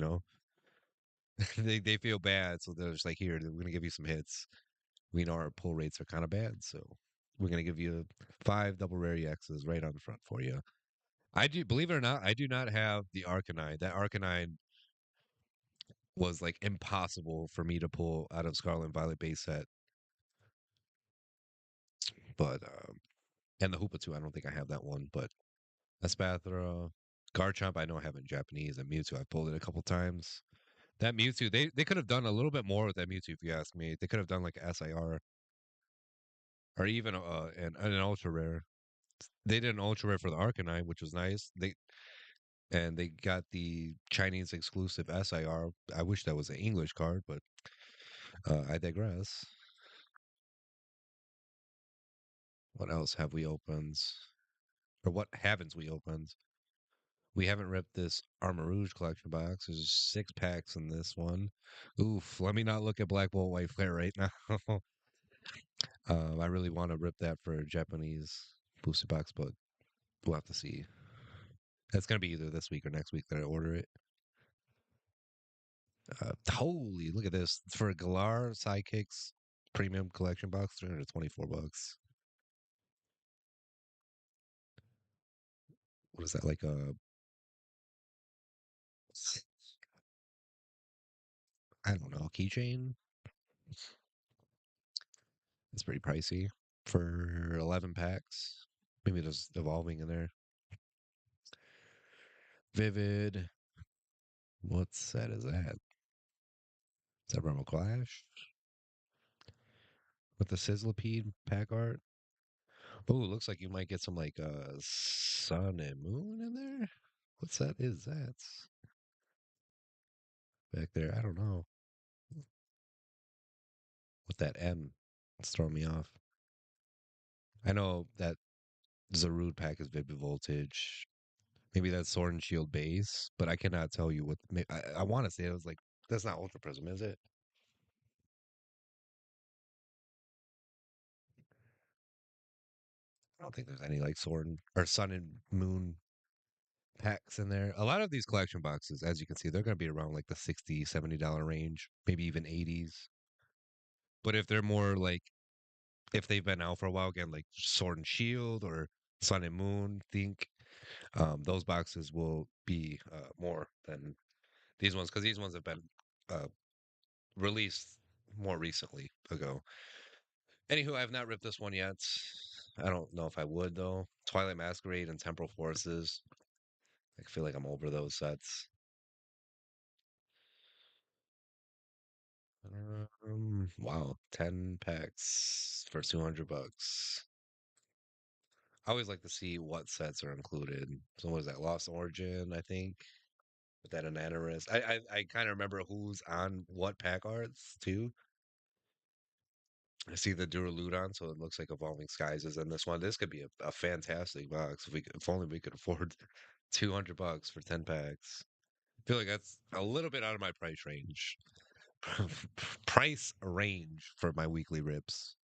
They feel bad, so they're just like, here, we're gonna give you some hits. We know our pull rates are kind of bad, so we're gonna give you 5 double rare EXs right on the front for you. I do, believe it or not, I do not have the Arcanine. That Arcanine was like impossible for me to pull out of Scarlet and Violet base set, but and the Hoopa too. I don't think I have that one, but Espathra, Garchomp, I know I have in Japanese, and Mewtwo. I've pulled it a couple times. That Mewtwo, they could have done a little bit more with that Mewtwo, if you ask me. They could have done like a SIR or even an ultra rare. They did an ultra rare for the Arcanine, which was nice. They got the Chinese exclusive SIR. I wish that was an English card, but I digress. What else have we opened? Or what haven't we opened? We haven't ripped this Armor Rouge collection box. There's 6 packs in this one. Oof, let me not look at Black Bolt White Flare right now. I really want to rip that for a Japanese booster box, but we'll have to see. That's going to be either this week or next week that I order it. Holy, look at this. For Galar Sidekicks premium collection box, $324. What is that like a I don't know, keychain? It's pretty pricey for 11 packs. Maybe there's evolving in there. Vivid. What set is that? Is that Rumble Clash? With the Sizzlipede pack art? Oh, looks like you might get some like sun and moon in there. What set is that? Back there? I don't know. With that M. It's throwing me off. I know that Zarude pack is Vivid Voltage. Maybe that's Sword and Shield base, but I cannot tell you what. I want to say it was like that's not Ultra Prism, is it? I don't think there's any like or Sun and Moon packs in there. A lot of these collection boxes, as you can see, they're going to be around like the $60, $70 range, maybe even 80s. But if they're more like if they've been out for a while, again, like Sword and Shield or Sun and Moon, think those boxes will be more than these ones because these ones have been uh, released more recently ago. Anywho, I have not ripped this one yet. I don't know if I would though. Twilight Masquerade and Temporal Forces. I feel like I'm over those sets. Wow, 10 packs for $200. I always like to see what sets are included. So what is that? Lost Origin, I think, with that Ananurus. I kind of remember who's on what pack arts too. I see the Duraludon, so it looks like Evolving Skies is in this one. This could be a fantastic box if only we could afford $200 for 10 packs. I feel like that's a little bit out of my price range. Price range for my weekly rips.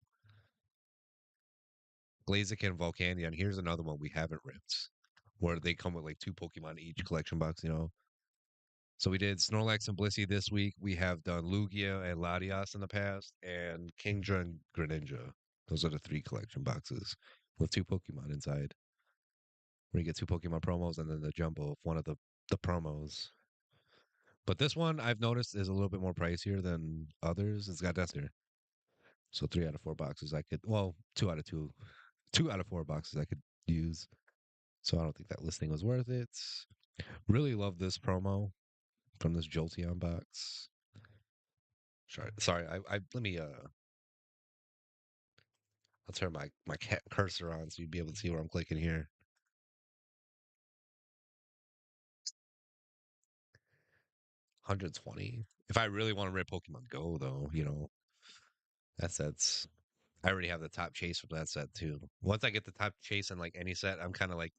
Blaziken, Volcanion. Here's another one we haven't ripped, where they come with like two Pokemon each collection box. So we did Snorlax and Blissey this week. We have done Lugia and Latias in the past, and Kingdra and Greninja. Those are the three collection boxes with two Pokemon inside. Where you get two Pokemon promos and then the jumbo of one of the promos. But this one I've noticed is a little bit more pricier than others. It's got Duster. So 3 out of 4 boxes I could well, 2 out of 2. 2 out of 4 boxes I could use. So I don't think that listing was worth it. Really love this promo from this Jolteon box. Sorry, I let me I'll turn my cat cursor on so you'd be able to see where I'm clicking here. 120. If I really want to rip Pokemon Go though, that set's I already have the top chase from that set too. Once I get the top chase in like any set, I'm kind of like,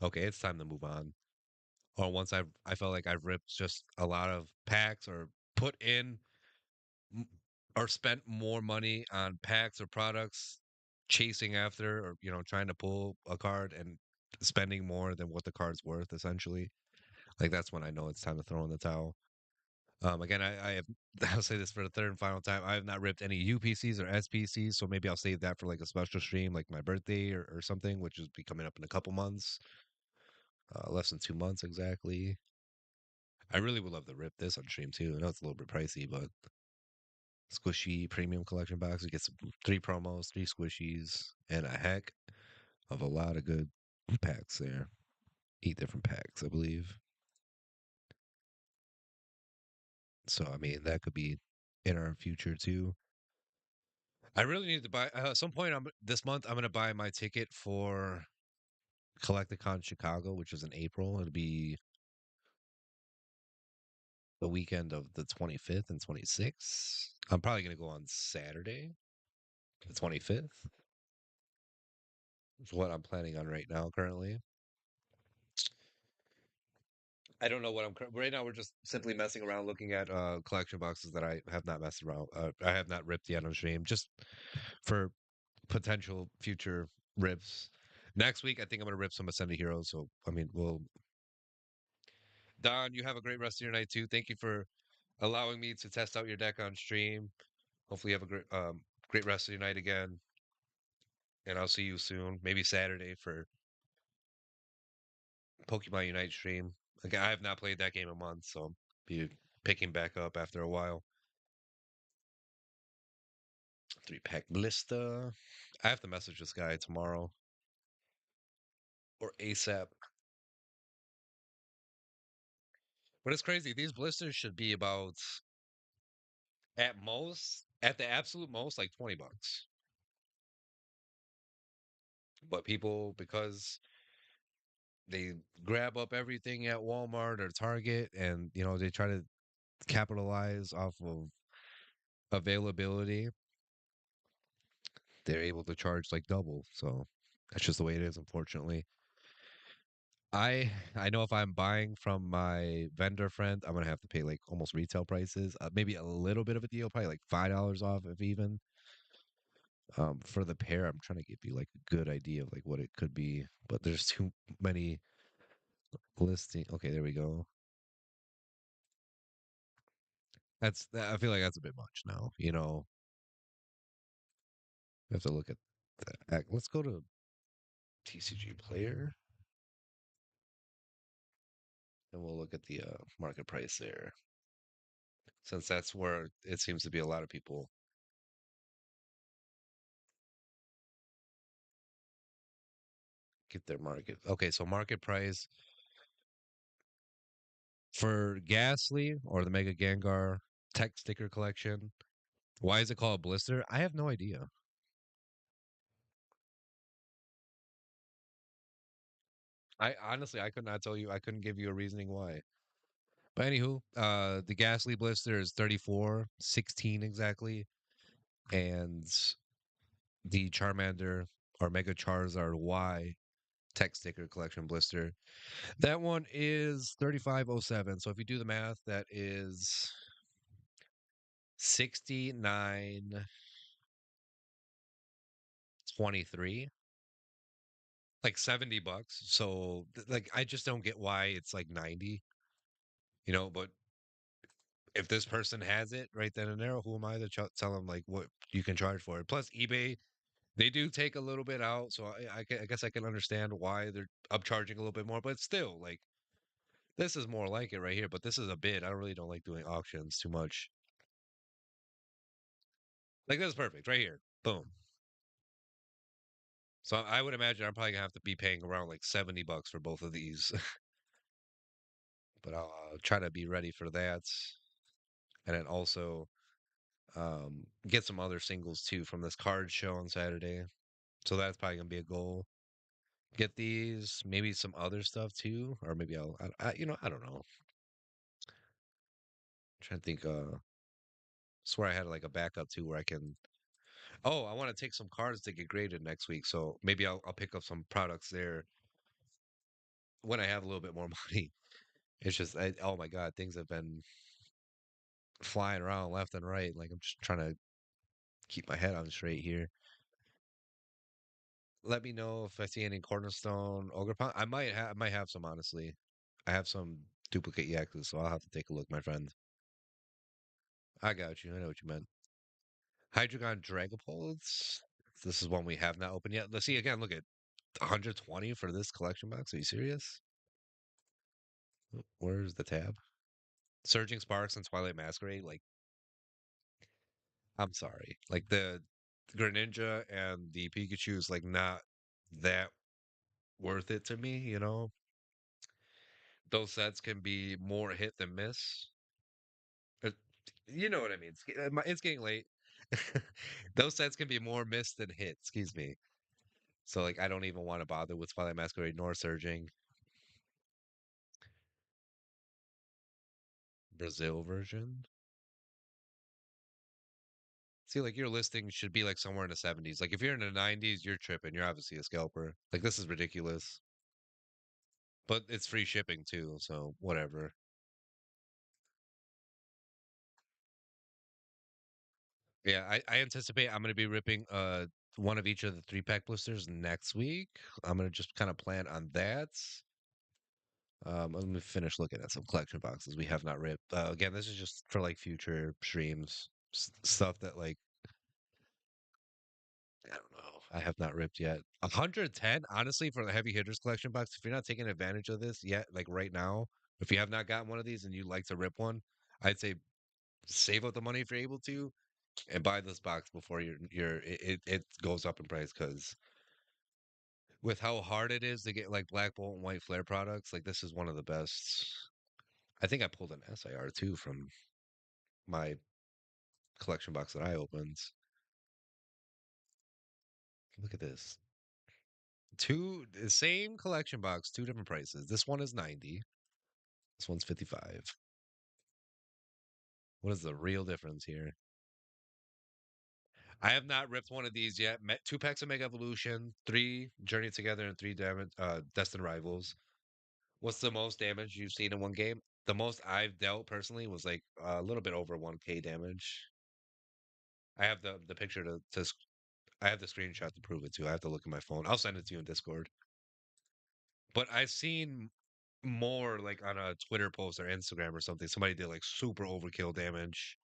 okay, it's time to move on. Or once I felt like I've ripped just a lot of packs or put in m- or spent more money on packs or products chasing after or trying to pull a card and spending more than what the card's worth essentially, like that's when I know it's time to throw in the towel. Again, I have I'll say this for the third and final time, I have not ripped any UPCs or SPCs, so maybe I'll save that for like a special stream like my birthday or something, which is be coming up in a couple months, less than 2 months exactly. I really would love to rip this on stream too. I know it's a little bit pricey, but squishy premium collection box. We get some 3 promos, 3 squishies, and a heck of a lot of good packs there. 8 different packs, I believe. So I mean, that could be in our future too. I really need to buy at some point. I'm this month. I'm gonna buy my ticket for Collecticon Chicago, which is in April. It'll be the weekend of the 25th and 26th. I'm probably gonna go on Saturday, the 25th. Is what I'm planning on right now. Currently, I don't know what right now. We're just simply messing around, looking at collection boxes that I have not messed around. I have not ripped yet on stream, just for potential future rips. Next week, I think I'm gonna rip some Ascended Heroes. So I mean, we'll Don, you have a great rest of your night too. Thank you for allowing me to test out your deck on stream. Hopefully, you have a great Great rest of your night again, and I'll see you soon. Maybe Saturday for Pokemon Unite stream. Again, I have not played that game in months, so I'll be picking back up after a while. 3-pack blister. I have to message this guy tomorrow or ASAP. But it's crazy. These blisters should be about at most, at the absolute most, like $20. But people, because they grab up everything at Walmart or Target, and they try to capitalize off of availability, they're able to charge like double. So that's just the way it is, unfortunately. I know if I'm buying from my vendor friend, I'm gonna have to pay like almost retail prices. Maybe a little bit of a deal, probably like $5 off, if even. For the pair, I'm trying to give you like a good idea of like what it could be, but there's too many listing. Okay, there we go. I feel like that's a bit much now. We have to look at the. Let's go to TCG player, and we'll look at the market price there, since that's where it seems to be a lot of people get their market. Okay, so market price for Ghastly or the Mega Gengar Tech Sticker Collection. Why is it called Blister? I have no idea. I honestly I could not tell you. I couldn't give you a reasoning why. But anywho, the Ghastly Blister is 34.16 exactly, and the Charmander or Mega Charizard Y Tech Sticker Collection Blister. That one is 35.07. So if you do the math, that is 69.23, like $70. So like I just don't get why it's like 90, but if this person has it right then and there, who am I to tell them like what you can charge for it? Plus eBay, they do take a little bit out, so I guess I can understand why they're upcharging a little bit more, but still like this is more like it right here, but this is a bid. I really don't like doing auctions too much. Like this is perfect right here. Boom. So I would imagine I'm probably gonna have to be paying around like $70 for both of these, but I'll try to be ready for that, and then also get some other singles too from this card show on Saturday. So that's probably gonna be a goal. Get these, maybe some other stuff too, or maybe I don't know. Trying to think. Swear I had like a backup too where I can. Oh, I want to take some cards to get graded next week, so maybe I'll pick up some products there when I have a little bit more money. It's just, oh my God, things have been flying around left and right. Like I'm just trying to keep my head on straight here. Let me know if I see any Cornerstone Ogre Pond. I might have some honestly. I have some duplicate EXs, so I'll have to take a look, my friend. I got you. I know what you meant. Hydreigon Dragapults. This is one we have not opened yet. Let's see again. Look at 120 for this collection box. Are you serious? Where's the tab? Surging Sparks and Twilight Masquerade. Like, I'm sorry. Like the Greninja and the Pikachu is like not that worth it to me. Those sets can be more hit than miss. Uh, You know what I mean? It's getting late. Those sets can be more miss than hit. Excuse me. So like, I don't even want to bother with Twilight Masquerade nor Surging. Brazil version. See, like your listing should be like somewhere in the 70s. Like if you're in the 90s, you're tripping. You're obviously a scalper. Like this is ridiculous. But it's free shipping too, so whatever. Yeah, I anticipate I'm gonna be ripping one of each of the 3-pack blisters next week. I'm gonna just kind of plan on that. Let me finish looking at some collection boxes we have not ripped. Again, this is just for like future streams, stuff that like I don't know. I have not ripped yet. 110, honestly, for the heavy hitters collection box. If you're not taking advantage of this yet, like right now, if you have not gotten one of these and you'd like to rip one, I'd say save up the money if you're able to and buy this box before it goes up in price. Because with how hard it is to get like Black Bolt and White Flare products, like this is one of the best. I think I pulled an SIR too from my collection box that I opened. Look at this. Two the same collection box, two different prices. This one is 90. This one's 55. What is the real difference here? I have not ripped one of these yet. Met two packs of Mega Evolution, three Journey Together, and three damage Destined Rivals. What's the most damage you've seen in one game? The most I've dealt personally was like a little bit over 1K damage. I have the picture I have the screenshot to prove it too. I have to look at my phone. I'll send it to you in Discord. But I've seen more like on a Twitter post or Instagram or something. Somebody did like super overkill damage.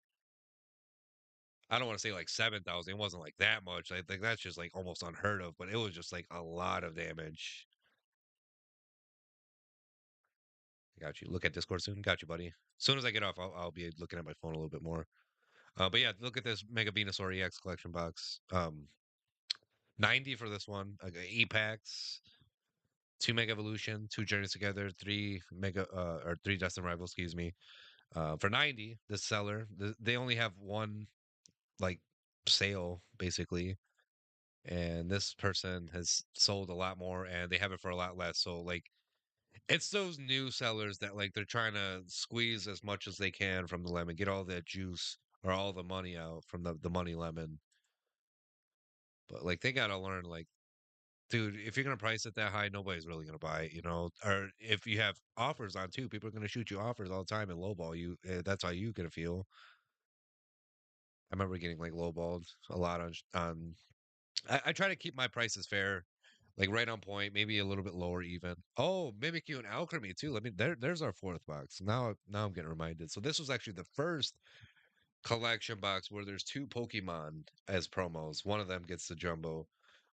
I don't want to say like 7,000. It wasn't like that much. I think that's just like almost unheard of, but it was just like a lot of damage. Got you. Look at Discord soon. Got you, buddy. As soon as I get off, I'll be looking at my phone a little bit more. But yeah, look at this Mega Venusaur EX collection box. 90 for this one. Like eight packs, two Mega Evolution, two Journeys Together, three Destined Rivals, excuse me. For 90, this seller, they only have one like sale basically, and this person has sold a lot more and they have it for a lot less. So like it's those new sellers that like they're trying to squeeze as much as they can from the lemon, get all that juice or all the money out from the money lemon. But like they gotta learn, like, dude, if you're gonna price it that high, nobody's really gonna buy it, you know. Or if you have offers on too, people are gonna shoot you offers all the time and lowball you. That's how you gonna feel. I remember getting like lowballed a lot on. I try to keep my prices fair, like right on point, maybe a little bit lower even. Oh, Mimikyu and Alchemy too. Let me there's our fourth box. Now I'm getting reminded. So this was actually the first collection box where there's two Pokemon as promos. One of them gets the jumbo,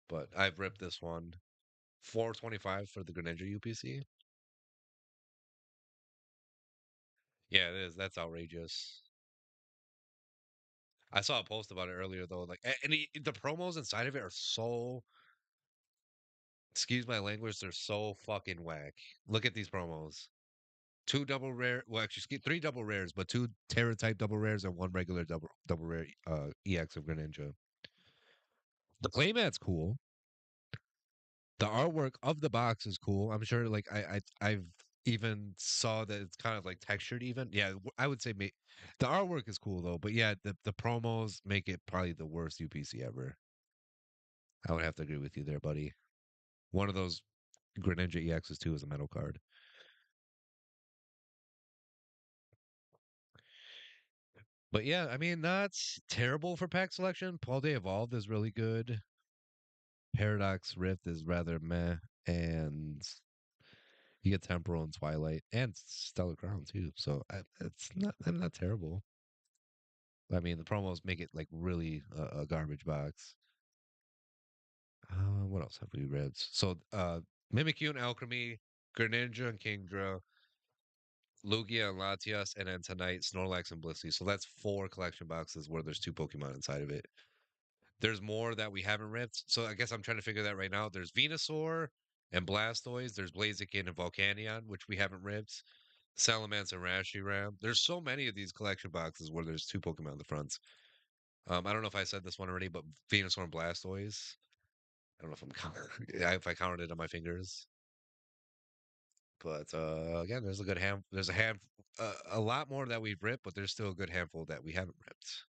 but I've ripped this one. 425 for the Greninja UPC. Yeah, it is. That's outrageous. I saw a post about it earlier though. Like, and the promos inside of it are so, excuse my language, they're so fucking whack. Look at these promos. Two double rare, well, actually, three double rares, but two Terra type double rares and one regular double rare EX of Greninja. The playmat's cool. The artwork of the box is cool. I'm sure, like I've even saw that it's kind of like textured. Even yeah, I would say the artwork is cool though. But yeah, the promos make it probably the worst UPC ever. I would have to agree with you there, buddy. One of those Greninja EXs too is a metal card. But yeah, I mean, not terrible for pack selection. Paul Day Evolved is really good. Paradox Rift is rather meh. And you get Temporal and Twilight and Stellar Crown too. So it's not, I'm not terrible. I mean, the promos make it like really a garbage box. What else have we read? So, Mimikyu and Alchemy, Greninja and Kingdra, Lugia and Latias, and then tonight Snorlax and Blissey. So that's four collection boxes where there's two Pokemon inside of it. There's more that we haven't ripped. So I guess I'm trying to figure that right now. There's Venusaur and Blastoise. There's Blaziken and Volcanion, which we haven't ripped. Salamence and Reshiram. There's so many of these collection boxes where there's two Pokemon on the fronts. I don't know if I said this one already, but Venusaur and Blastoise. I don't know if I'm yeah, if I counted it on my fingers. But again, there's a good hand. There's a lot more that we've ripped, but there's still a good handful that we haven't ripped.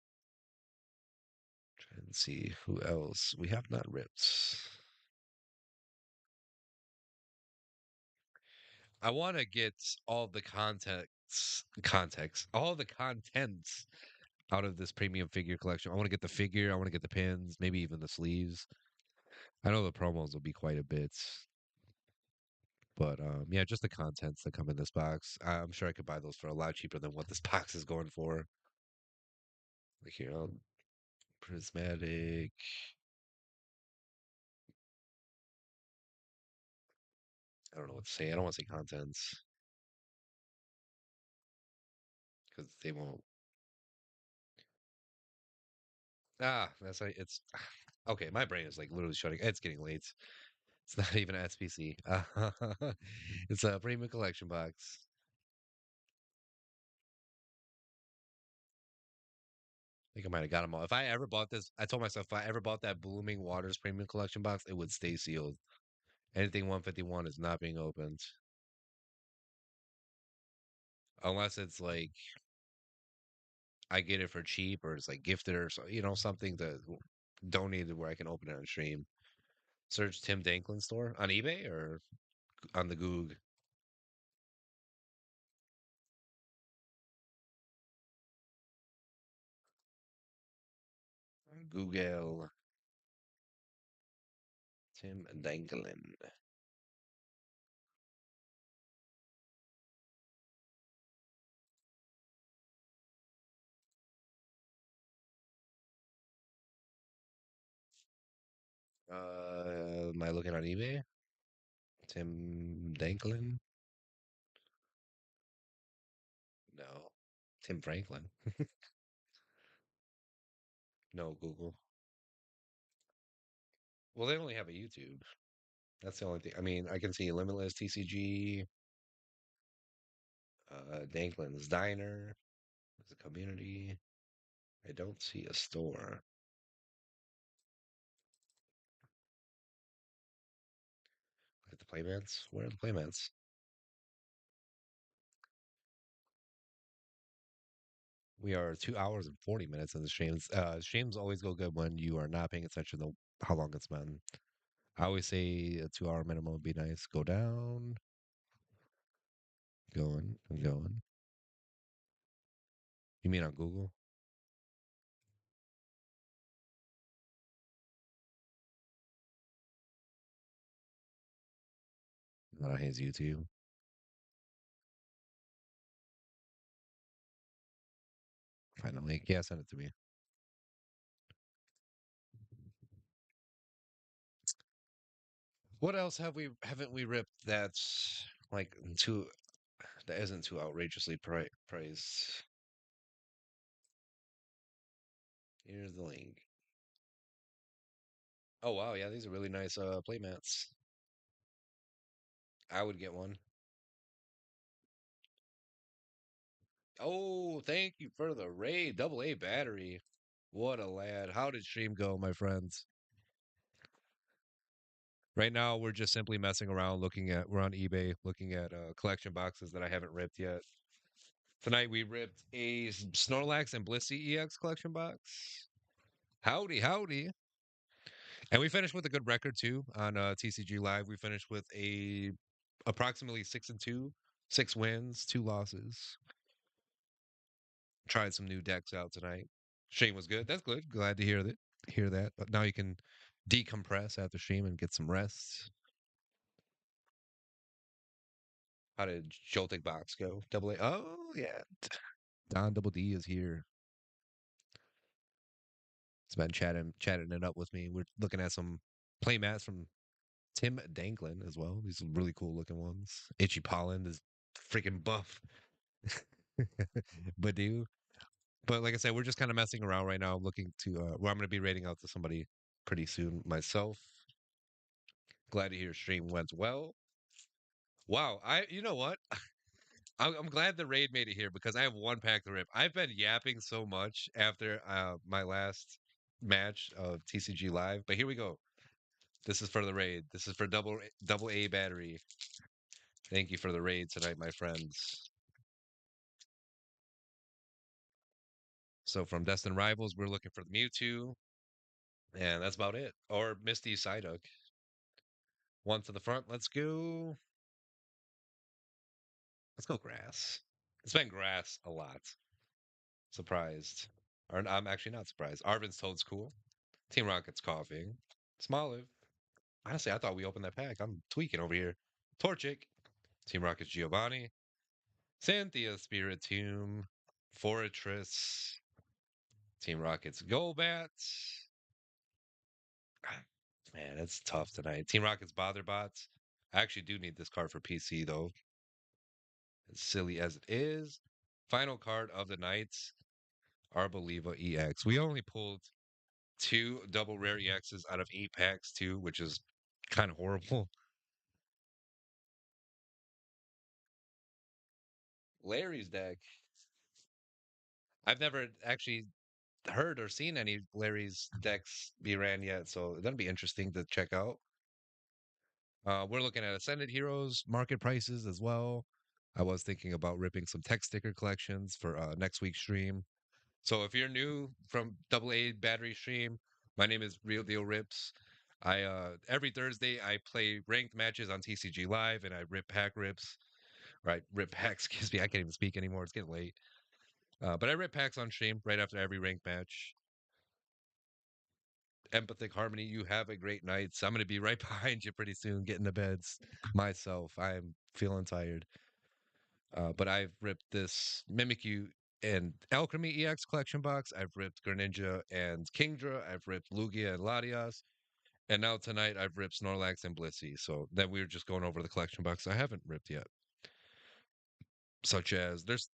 Try and see who else we have not ripped. I want to get all the all the contents out of this premium figure collection. I want to get the figure. I want to get the pins, maybe even the sleeves. I know the promos will be quite a bit, but yeah, just the contents that come in this box. I'm sure I could buy those for a lot cheaper than what this box is going for. Like here, prismatic. I don't know what to say. I don't want to say contents because they won't. That's like it's okay. My brain is like literally shutting. It's getting late. It's not even SPC. It's a premium collection box. I think I might have got them all. If I ever bought this, I told myself if I ever bought that Blooming Waters premium collection box, it would stay sealed. Anything 151 is not being opened unless it's like I get it for cheap or it's like gifted or so, something that donated where I can open it on stream. Search Tim Danklin store on eBay or on the Goog. Google Tim Danklin. Am I looking on eBay? Tim Danklin? No. Tim Franklin? No, Google. Well, they only have a YouTube. That's the only thing. I mean, I can see Limitless, TCG, Danklin's Diner, there's a community. I don't see a store. Look at the playmats. Where are the playmats? We are 2 hours and 40 minutes in the streams. Streams always go good when you are not paying attention to how long it's been. I always say a 2 hour minimum would be nice. Go down, going, and going. You mean on Google? Not on his YouTube. Find a link. Yeah, send it to me. What else haven't we ripped that's like too that isn't too outrageously priced? Here's the link. Oh wow, yeah, these are really nice playmats. I would get one. Oh, thank you for the raid. Double A battery. What a lad. How did stream go, my friends? Right now, we're just simply messing around, we're on eBay, looking at collection boxes that I haven't ripped yet. Tonight, we ripped a Snorlax and Blissey EX collection box. Howdy, howdy. And we finished with a good record too on TCG Live. We finished with a approximately 6-2, 6 wins, 2 losses. Tried some new decks out tonight. Stream was good. That's good. Glad to hear that. Hear that. But now you can decompress after stream and get some rest. How did Joltik Box go? Double A. Oh yeah. Don Double D is here. He's been chatting it up with me. We're looking at some playmats from Tim Danklin as well. These are really cool looking ones. Itchy Pollen is freaking buff. Badu. But like I said, we're just kind of messing around right now, looking to where I'm going to be rating out to somebody pretty soon myself. Glad to hear stream went well. Wow, you know what? I'm glad the raid made it here because I have one pack to rip. I've been yapping so much after my last match of TCG Live, but here we go. This is for the raid. This is for double A battery. Thank you for the raid tonight, my friends. So from Destined Rivals, we're looking for the Mewtwo, and that's about it. Or Misty Psyduck. One to the front. Let's go. Let's go grass. It's been grass a lot. Surprised. Or I'm actually not surprised. Arvin's Toad's cool. Team Rocket's coughing. Smoliv. Honestly, I thought we opened that pack. I'm tweaking over here. Torchic. Team Rocket's Giovanni. Cynthia Spiritomb. Fortress. Team Rocket's Golbat. Ah, man, it's tough tonight. Team Rocket's Botherbots. I actually do need this card for PC though, as silly as it is. Final card of the night, Arboliva EX. We only pulled two double rare EXs out of 8 packs too, which is kind of horrible. Larry's deck. I've never actually heard or seen any Larry's decks be ran yet, so that'll be interesting to check out. We're looking at Ascended Heroes market prices as well. I was thinking about ripping some tech sticker collections for next week's stream. So if you're new from Double A Battery Stream, my name is Real Deal Rips. I every Thursday I play ranked matches on TCG Live and I rip pack rips. Right, rip packs. Excuse me, I can't even speak anymore. It's getting late. But I rip packs on stream right after every ranked match. Empathic Harmony, you have a great night. So I'm going to be right behind you pretty soon, getting to beds myself. I'm feeling tired. But I've ripped this Mimikyu and Alchemy EX collection box. I've ripped Greninja and Kingdra. I've ripped Lugia and Latias. And now tonight I've ripped Snorlax and Blissey. So then we were just going over the collection box I haven't ripped yet. Such as there's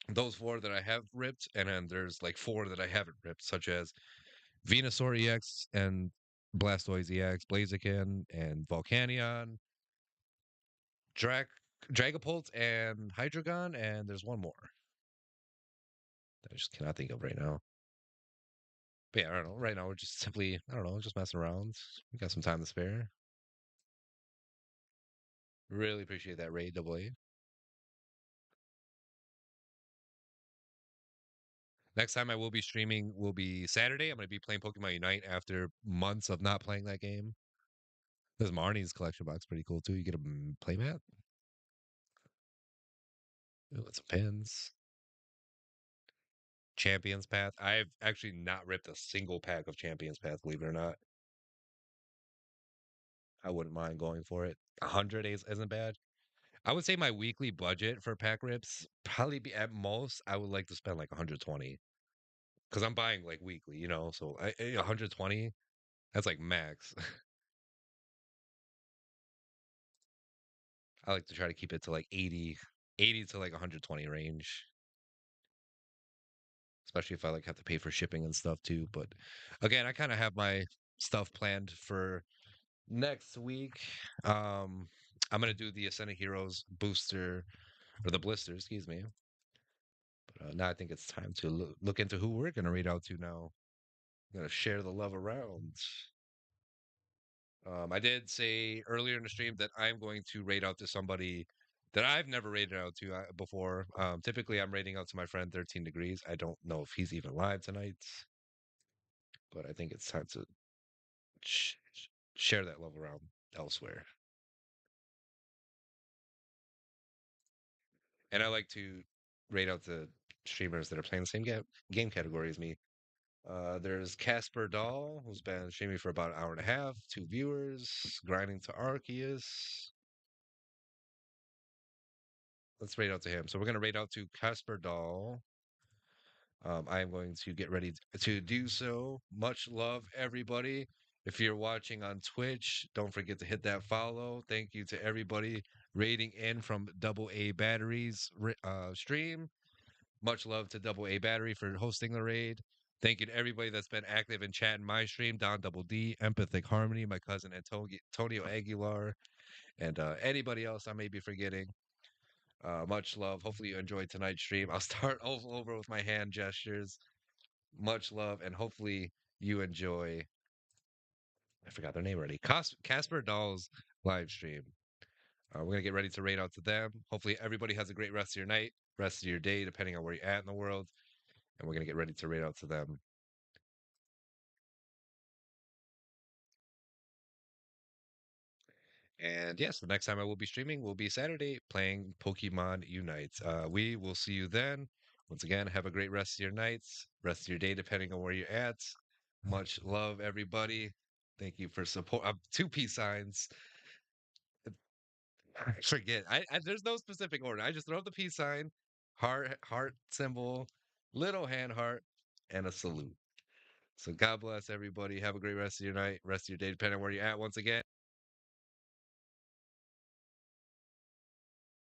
those four that I have ripped, and then there's like four that I haven't ripped, such as Venusaur EX and Blastoise EX, Blaziken and Volcanion, Drac Dragapult and Hydreigon, and there's one more that I just cannot think of right now. But yeah, I don't know. Right now we're just simply, I don't know, just messing around. We got some time to spare. Really appreciate that raid, double A. Next time I will be streaming will be Saturday. I'm going to be playing Pokemon Unite after months of not playing that game. This Marnie's collection box pretty cool too. You get a playmat. Ooh, and some pins. Champions Path. I've actually not ripped a single pack of Champions Path, believe it or not. I wouldn't mind going for it. 100 isn't bad. I would say my weekly budget for pack rips probably be at most. I would like to spend like 120 because I'm buying like weekly, you know. So 120, that's like max. I like to try to keep it to like 80 to like 120 range, especially if I like have to pay for shipping and stuff too. But again, I kind of have my stuff planned for next week. I'm gonna do the Ascended Heroes booster or the blister, excuse me. But now I think it's time to look into who we're gonna read out to now. I'm gonna share the love around. I did say earlier in the stream that I'm going to rate out to somebody that I've never rated out to before. Typically, I'm rating out to my friend 13 Degrees. I don't know if he's even live tonight, but I think it's time to sh- share that love around elsewhere. And I like to rate out the streamers that are playing the same game category as me. There's Casper Doll, who's been streaming for about an hour and a half, 2 viewers, grinding to Arceus. Let's rate out to him. So we're going to rate out to Casper Doll. I am going to get ready to do so. Much love, everybody. If you're watching on Twitch, don't forget to hit that follow. Thank you to everybody rating in from Double A Batteries stream. Much love to Double A Battery for hosting the raid. Thank you to everybody that's been active in chat in my stream. Don Double D, Empathic Harmony, my cousin Antonio Aguilar, and anybody else I may be forgetting. Much love. Hopefully you enjoyed tonight's stream. I'll start all over with my hand gestures. Much love, and hopefully you enjoy. I forgot their name already. Casper Doll's live stream. We're gonna get ready to raid out to them. Hopefully everybody has a great rest of your night, rest of your day, depending on where you're at in the world. And we're gonna get ready to raid out to them. And yes, the next time I will be streaming will be Saturday playing Pokemon Unite. We will see you then. Once again, have a great rest of your nights, rest of your day, depending on where you're at. Much love, everybody. Thank you for support. Two peace signs. I forget. There's no specific order. I just throw up the peace sign, heart symbol, little hand heart, and a salute. So God bless everybody. Have a great rest of your night, rest of your day, depending on where you're at. Once again.